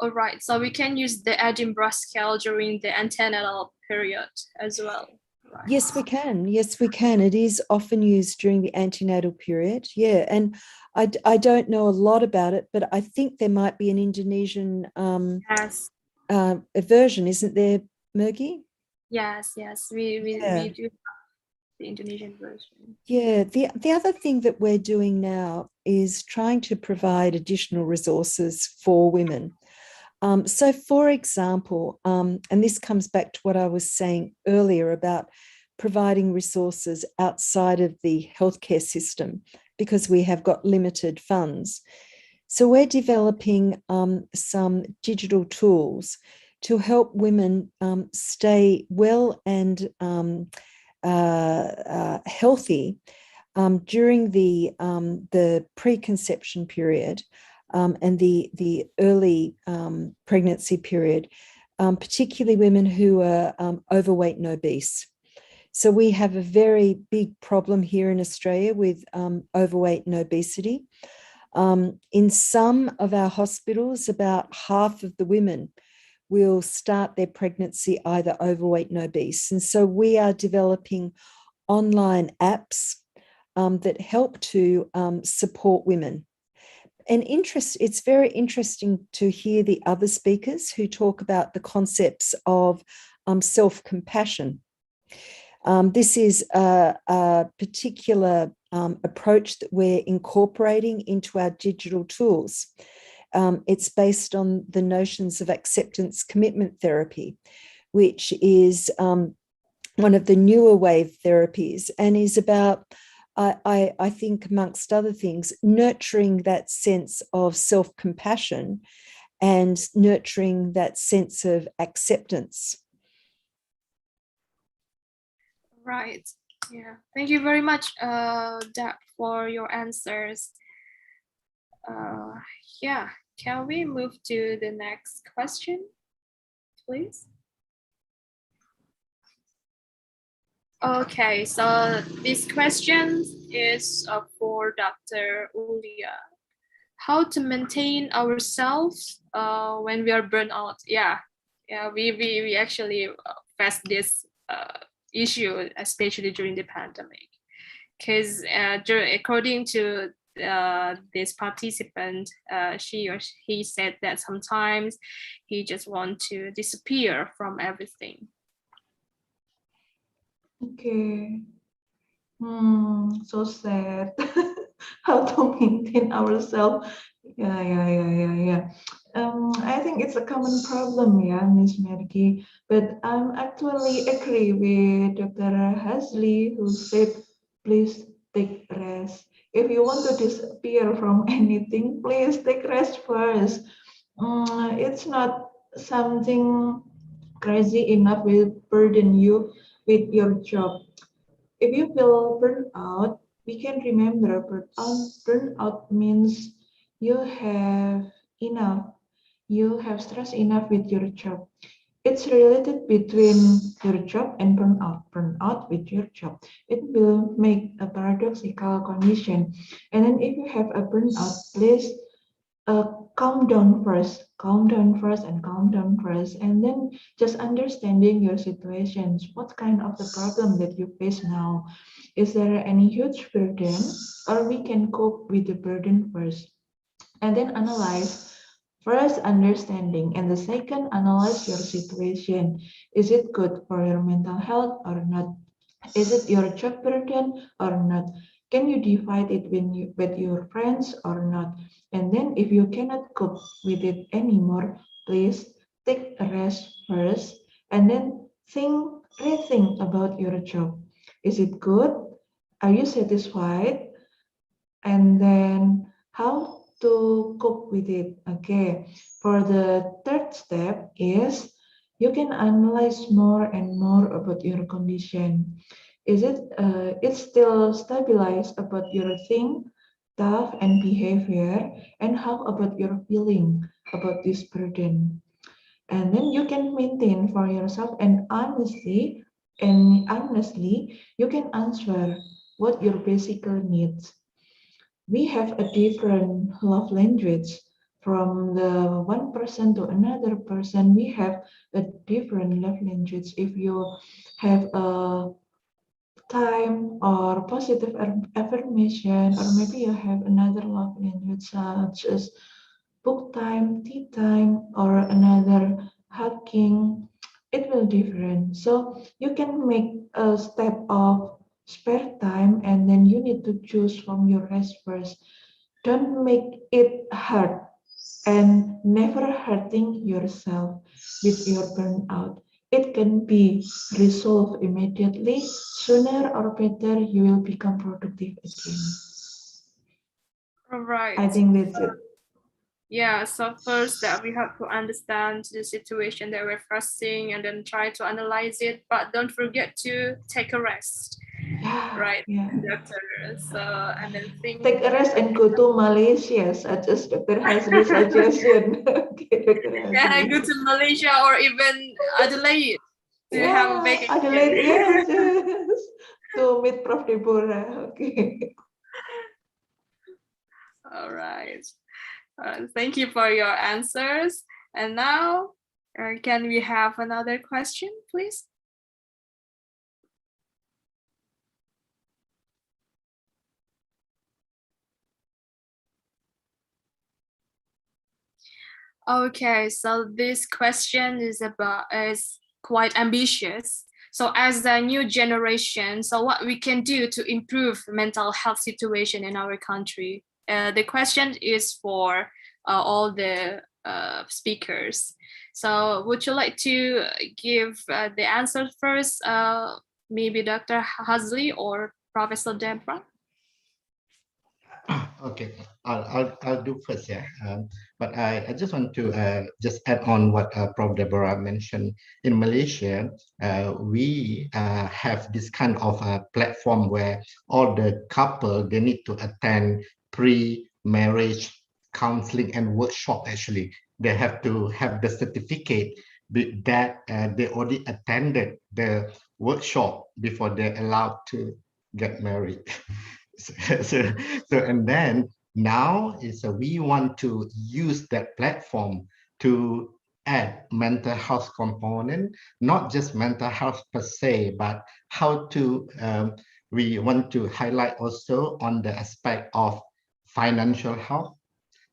All right. So we can use the Edinburgh scale during the antenatal period as well. Right. Yes, we can. Yes, we can. It is often used during the antenatal period. Yeah. And I don't know a lot about it, but I think there might be an Indonesian yes. Version, isn't there, Mergy? Yes, yes. We do have the Indonesian version. Yeah. The other thing that we're doing now is trying to provide additional resources for women. So, for example, and this comes back to what I was saying earlier about providing resources outside of the healthcare system because we have got limited funds. So we're developing some digital tools to help women stay well and healthy during the preconception period and the early pregnancy period, particularly women who are overweight and obese. So we have a very big problem here in Australia with overweight and obesity. In some of our hospitals, about half of the women will start their pregnancy either overweight and obese. And so we are developing online apps that help to support women. And it's very interesting to hear the other speakers who talk about the concepts of self-compassion. This is a particular approach that we're incorporating into our digital tools. It's based on the notions of acceptance commitment therapy, which is one of the newer wave therapies and is about, I think, amongst other things, nurturing that sense of self-compassion and nurturing that sense of acceptance. Right. Yeah. Thank you very much, Deb, for your answers. Yeah. Can we move to the next question, please? Okay. So this question is for Dr. Ulya. How to maintain ourselves when we are burnt out? Yeah. Yeah. We actually face this issue, especially during the pandemic, because according to this participant, she or he said that sometimes he just wants to disappear from everything. Okay. So sad. How to maintain ourselves? Yeah. I think it's a common problem, yeah, Miss Merky. But I'm actually agree with Dr. Hazli, who said, please take rest. If you want to disappear from anything, please take rest first. It's not something crazy enough will burden you with your job. If you feel burnt out, we can remember burnout means you have stress enough with your job. It's related between your job and burnout with your job. It will make a paradoxical condition. And then if you have a burnout, please calm down first, and then just understanding your situations. What kind of the problem that you face now? Is there any huge burden, or we can cope with the burden first, and then analyze. First, understanding, and the second, analyze your situation. Is it good for your mental health or not? Is it your job burden or not? Can you divide it with your friends or not? And then if you cannot cope with it anymore, please take a rest first and then rethink about your job. Is it good? Are you satisfied? And then how to cope with it. Okay, for the third step is you can analyze more and more about your condition. Is it's still stabilized about your thing, thought and behavior, and how about your feeling about this burden? And then you can maintain for yourself and honestly you can answer what your basic needs. We have a different love language from the one person to another person. We have a different love language. If you have a time or positive affirmation, or maybe you have another love language such as book time, tea time, or another hugging, it will different. So you can make a step of spare time, and then you need to choose from your rest first. Don't make it hard and never hurting yourself with your burnout. It can be resolved immediately. Sooner or better, you will become productive again. All right. I think that's it. Yeah, so first that we have to understand the situation that we're facing and then try to analyze it, but don't forget to take a rest. Yeah, right, yeah. doctor. So and then think. Take a rest and go to Malaysia, such as Dr. Hazli suggestion. Okay, Dr. Can I Hazli. go to Malaysia or even Adelaide to have a vacation? Adelaide, yes, yes. To meet Prof. Deborah. Okay. All right. Thank you for your answers. And now, can we have another question, please? Okay, so this question is quite ambitious. So as the new generation, so what we can do to improve mental health situation in our country? The question is for all the speakers. So would you like to give the answer first? Maybe Dr. Hazli or Professor Deborah? Okay, I'll do first, yeah. But I just want to just add on what Prof. Deborah mentioned. In Malaysia, we have this kind of platform where all the couple, they need to attend pre-marriage counseling and workshop. Actually, they have to have the certificate that they already attended the workshop before they're allowed to get married. So and then now is we want to use that platform to add mental health component, not just mental health per se, but how to we want to highlight also on the aspect of financial health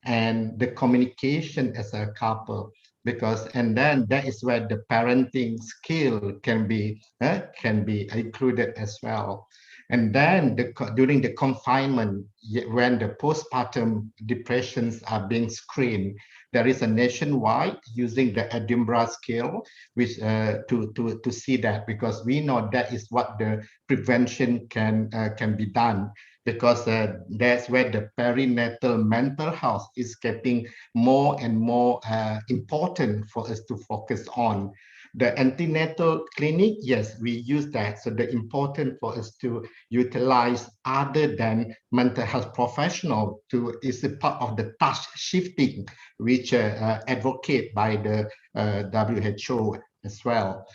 and the communication as a couple, because and then that is where the parenting skill can be included as well. And then during the confinement, when the postpartum depressions are being screened, there is a nationwide using the Edinburgh scale, which to see that, because we know that is what the prevention can be done, because that's where the perinatal mental health is getting more and more important for us to focus on. The antenatal clinic, yes, we use that. So the important for us to utilize other than mental health professional is a part of the task shifting, which advocate by the WHO as well.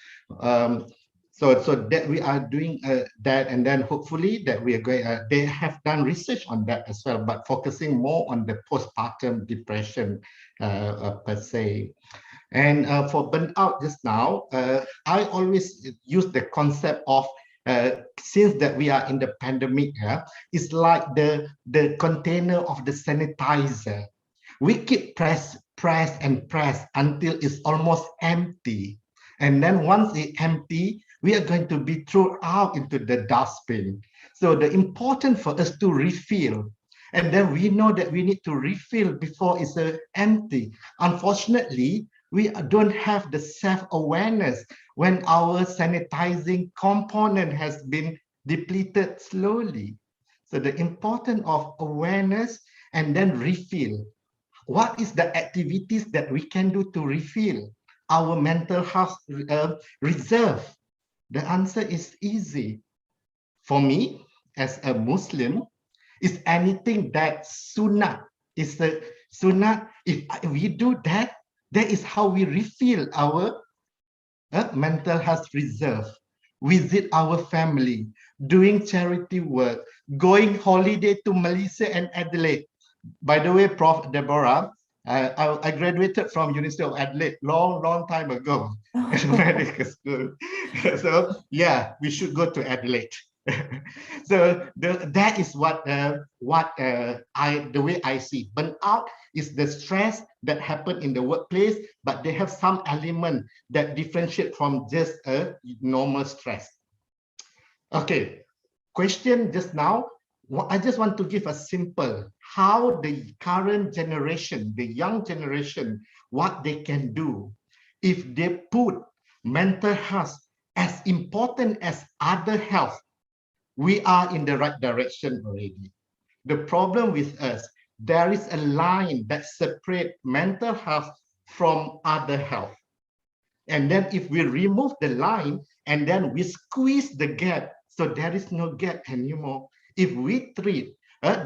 So that we are doing that, and then hopefully that we are going. They have done research on that as well, but focusing more on the postpartum depression per se. And for burnout just now, I always use the concept of since that we are in the pandemic, it's like the container of the sanitizer. We keep press until it's almost empty. And then once it's empty, we are going to be thrown out into the dustbin. So the important for us to refill. And then we know that we need to refill before it's empty. Unfortunately, We don't have the self-awareness when our sanitizing component has been depleted slowly. So the importance of awareness and then refill. What is the activities that we can do to refill our mental health reserve? The answer is easy. For me, as a Muslim, is anything that sunnah is the sunnah. If we do that, that is how we refill our mental health reserve. Visit our family, doing charity work, going holiday to Malaysia and Adelaide. By the way, Prof. Deborah, I graduated from University of Adelaide long time ago in medical school. So yeah, we should go to Adelaide. So that is what the way I see. Burnout is the stress that happen in the workplace, but they have some element that differentiate from just a normal stress. Okay, question just now. I just want to give a simple how the current generation, the young generation, what they can do if they put mental health as important as other health. We are in the right direction already. The problem with us, there is a line that separates mental health from other health. And then if we remove the line and then we squeeze the gap, so there is no gap anymore. If we treat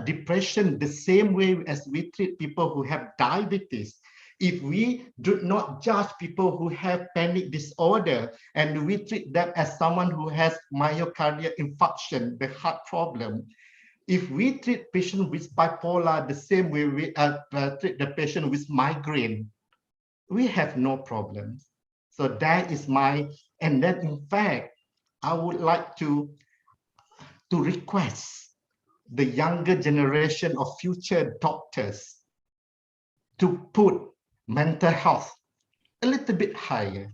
depression the same way as we treat people who have diabetes, if we do not judge people who have panic disorder and we treat them as someone who has myocardial infarction, the heart problem, if we treat patient with bipolar the same way we treat the patient with migraine, we have no problems. So that is and then in fact, I would like to request the younger generation of future doctors to put mental health a little bit higher.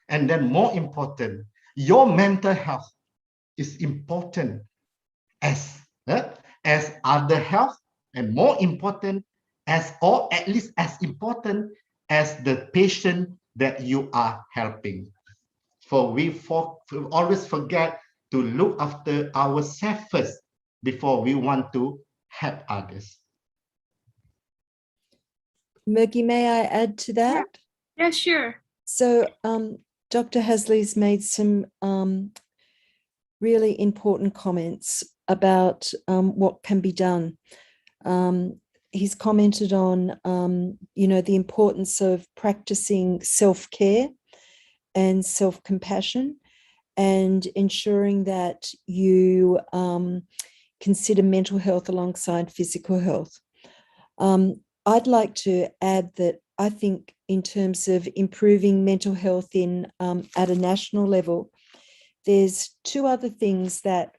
And then more important, your mental health is important as other health, and more important as, or at least as important as the patient that you are helping. For we always forget to look after ourselves first before we want to help others. Mergy, may I add to that? Yeah, sure. So Dr. Hazli's made some really important comments about what can be done. He's commented on, the importance of practicing self-care and self-compassion and ensuring that you consider mental health alongside physical health. I'd like to add that I think in terms of improving mental health at a national level, there's two other things that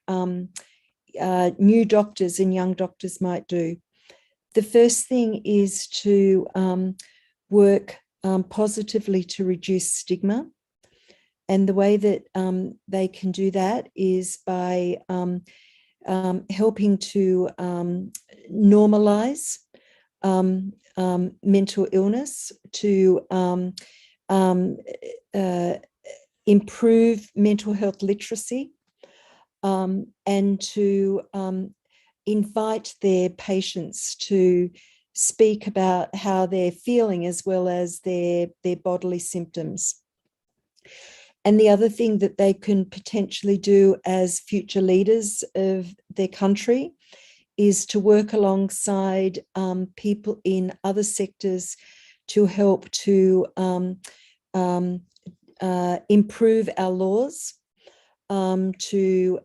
new doctors and young doctors might do. The first thing is to work positively to reduce stigma. And the way that they can do that is by helping to normalize mental illness, to improve mental health literacy, and to invite their patients to speak about how they're feeling as well as their bodily symptoms. And the other thing that they can potentially do as future leaders of their country is to work alongside people in other sectors to help to improve our laws, to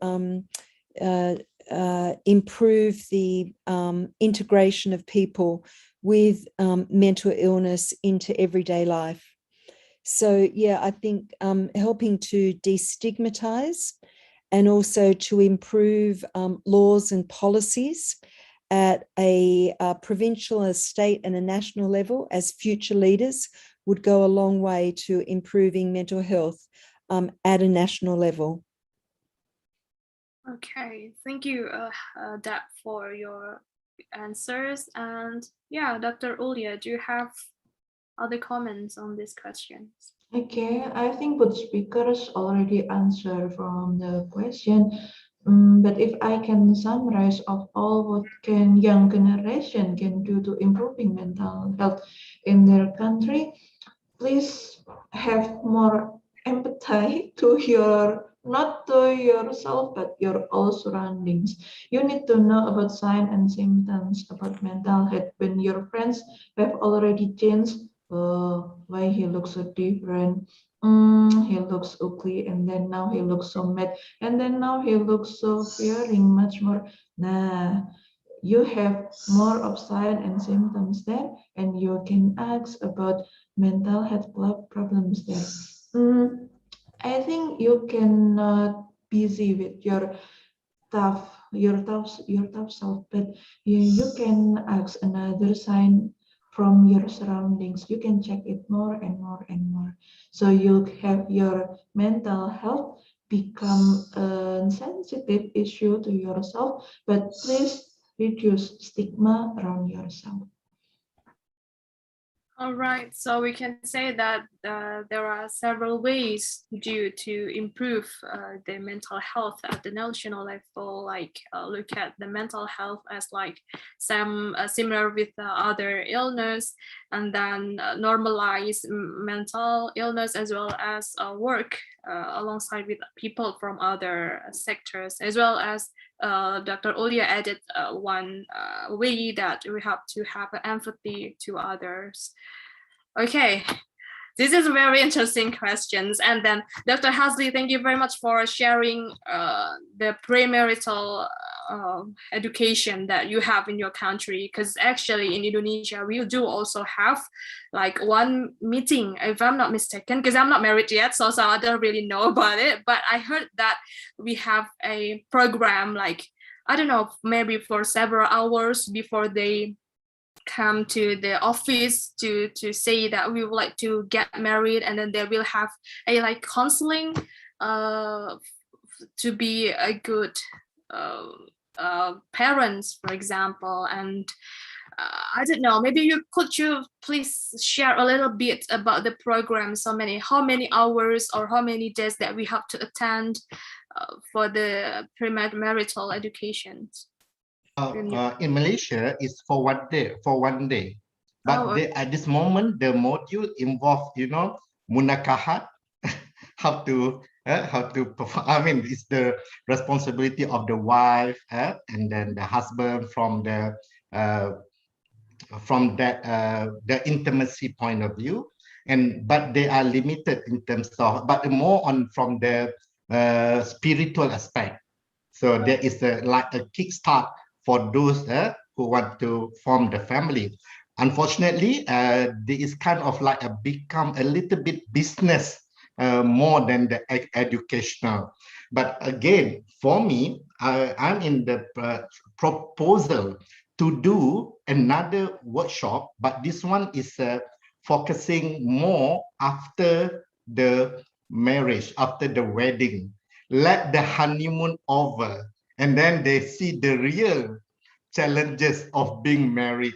improve the integration of people with mental illness into everyday life. So, yeah, I think helping to destigmatize and also to improve laws and policies at a provincial, a state and a national level as future leaders would go a long way to improving mental health at a national level. Okay, thank you, Deb, for your answers. And yeah, Dr. Ulya, do you have other comments on these questions? Okay, I think both speakers already answered from the question. But if I can summarize of all what can young generation can do to improving mental health in their country, please have more empathy to your not to yourself but your all surroundings. You need to know about signs and symptoms about mental health when your friends have already changed. Why he looks so different? He looks ugly, and then now he looks so mad, and then now he looks so fearing much more. Nah, you have more of signs and symptoms there, and you can ask about mental health problems there. I think you cannot busy with your tough self, but you can ask another sign from your surroundings. You can check it more and more and more. So you have your mental health become a sensitive issue to yourself, but please reduce stigma around yourself. All right, so we can say that there are several ways to improve the mental health at the national level, like look at the mental health as like some similar with other illness, and then normalize mental illness as well as work alongside with people from other sectors, as well as Dr. Ulya added one way that we have to have empathy to others. Okay, this is very interesting questions. And then Dr. Hazli, thank you very much for sharing the premarital education that you have in your country, because actually in Indonesia, we do also have like one meeting, if I'm not mistaken, because I'm not married yet, so I don't really know about it, but I heard that we have a program like, I don't know, maybe for several hours before they come to the office to say that we would like to get married, and then they will have a like counseling to be a good parents, for example. And I don't know, maybe you please share a little bit about the program, how many hours or how many days that we have to attend for the premarital education. In Malaysia, it's for 1 day, But at this moment, the module involve, munakahat, how to perform. I mean, it's the responsibility of the wife and then the husband from the intimacy point of view, but they are limited in terms of, but more on from the spiritual aspect. So there is like a kickstart for those who want to form the family. Unfortunately, there is kind of like become a little bit business more than the educational. But again, for me, I'm in the proposal to do another workshop, but this one is focusing more after the marriage, after the wedding. Let the honeymoon over, and then they see the real challenges of being married.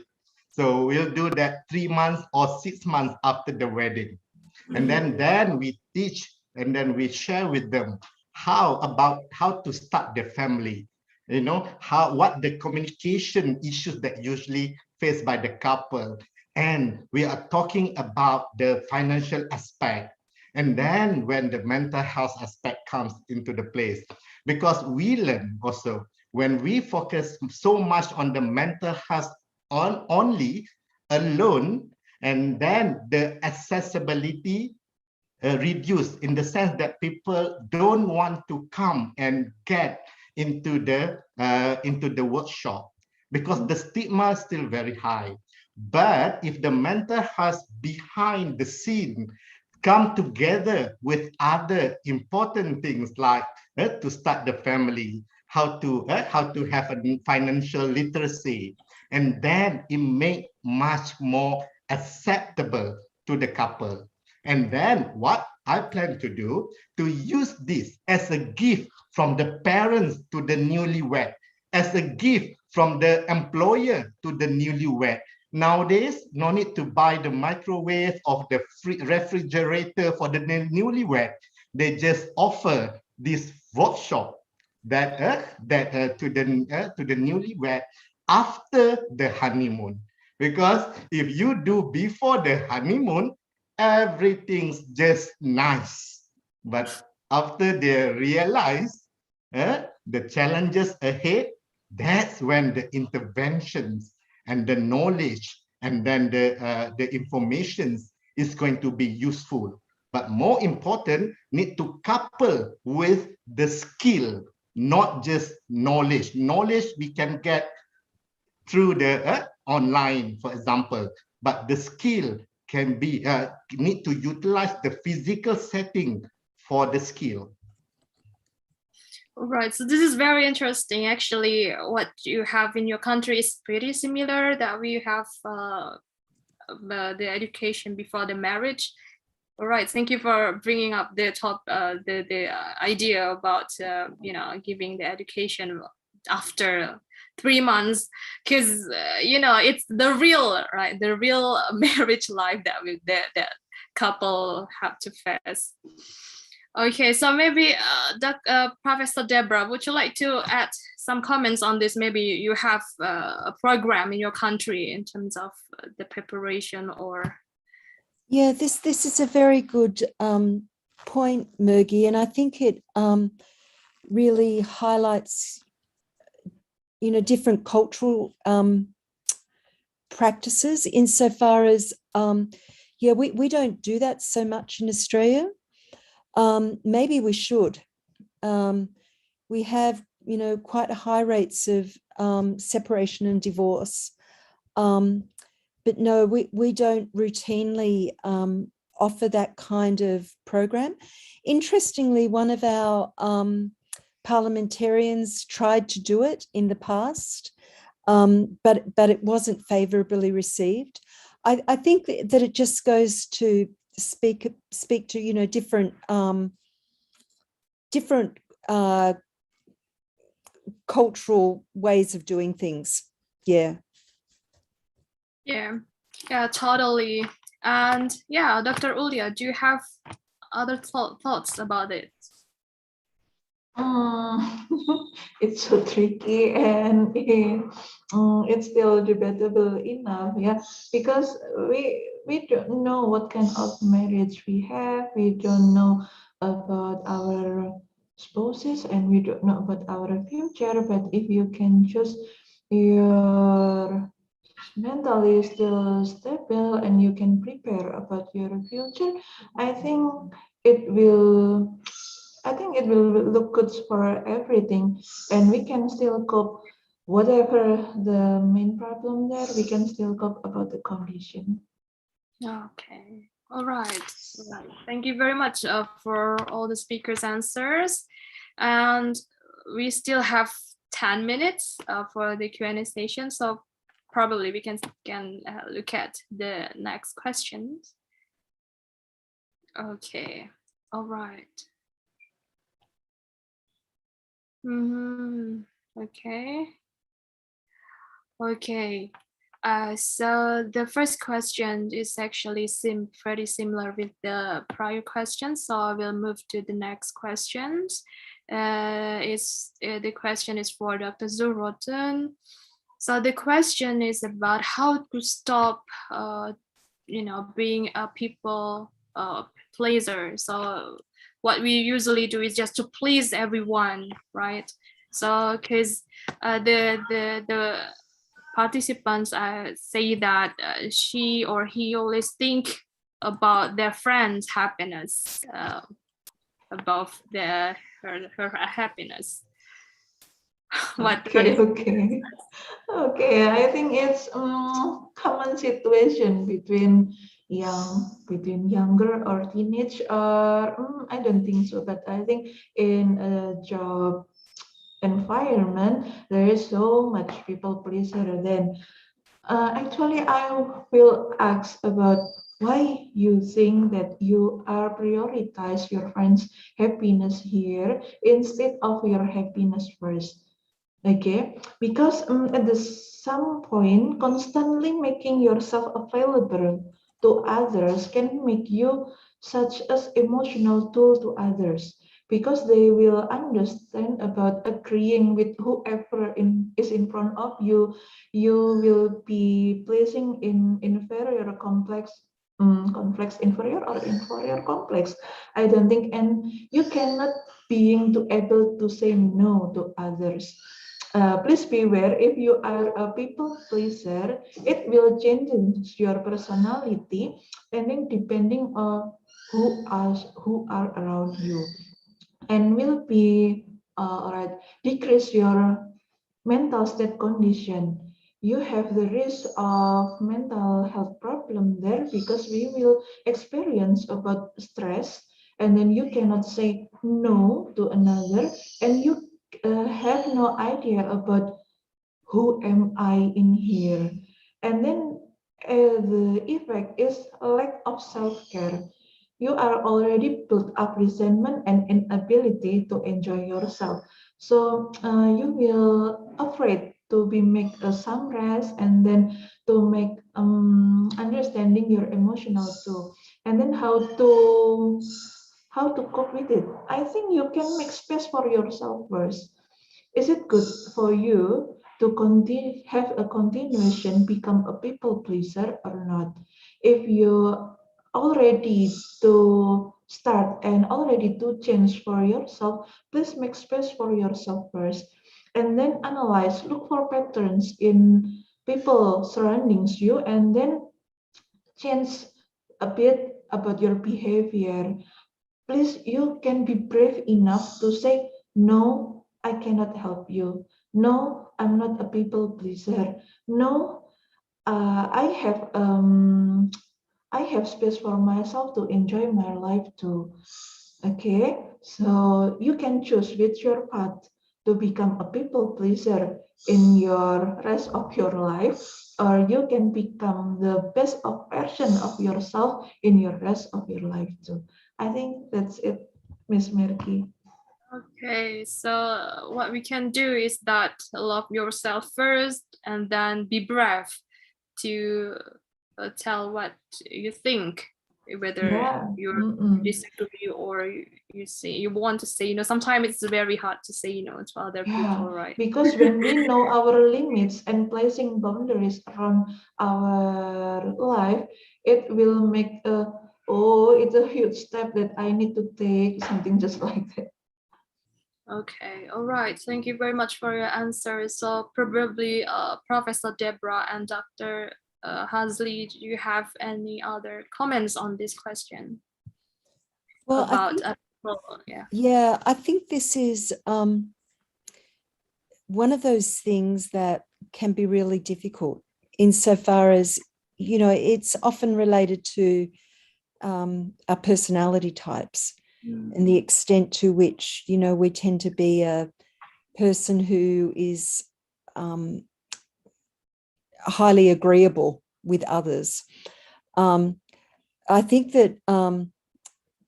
So we'll do that 3 months or 6 months after the wedding. And then we teach and then we share with them how to start the family, what the communication issues that usually faced by the couple. And we are talking about the financial aspect. And then when the mental health aspect comes into the place, because we learn also when we focus so much on the mental health only alone, and then the accessibility reduced in the sense that people don't want to come and get into the workshop because the stigma is still very high. But if the mental health behind the scene come together with other important things like to start the family, how to have a financial literacy, and then it make much more acceptable to the couple. And then what I plan to do, to use this as a gift from the parents to the newlywed, as a gift from the employer to the newlywed, Nowadays, no need to buy the microwave or the refrigerator for the newlywed. They just offer this workshop that to the newlywed after the honeymoon. Because if you do before the honeymoon, everything's just nice. But after they realize the challenges ahead, that's when the interventions and the knowledge and then the information is going to be useful. But more important, need to couple with the skill, not just knowledge. Knowledge we can get through the online, for example, but the skill can be need to utilize the physical setting for the skill. Right, so this is very interesting. Actually, what you have in your country is pretty similar, that we have the education before the marriage. All right, thank you for bringing up the idea about giving the education after 3 months, because it's the real marriage life that couple have to face. Okay, so maybe Professor Deborah, would you like to add some comments on this? Maybe you have a program in your country in terms of the preparation, or... Yeah, this is a very good point, Mergi, and I think it really highlights, different cultural practices insofar as, we don't do that so much in Australia. Maybe we should. We have, quite high rates of separation and divorce. But no, we don't routinely offer that kind of program. Interestingly, one of our parliamentarians tried to do it in the past, but it wasn't favourably received. I think that it just goes to speak to different cultural ways of doing things. Yeah, totally. And Dr. Ulya, do you have other thoughts about it? It's so tricky, and it's still debatable enough, because we don't know what kind of marriage we have. We don't know about our spouses, and we don't know about our future. But if you can just your mentally still stable and you can prepare about your future, I think it will look good for everything, and we can still cope whatever the main problem there. We can still cope about the condition. Okay, all right. Thank you very much for all the speakers' answers, and we still have 10 minutes for the Q&A session, so probably we can look at the next questions. Okay, all right. Okay. So the first question is actually pretty similar with the prior questions, so I will move to the next questions. The question is for Dr. Zuhrotun. So the question is about how to stop, being a people pleaser. So what we usually do is just to please everyone, right? So because the participants say that she or he always think about their friends' happiness above her happiness. Okay. I think it's common situation between younger or teenage, or I don't think so, but I think in a job environment there is so much people pleaser. Then actually I will ask about why you think that you are prioritize your friends' happiness here instead of your happiness first. Okay, because at some point, constantly making yourself available to others can make you such as emotional tool to others, because they will understand about agreeing with whoever is in front of you. You will be placing in inferior complex, complex inferior or inferior complex. I don't think, and you cannot being to able to say no to others. Please beware, if you are a people pleaser, it will change your personality, and then depending on who are around you, and will be alright, decrease your mental state condition. You have the risk of mental health problem there, because we will experience about stress, and then you cannot say no to another, and you have no idea about who am I in here. And then the effect is a lack of self-care. You are already built up resentment and inability to enjoy yourself. So you will afraid to be make some rest, and then to make understanding your emotional too, and then how to cope with it. I think you can make space for yourself first. Is it good for you to continue, have a continuation, become a people pleaser or not? If you already to start and already to change for yourself, please make space for yourself first. And then analyze, look for patterns in people surroundings you, and then change a bit about your behavior. Please, you can be brave enough to say, no, I cannot help you. No, I'm not a people pleaser. No, I have space for myself to enjoy my life too. Okay, so you can choose with your path to become a people pleaser in your rest of your life, or you can become the best of version of yourself in your rest of your life too. I think that's it, Miss Merky. Okay, so what we can do is that love yourself first, and then be brave to tell what you think, whether Yeah. you Mm-mm. disagree or you say you want to say, you know, sometimes it's very hard to say, you know, to other people, Yeah, right? because when we know our limits and placing boundaries around our life, it will make it's a huge step that I need to take, something just like that. Okay, all right. Thank you very much for your answer. So probably Professor Deborah and Dr. Hazli, do you have any other comments on this question? Well, About I think this is one of those things that can be really difficult, insofar as, you know, it's often related to our personality types and the extent to which, you know, we tend to be a person who is highly agreeable with others. I think that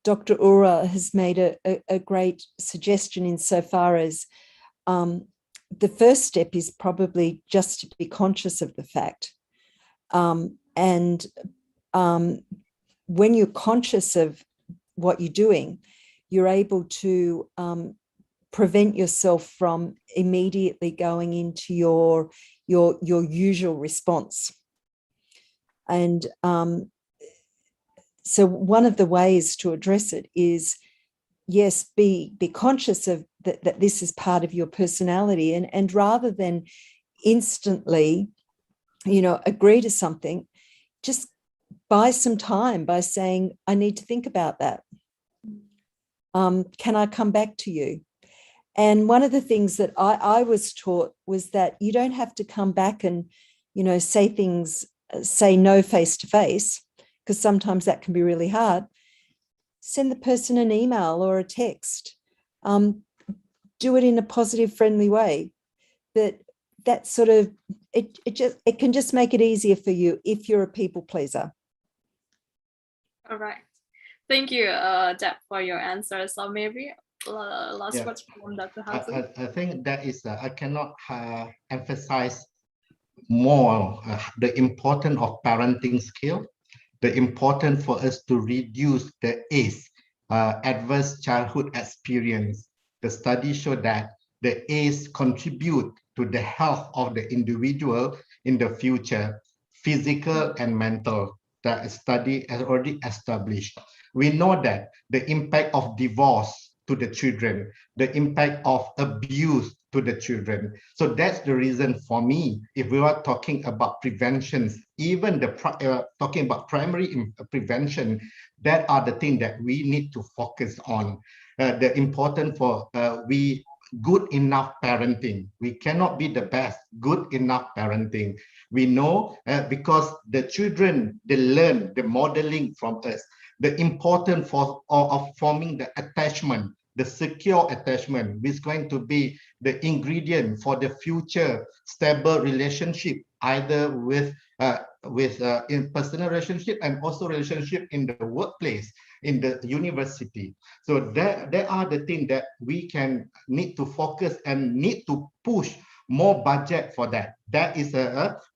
Dr. Ura has made a great suggestion, insofar as the first step is probably just to be conscious of the fact. And when you're conscious of what you're doing, you're able to prevent yourself from immediately going into your usual response. And so one of the ways to address it is, yes, be conscious of that this is part of your personality, and rather than instantly, you know, agree to something, just buy some time by saying, I need to think about that. Can I come back to you? And one of the things that I was taught was that you don't have to come back and, you know, say no face to face, because sometimes that can be really hard. Send the person an email or a text. Do it in a positive, friendly way. That sort of, it can just make it easier for you if you're a people pleaser. All right. Thank you, Deb, for your answer. So maybe last Yeah. words from Dr. Hazli? I think that is, I cannot emphasize more the importance of parenting skill, the importance for us to reduce the ACE, adverse childhood experience. The study showed that the ACE contribute to the health of the individual in the future, physical and mental. The study has already established. We know that the impact of divorce to the children, the impact of abuse to the children. So that's the reason for me, if we are talking about preventions, even the talking about primary prevention, that are the things that we need to focus on. The important for we good enough parenting. We cannot be the best, good enough parenting. We know because the children, they learn the modeling from us, the importance of forming the attachment, the secure attachment, which is going to be the ingredient for the future stable relationship, either with in personal relationship and also relationship in the workplace, in the university. So there are the things that we can need to focus and need to push more budget for that. That is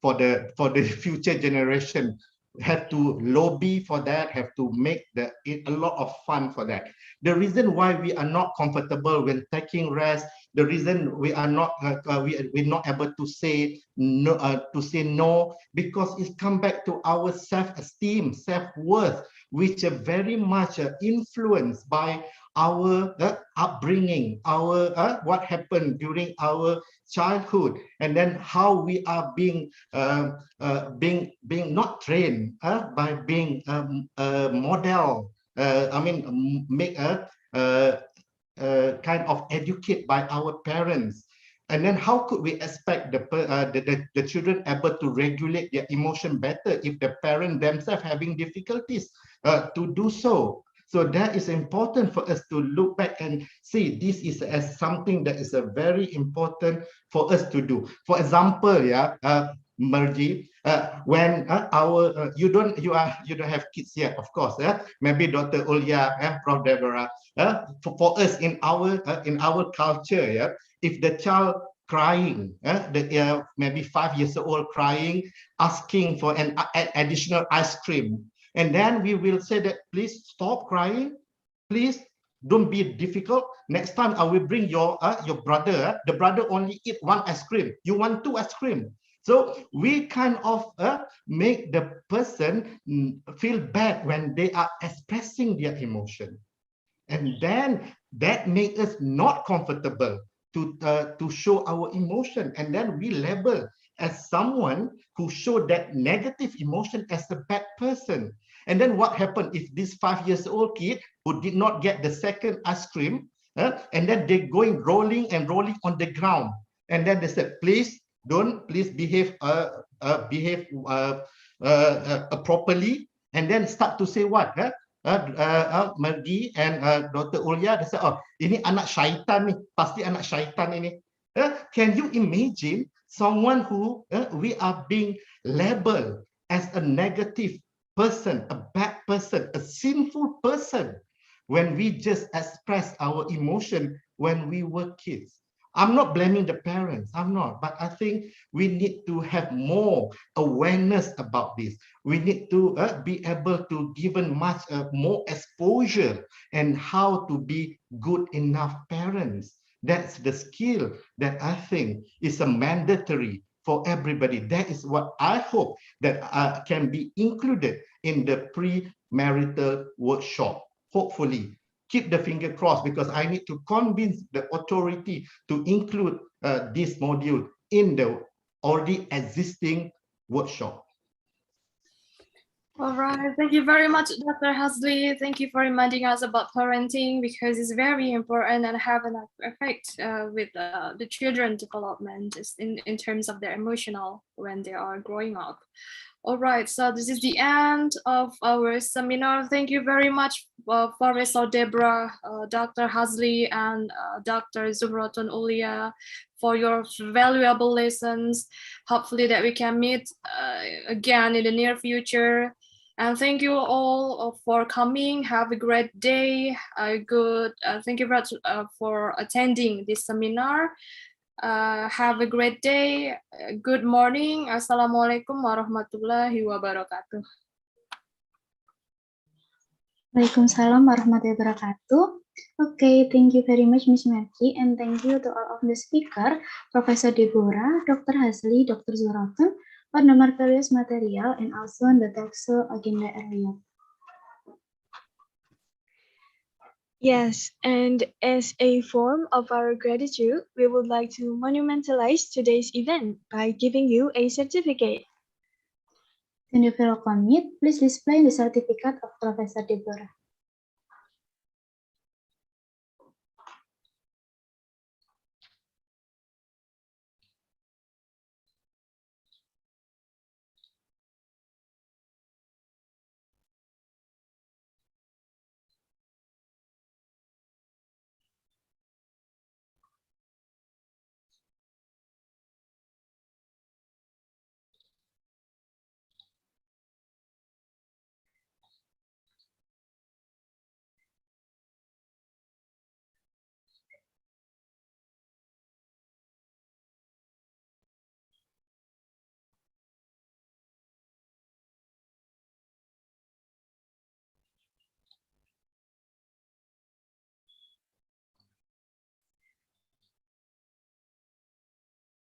for the future generation. Have to lobby for that, have to make a lot of fun for that. The reason why we are not comfortable when taking rest, the reason we are not we're not able to say no, because it's come back to our self-esteem, self-worth, which are very much influenced by our upbringing, our what happened during our childhood, and then how we are being not trained by being a model. I mean, make a kind of educate by our parents. And then how could we expect the children able to regulate their emotion better if the parent themselves having difficulties to do so? So that is important for us to look back and see this is as something that is a very important for us to do. For example, Margie, when you don't have kids yet, of course. Maybe Dr. Ulya and Prof. Deborah. For us in our culture, if the child crying, maybe 5 years old crying, asking for an additional ice cream, and then we will say that please stop crying, please don't be difficult. Next time I will bring your brother. The brother only eat one ice cream. You want 2 ice cream. So we kind of make the person feel bad when they are expressing their emotion. And then that makes us not comfortable to show our emotion. And then we label as someone who showed that negative emotion as a bad person. And then what happened if this 5-year-old kid who did not get the second ice cream, and then they're going rolling on the ground. And then they said, please behave properly. And then start to say what? Margie and Dr. Ulya, they say, oh, ini anak syaitan nih, pasti anak syaitan ini. Can you imagine someone who we are being labeled as a negative person, a bad person, a sinful person, when we just express our emotion when we were kids? I'm not blaming the parents, I'm not, but I think we need to have more awareness about this. We need to be able to given much more exposure and how to be good enough parents. That's the skill that I think is a mandatory for everybody. That is what I hope that can be included in the pre-marital workshop. Hopefully, keep the finger crossed, because I need to convince the authority to include this module in the already existing workshop. All right, thank you very much, Dr. Hazli. Thank you for reminding us about parenting, because it's very important and have an effect with the children development in terms of their emotional when they are growing up. All right, so this is the end of our seminar. Thank you very much, Professor Deborah, Dr. Hazli, and Dr. Zuhrotun Ulya, for your valuable lessons. Hopefully that we can meet again in the near future. And thank you all for coming. Have a great day. Thank you for attending this seminar. Have a great day. Good morning. Assalamualaikum warahmatullahi wabarakatuh. Waalaikumsalam warahmatullahi wabarakatuh. Okay, thank you very much, Miss Merky, and thank you to all of the speaker, Professor Deborah, Dr. Hazli, Dr. Zuhrotun, for the marvelous material and also on the talkshow agenda earlier. Yes, and as a form of our gratitude, we would like to monumentalize today's event by giving you a certificate. When you feel commit, please display the certificate of Professor Deborah.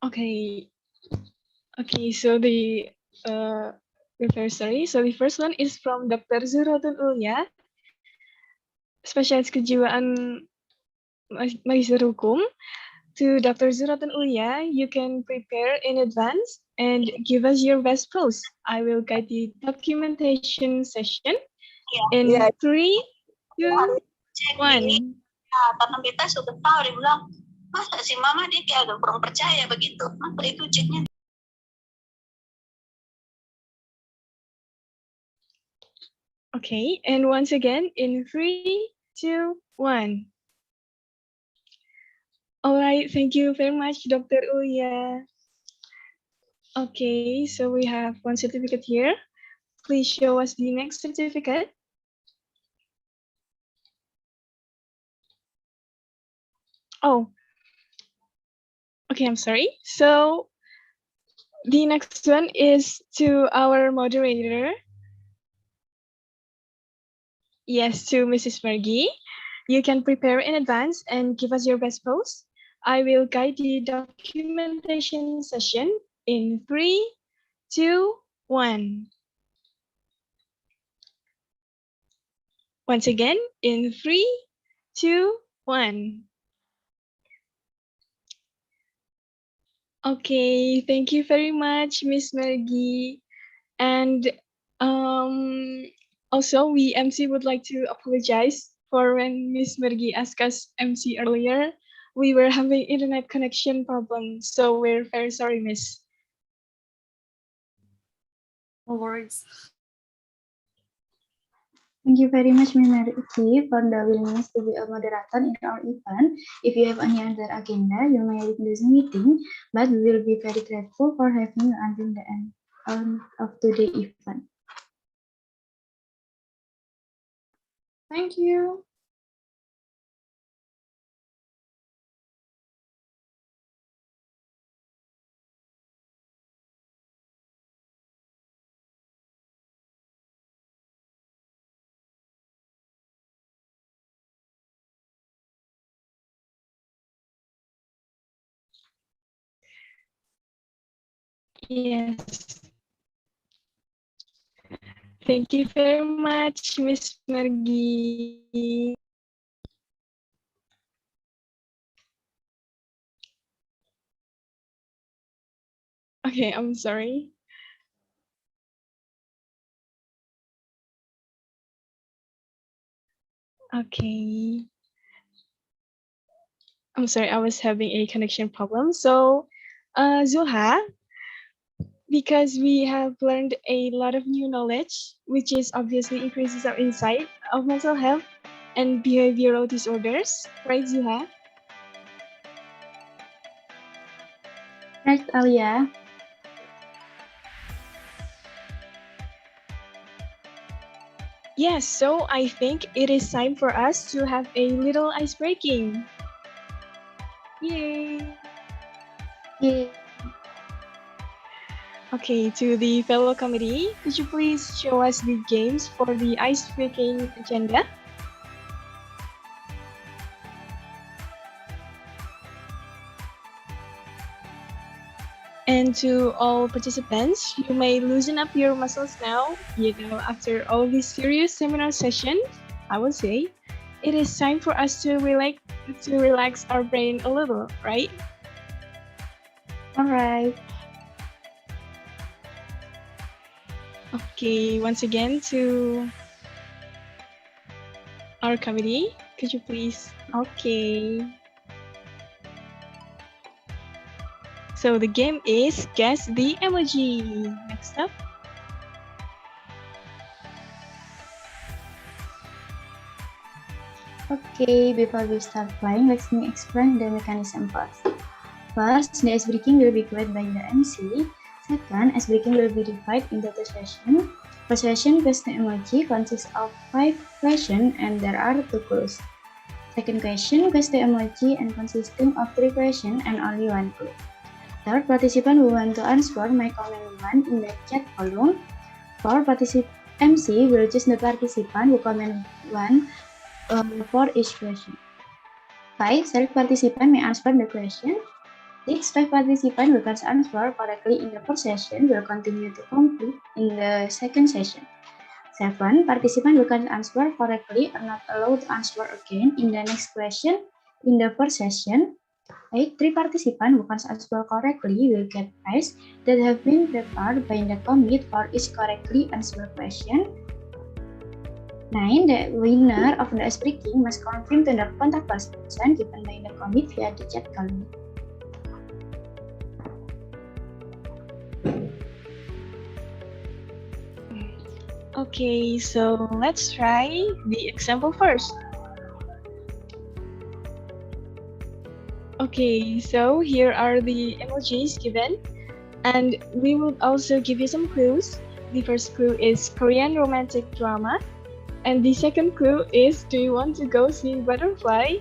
Okay. Okay, so the first one is from Dr. Zuhrotun Ulya, spesialis kejiwaan Magister Hukum. To Dr. Zuhrotun Ulya, you can prepare in advance and give us your best pros. I will guide the documentation session in 3, 2, 1. Karena beta sudah tahu, dia bilang, masa si mama dia kayak agak kurang percaya begitu. Maka itu ceknya. Okay, and once again in 3, 2, 1. All right, thank you very much, Dr. Ulya. Okay, so we have one certificate here. Please show us the next certificate. Oh, okay, I'm sorry. So the next one is to our moderator. Yes, to Mrs. Mergi. You can prepare in advance and give us your best pose. I will guide the documentation session in 3, 2, 1. Once again, in 3, 2, 1. Okay, thank you very much, Miss Mergi. And also, we MC would like to apologize for when Miss Mergi asked us MC earlier. We were having internet connection problems, so we're very sorry, Miss. No worries. Thank you very much, Ms. Merky, for the willingness to be a moderator in our event. If you have any other agenda, you may leave this meeting, but we will be very grateful for having you until the end of today's event. Thank you. Yes. Thank you very much, Miss Mergi. Okay, I'm sorry. Okay. I'm sorry, I was having a connection problem. So, Zulha, because we have learned a lot of new knowledge, which is obviously increases our insight of mental health and behavioral disorders, right, Zulha? Right, Ulya. Yes, so I think it is time for us to have a little ice breaking. Yay! Yay. Okay, to the fellow committee, could you please show us the games for the ice breaking agenda? And to all participants, you may loosen up your muscles now. After all this serious seminar session, I would say, it is time for us to relax our brain a little, right? All right. Okay, once again to our committee, could you please? Okay. So the game is Guess the Emoji. Next up. Okay, before we start playing, let me explain the mechanism first. First, the ice breaking will be created by the MC. Second, ice breaking will be divided into two sessions. First session, Guess the Emoji, consists of 5 questions and there are 2 clues. Second question, Guess the Emoji and consisting of 3 questions and only 1 clue. Third, participant who want to answer may comment 1 in the chat column. Fourth, MC will choose the participant who comment 1 for each question. 5. Select participant may answer the question. 6. 5 participants who can answer correctly in the first session will continue to complete in the second session. 7. Participants who can answer correctly are not allowed to answer again in the next question in the first session. 8. 3 participants who can answer correctly will get prizes that have been prepared by the committee for each correctly answered question. 9. The winner of the ice breaking must confirm to the contact person given by the committee via the chat column. Okay, so let's try the example first. Okay, so here are the emojis given, and we will also give you some clues. The first clue is Korean romantic drama, and the second clue is, do you want to go see butterfly?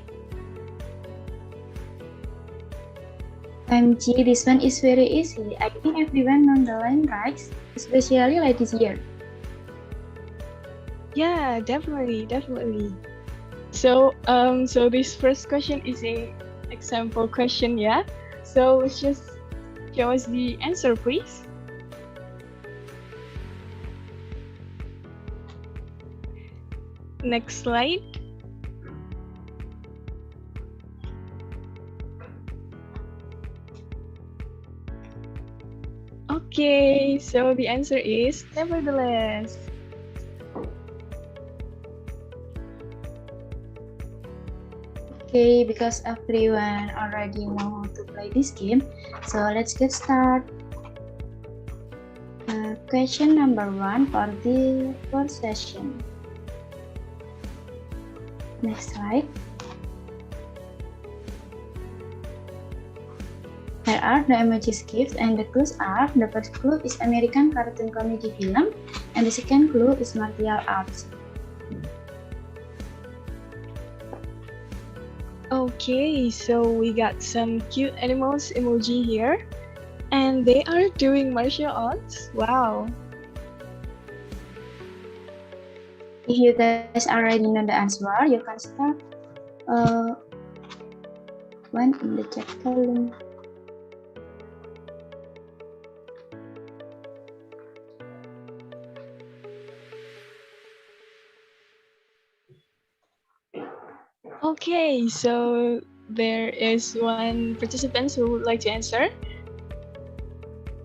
OMG, this one is very easy. I think everyone on the line writes, especially like this year. Yeah, definitely. So, this first question is a example question, yeah? So let's just show us the answer, please. Next slide. Okay, so the answer is nevertheless. Okay, because everyone already know how to play this game, so let's get started. Question number 1 for the first session. Next slide. Here are the emojis given and the clues are, the first clue is American cartoon comedy film and the second clue is martial arts. Okay, so we got some cute animals emoji here, and they are doing martial arts. Wow. If you guys already know the answer, you can start one in the chat column. Okay, so there is one participant who would like to answer.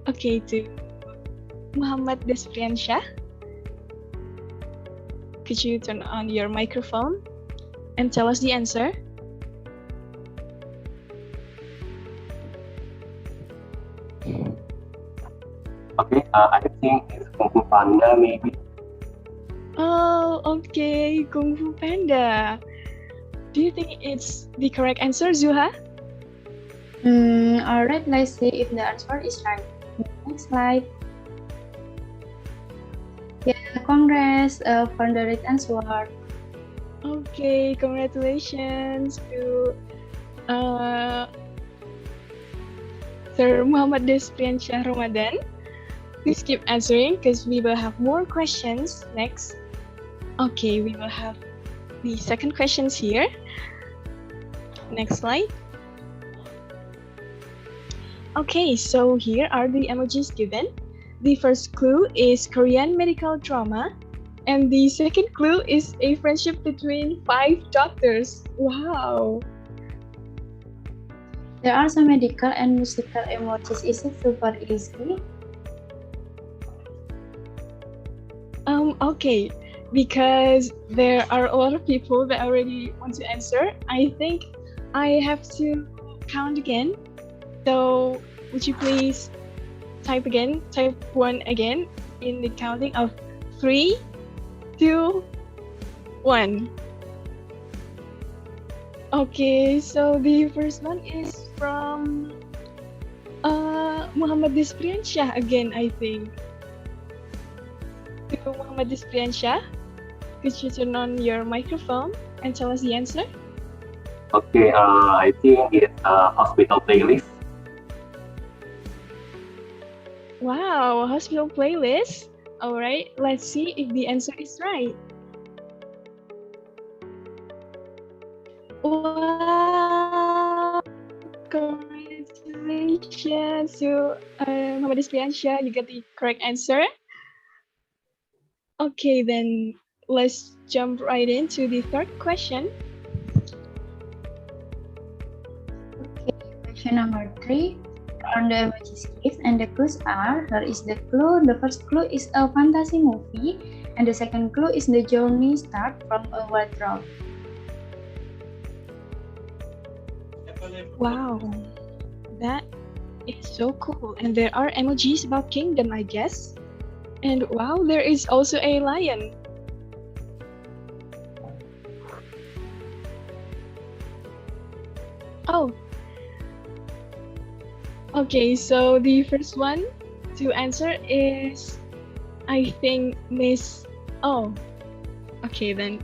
Okay, to Muhammad Desprian Shah. Could you turn on your microphone and tell us the answer? Okay, I think it's Kung Fu Panda maybe. Oh, okay, Kung Fu Panda. Do you think it's the correct answer, Zuha? Alright, let's see if the answer is right. Next slide. Yeah, congrats for the right answer. Okay, congratulations to Sir Muhammad Desprian Shah Ramadan. Please keep answering because we will have more questions next. Okay, we will have the second questions here. Next slide. Okay, so here are the emojis given. The first clue is Korean medical drama, and the second clue is a friendship between 5 doctors. Wow. There are some medical and musical emojis. Is it super easy? Okay, because there are a lot of people that already want to answer, I think I have to count again. So would you please type 1 again in the counting of 3, 2, 1. Okay, so the first one is from Muhammad Desprian Shah again, I think. To Muhammad Desprian Shah, could you turn on your microphone and tell us the answer? Okay, I think it's a hospital playlist. Wow, hospital playlist. All right, let's see if the answer is right. Wow, congratulations to Muhammad Desprian Shah. You got the correct answer. Okay, then let's jump right into the third question. Okay, question number 3. On the emojis given and the clues are, here is the clue. The first clue is a fantasy movie, and the second clue is the journey start from a wardrobe. Wow, that is so cool. And there are emojis about kingdom, I guess. And wow, there is also a lion. Oh. Okay, so the first one to answer is, I think, Miss... Oh. Okay, then.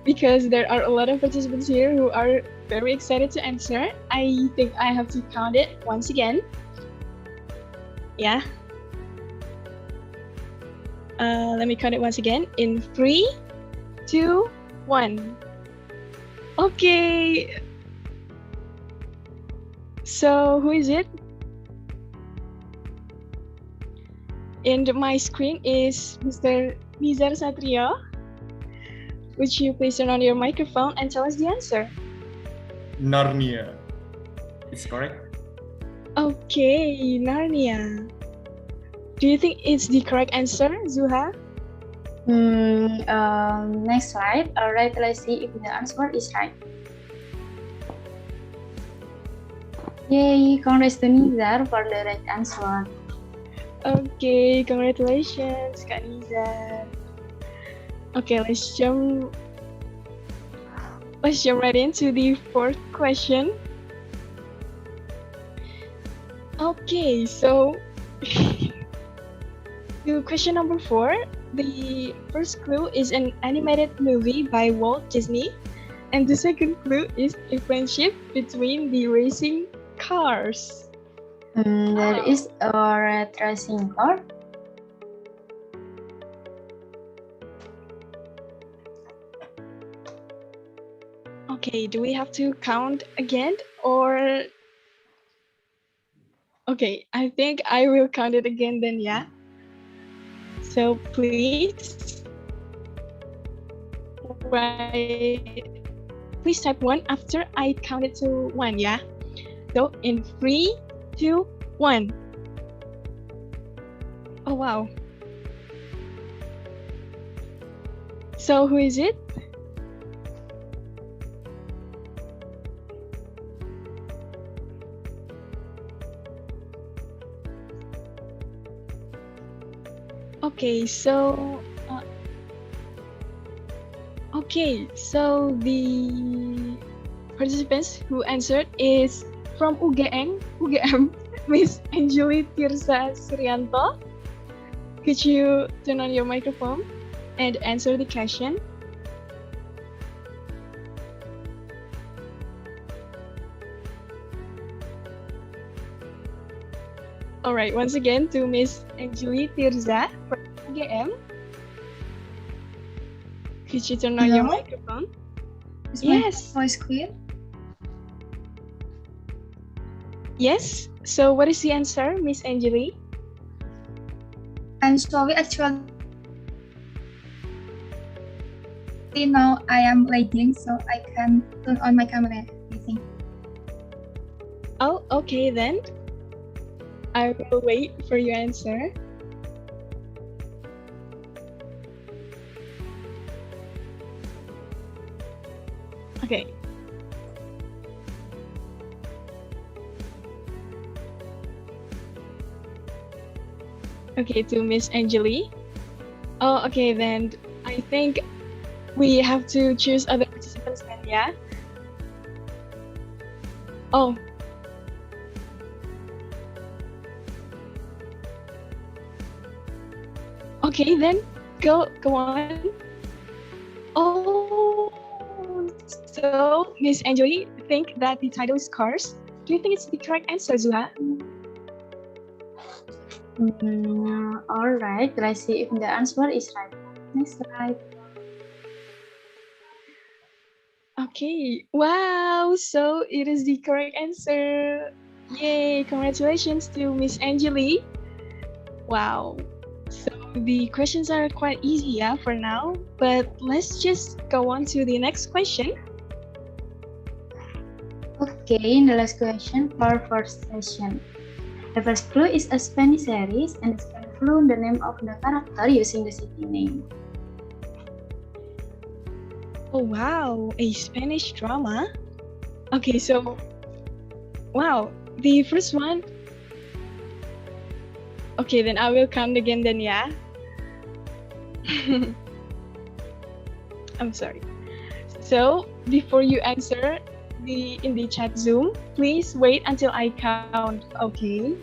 Because there are a lot of participants here who are very excited to answer, I think I have to count it once again. Yeah. Let me count it once again in 3, 2, 1. Okay. So who is it? And my screen is Mr. Nizar Satrio. Would you please turn on your microphone and tell us the answer? Narnia. It's correct? Okay, Narnia. Do you think it's the correct answer, Zuha? Next slide. Alright, let's see if the answer is right. Yay, congrats to Nizar for the right answer. Okay, congratulations, Kak Nizar. Okay, let's jump right into the fourth question. Okay, so to question number 4, the first clue is an animated movie by Walt Disney, and the second clue is a friendship between the racing cars. There is a red racing car. Okay, do we have to count again or... Okay, I think I will count it again then, yeah? So please type 1 after I count it to 1, yeah? So in 3, 2, 1. Oh wow. So who is it? Okay, so the participants who answered is from UGM, Miss Anjali Tirsa Suryanto. Could you turn on your microphone and answer the question? All right, once again to Miss Anjali Tirza from UGM. Could you turn on your Hello? microphone? Is my Yes. voice clear? Yes. So what is the answer, Miss Anjali? I'm sorry, actually now I am lagging, so I can turn on my camera, I think. Oh, okay then. I will wait for your answer. Okay. Okay, to Miss Anjali. Oh, okay then. I think we have to choose other participants then, yeah? Oh. Okay then, go on. Oh, so Miss Anjali think that the title is Cars. Do you think it's the correct answer, Zuha? All right, let's see if the answer is right. Next right. Okay, wow, so it is the correct answer. Yay, congratulations to Miss Anjali. Wow, so the questions are quite easy, yeah, for now, but let's just go on to the next question. Okay, the last question for first session. The first clue is a Spanish series and the second clue the name of the character using the city name. Oh wow, a Spanish drama? Okay, so, wow, the first one. Okay, then I will count again then, yeah? I'm sorry. So, before you answer in the chat Zoom, please wait until I count, okay?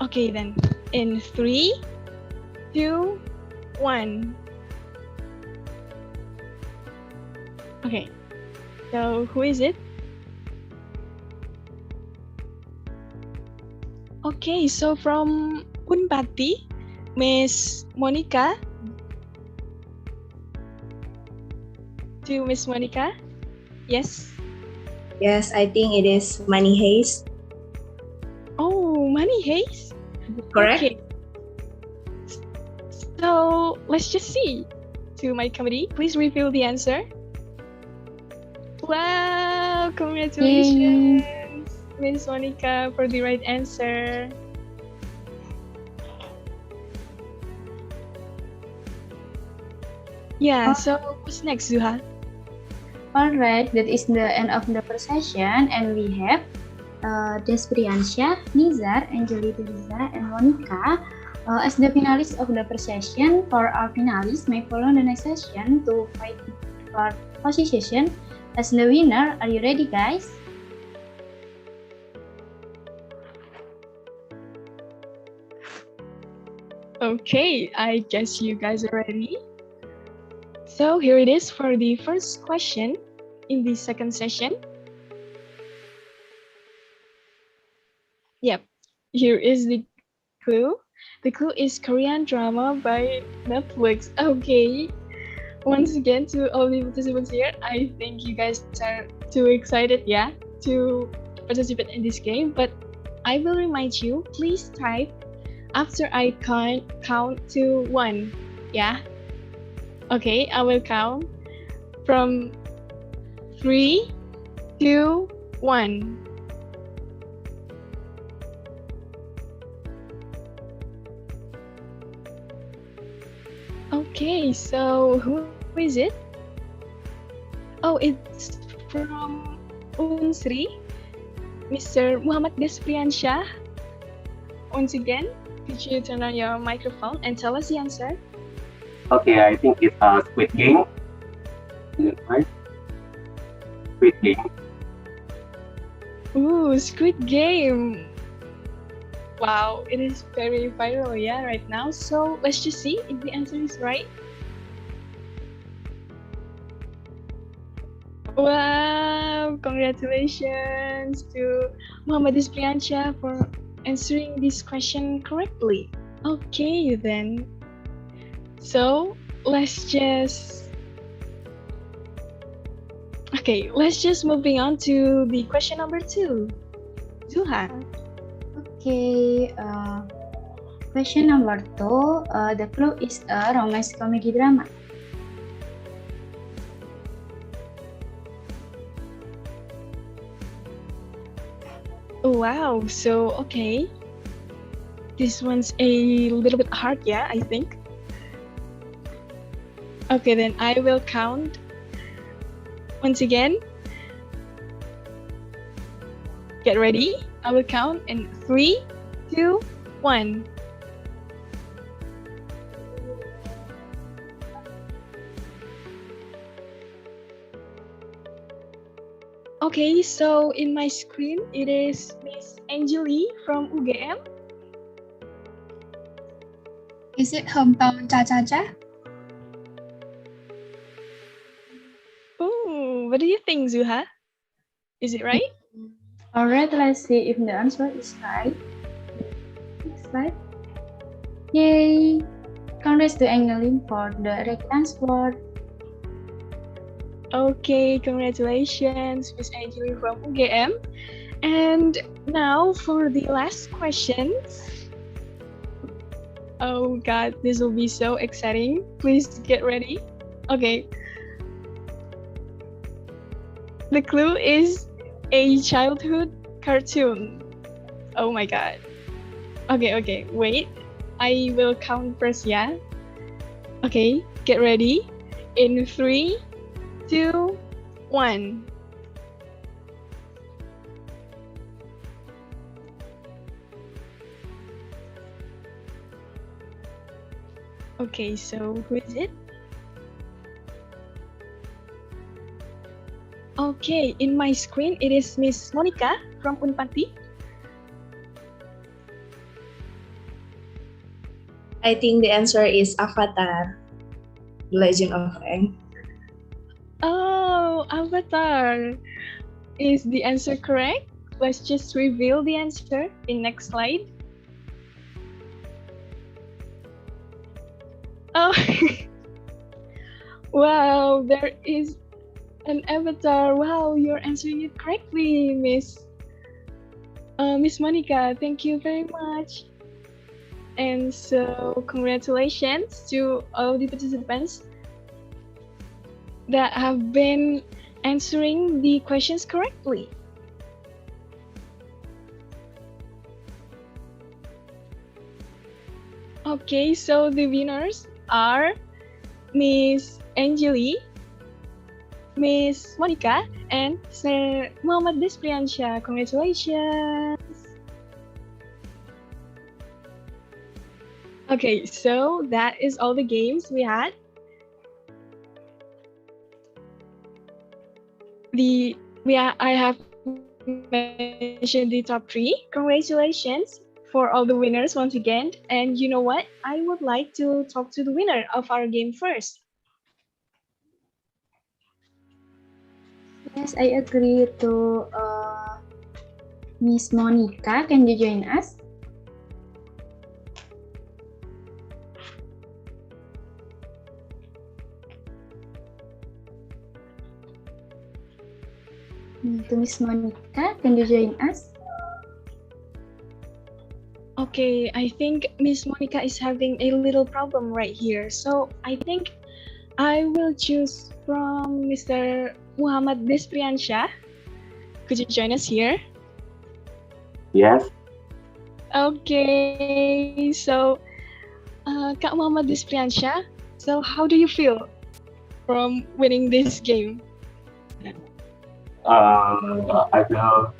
Okay then, in 3, 2, 1. Okay, so who is it? Okay, so from Unpati, Miss Monica. To Miss Monica, yes? Yes, I think it is Money Haze. Oh, Money Haze? Correct? Okay. So let's just see. To my committee, please reveal the answer. Wow, congratulations, Miss Monica, for the right answer. Yeah, so what's next, Zuha? Alright, that is the end of the first session, and we have Despriansha, Nizar, Anjali Tirza, and Monica as the finalists of the first session. For our finalists may follow the next session to fight for position as the winner. Are you ready, guys? Okay, I guess you guys are ready. So here it is for the first question in the second session. Yep, here is the clue. The clue is Korean drama by Netflix. Okay, once again to all the participants here, I think you guys are too excited, yeah, to participate in this game. But I will remind you, please type after I count to 1, yeah? Okay, I will count from 3, 2, 1. Okay, so who is it? Oh, it's from Unsri, Mr. Muhammad Despriansha. Once again, could you turn on your microphone and tell us the answer? Okay, I think it's a Squid Game. Is it right? Squid Game. Ooh, Squid Game. Wow, it is very viral, yeah, right now. So let's just see if the answer is right. Wow, congratulations to Muhammad Ispriansha for answering this question correctly. Okay, then. So let's just moving on to the question number 2. Zuha. Okay, question number 2. The clue is a romance comedy drama. Wow, so okay. This one's a little bit hard, yeah, I think. Okay, then I will count once again. Get ready. I will count in 3, 2, 1. Okay, so in my screen, it is Miss Angeli from UGM. Is it hometown Cha-Cha-Cha? Ooh, what do you think, Zuha? Is it right? Alright, let's see if the answer is right. Next slide. Yay! Congrats to Angeline for the correct answer. Okay, congratulations, Miss Angeli from UGM. And now for the last question. Oh God, this will be so exciting. Please get ready. Okay. The clue is a childhood cartoon. Oh my God. Okay, wait. I will count first, yeah? Okay, get ready. In 3, 2, 1. Okay, so who is it? Okay, in my screen, it is Miss Monica from Unpati. I think the answer is Avatar, The Legend of Aang. Oh, Avatar. Is the answer correct? Let's just reveal the answer in next slide. Oh, wow, there is an avatar. Wow, you're answering it correctly, Miss Monica. Thank you very much. And so, congratulations to all the participants that have been answering the questions correctly. Okay, so the winners are Miss Angeli, Miss Monica, and Sir Muhammad Despriansha. Congratulations! Okay, so that is all the games we had. I have mentioned the top 3. Congratulations for all the winners once again. And you know what? I would like to talk to the winner of our game first. Yes, I agree to Miss Monica. Can you join us? To Miss Monica, can you join us? Okay, I think Miss Monica is having a little problem right here. So I think I will choose from Mr. Muhammad Despriansha. Could you join us here? Yes. Okay, so Kak Muhammad Despriansha, so how do you feel from winning this game? I feel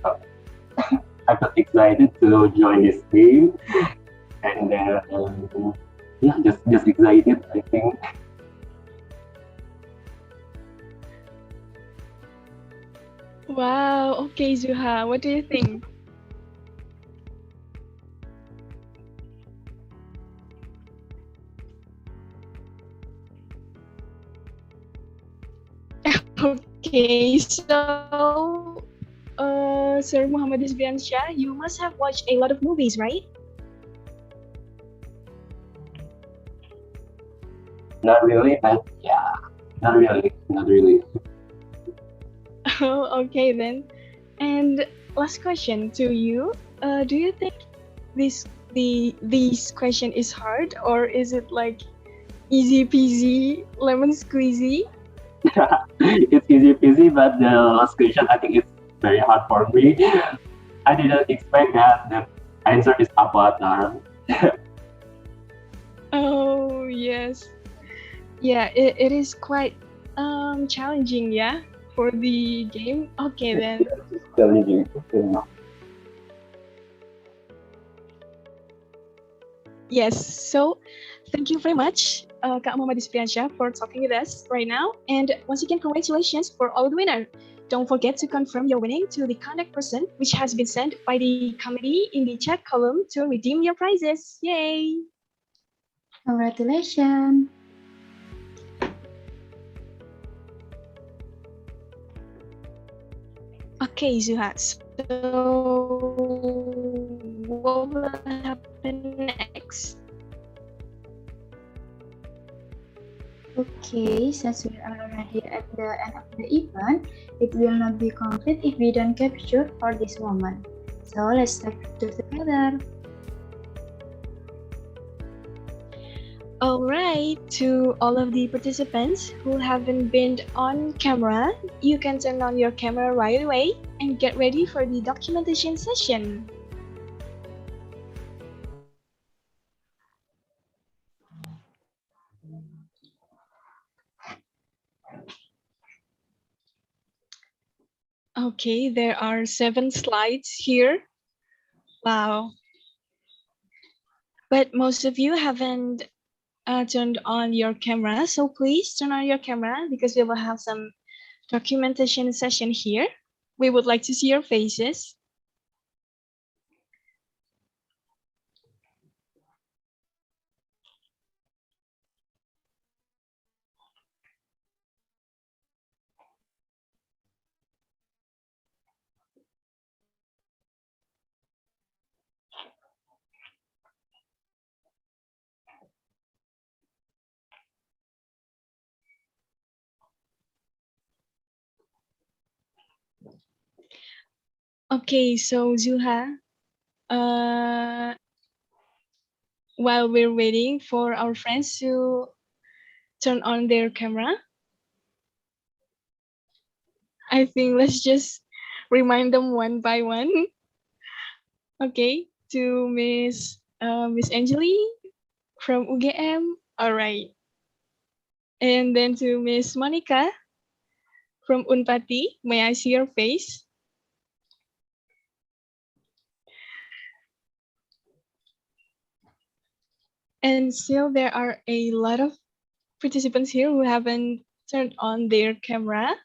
excited to join this game, and yeah, just excited, I think. Wow. Okay, Zuha, what do you think? Okay, so Sir Muhammad Isbian Shah, you must have watched a lot of movies, right? Not really, but yeah, not really. Oh, okay then. And last question to you: do you think this question is hard, or is it like easy peasy lemon squeezy? It's easy peasy, but the last question I think it's very hard for me. I didn't expect that the answer is Avatar. Oh yes, yeah. It is quite challenging, yeah, for the game. Okay then. Challenging. Yes. So, thank you very much, Kak Muhammad Ispriansyah, for talking with us right now. And once again, congratulations for all the winner. Don't forget to confirm your winning to the contact person, which has been sent by the committee in the chat column to redeem your prizes. Yay! Congratulations. Okay, Zuhat. So, what will happen next? Okay, since we are already at the end of the event, it will not be complete if we don't capture for this moment. So let's take it together. Alright, to all of the participants who haven't been on camera, you can turn on your camera right away and get ready for the documentation session. Okay, there are 7 slides here. Wow. But most of you haven't turned on your camera, so please turn on your camera because we will have some documentation session here. We would like to see your faces. Okay, so Zuha, while we're waiting for our friends to turn on their camera, I think let's just remind them one by one. Okay, to Miss Angeli from UGM. All right. And then to Miss Monica from Unpati. May I see your face? And still there are a lot of participants here who haven't turned on their camera.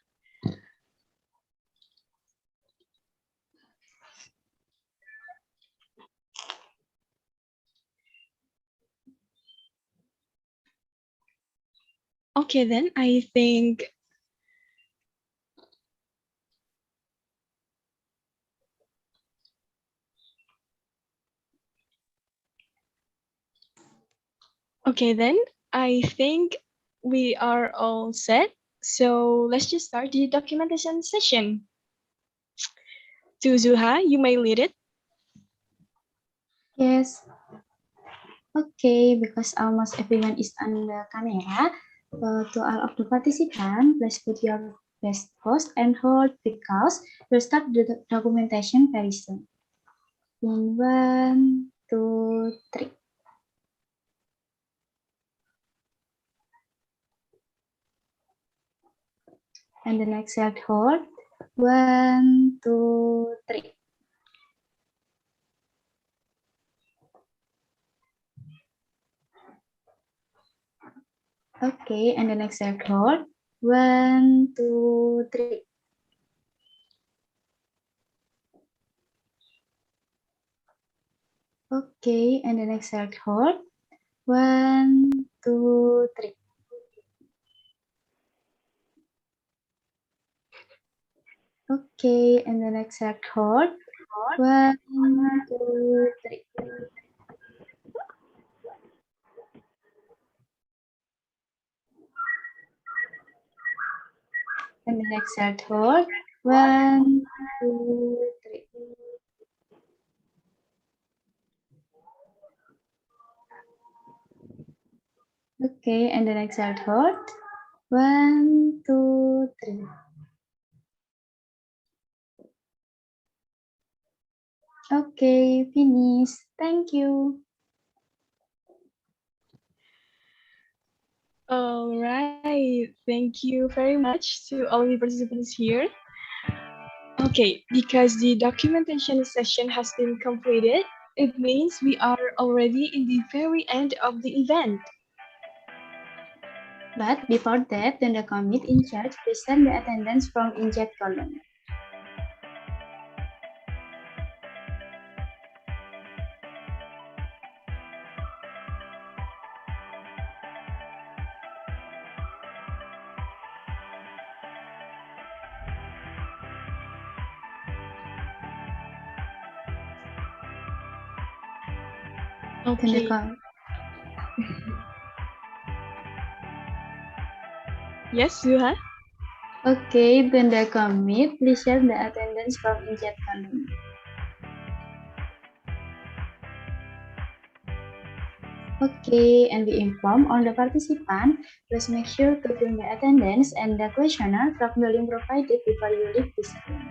Okay, then I think we are all set. So let's just start the documentation session. To Zuha, you may lead it. Yes. Okay, because almost everyone is on the camera, to all of the participants, please put your best pose and hold because we'll start the documentation very soon. In 1, 2, 3. And the next self hold. 1, 2, 3. Okay, and the next self hold. 1, 2, 3. Okay, and the next exhale, hold. 1, 2, 3. Okay, and the next exhale, hold. 1, 2, 3. And the next exhale, hold. 1, 2, 3. Okay, and the next exhale, hold. 1, 2, 3. Okay, finish. Thank you. All right. Thank you very much to all the participants here. Okay, because the documentation session has been completed, it means we are already in the very end of the event. But before that, then the commit in charge present the attendance from inject column. Okay. Yes, Zuha? Okay, then the commit, please share the attendance from inject column. Okay, and we inform all the participant, please make sure to fill the attendance and the questionnaire from the link provided before you leave this room.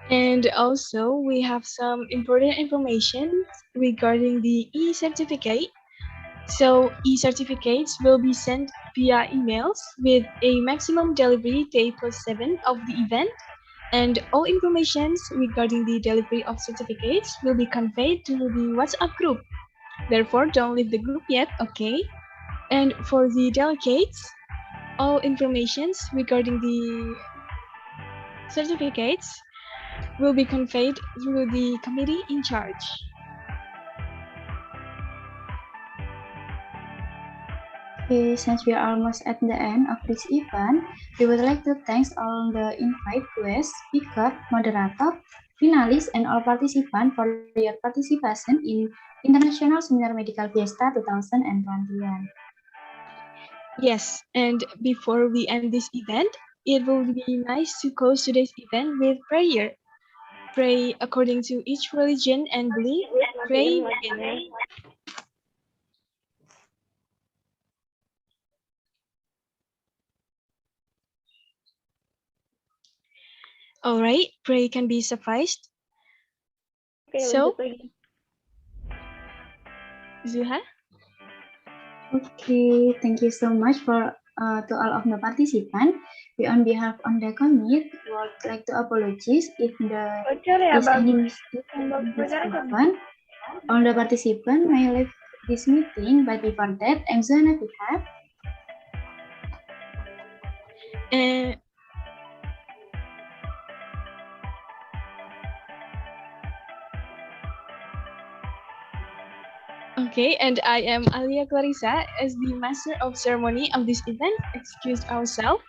And also, we have some important information regarding the e-certificate. So, e-certificates will be sent via emails with a maximum delivery day +7 of the event, and all information regarding the delivery of certificates will be conveyed to the WhatsApp group. Therefore, don't leave the group yet, okay? And for the delegates, all information regarding the certificates will be conveyed through the committee in charge. Okay, since we are almost at the end of this event, we would like to thank all the invite guests, speaker, moderator, finalists, and all participants for your participation in International Seminar Medical Fiesta 2021. Yes, and before we end this event, it will be nice to close today's event with prayer. Pray according to each religion and belief. Pray in. All right, pray can be sufficed. Okay, So, Zuha? Okay, thank you so much for to all of the participants. We on behalf of the committee would like to apologize if there is any mistake in this event. All the participants may leave this meeting, but before that, I'm Zana Pihak. Okay, and I am Alia Clarissa as the Master of Ceremony of this event. Excuse ourselves.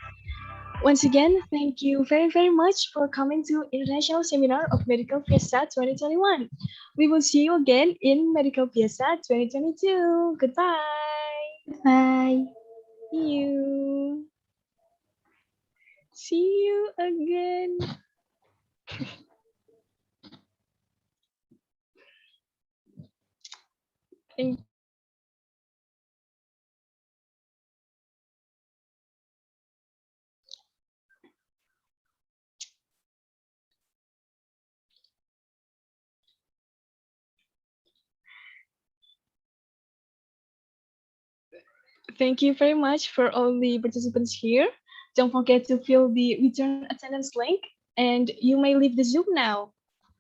Once again, thank you very, very much for coming to International Seminar of Medical Fiesta 2021. We will see you again in Medical Fiesta 2022. Goodbye. Bye. See you. See you again. Thank Thank you very much for all the participants here. Don't forget to fill the return attendance link, and you may leave the Zoom now.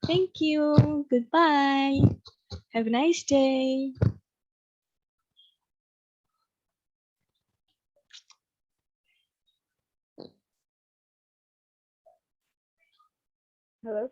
Thank you. Goodbye. Have a nice day. Hello.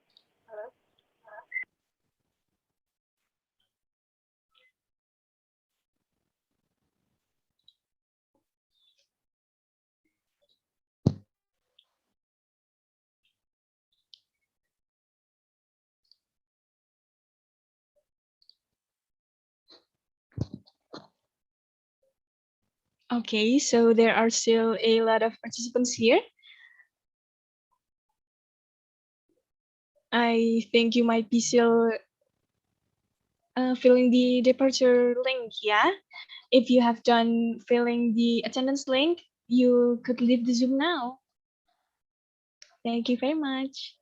Okay, so there are still a lot of participants here. I think you might be still filling the departure link, yeah? If you have done filling the attendance link, you could leave the Zoom now. Thank you very much.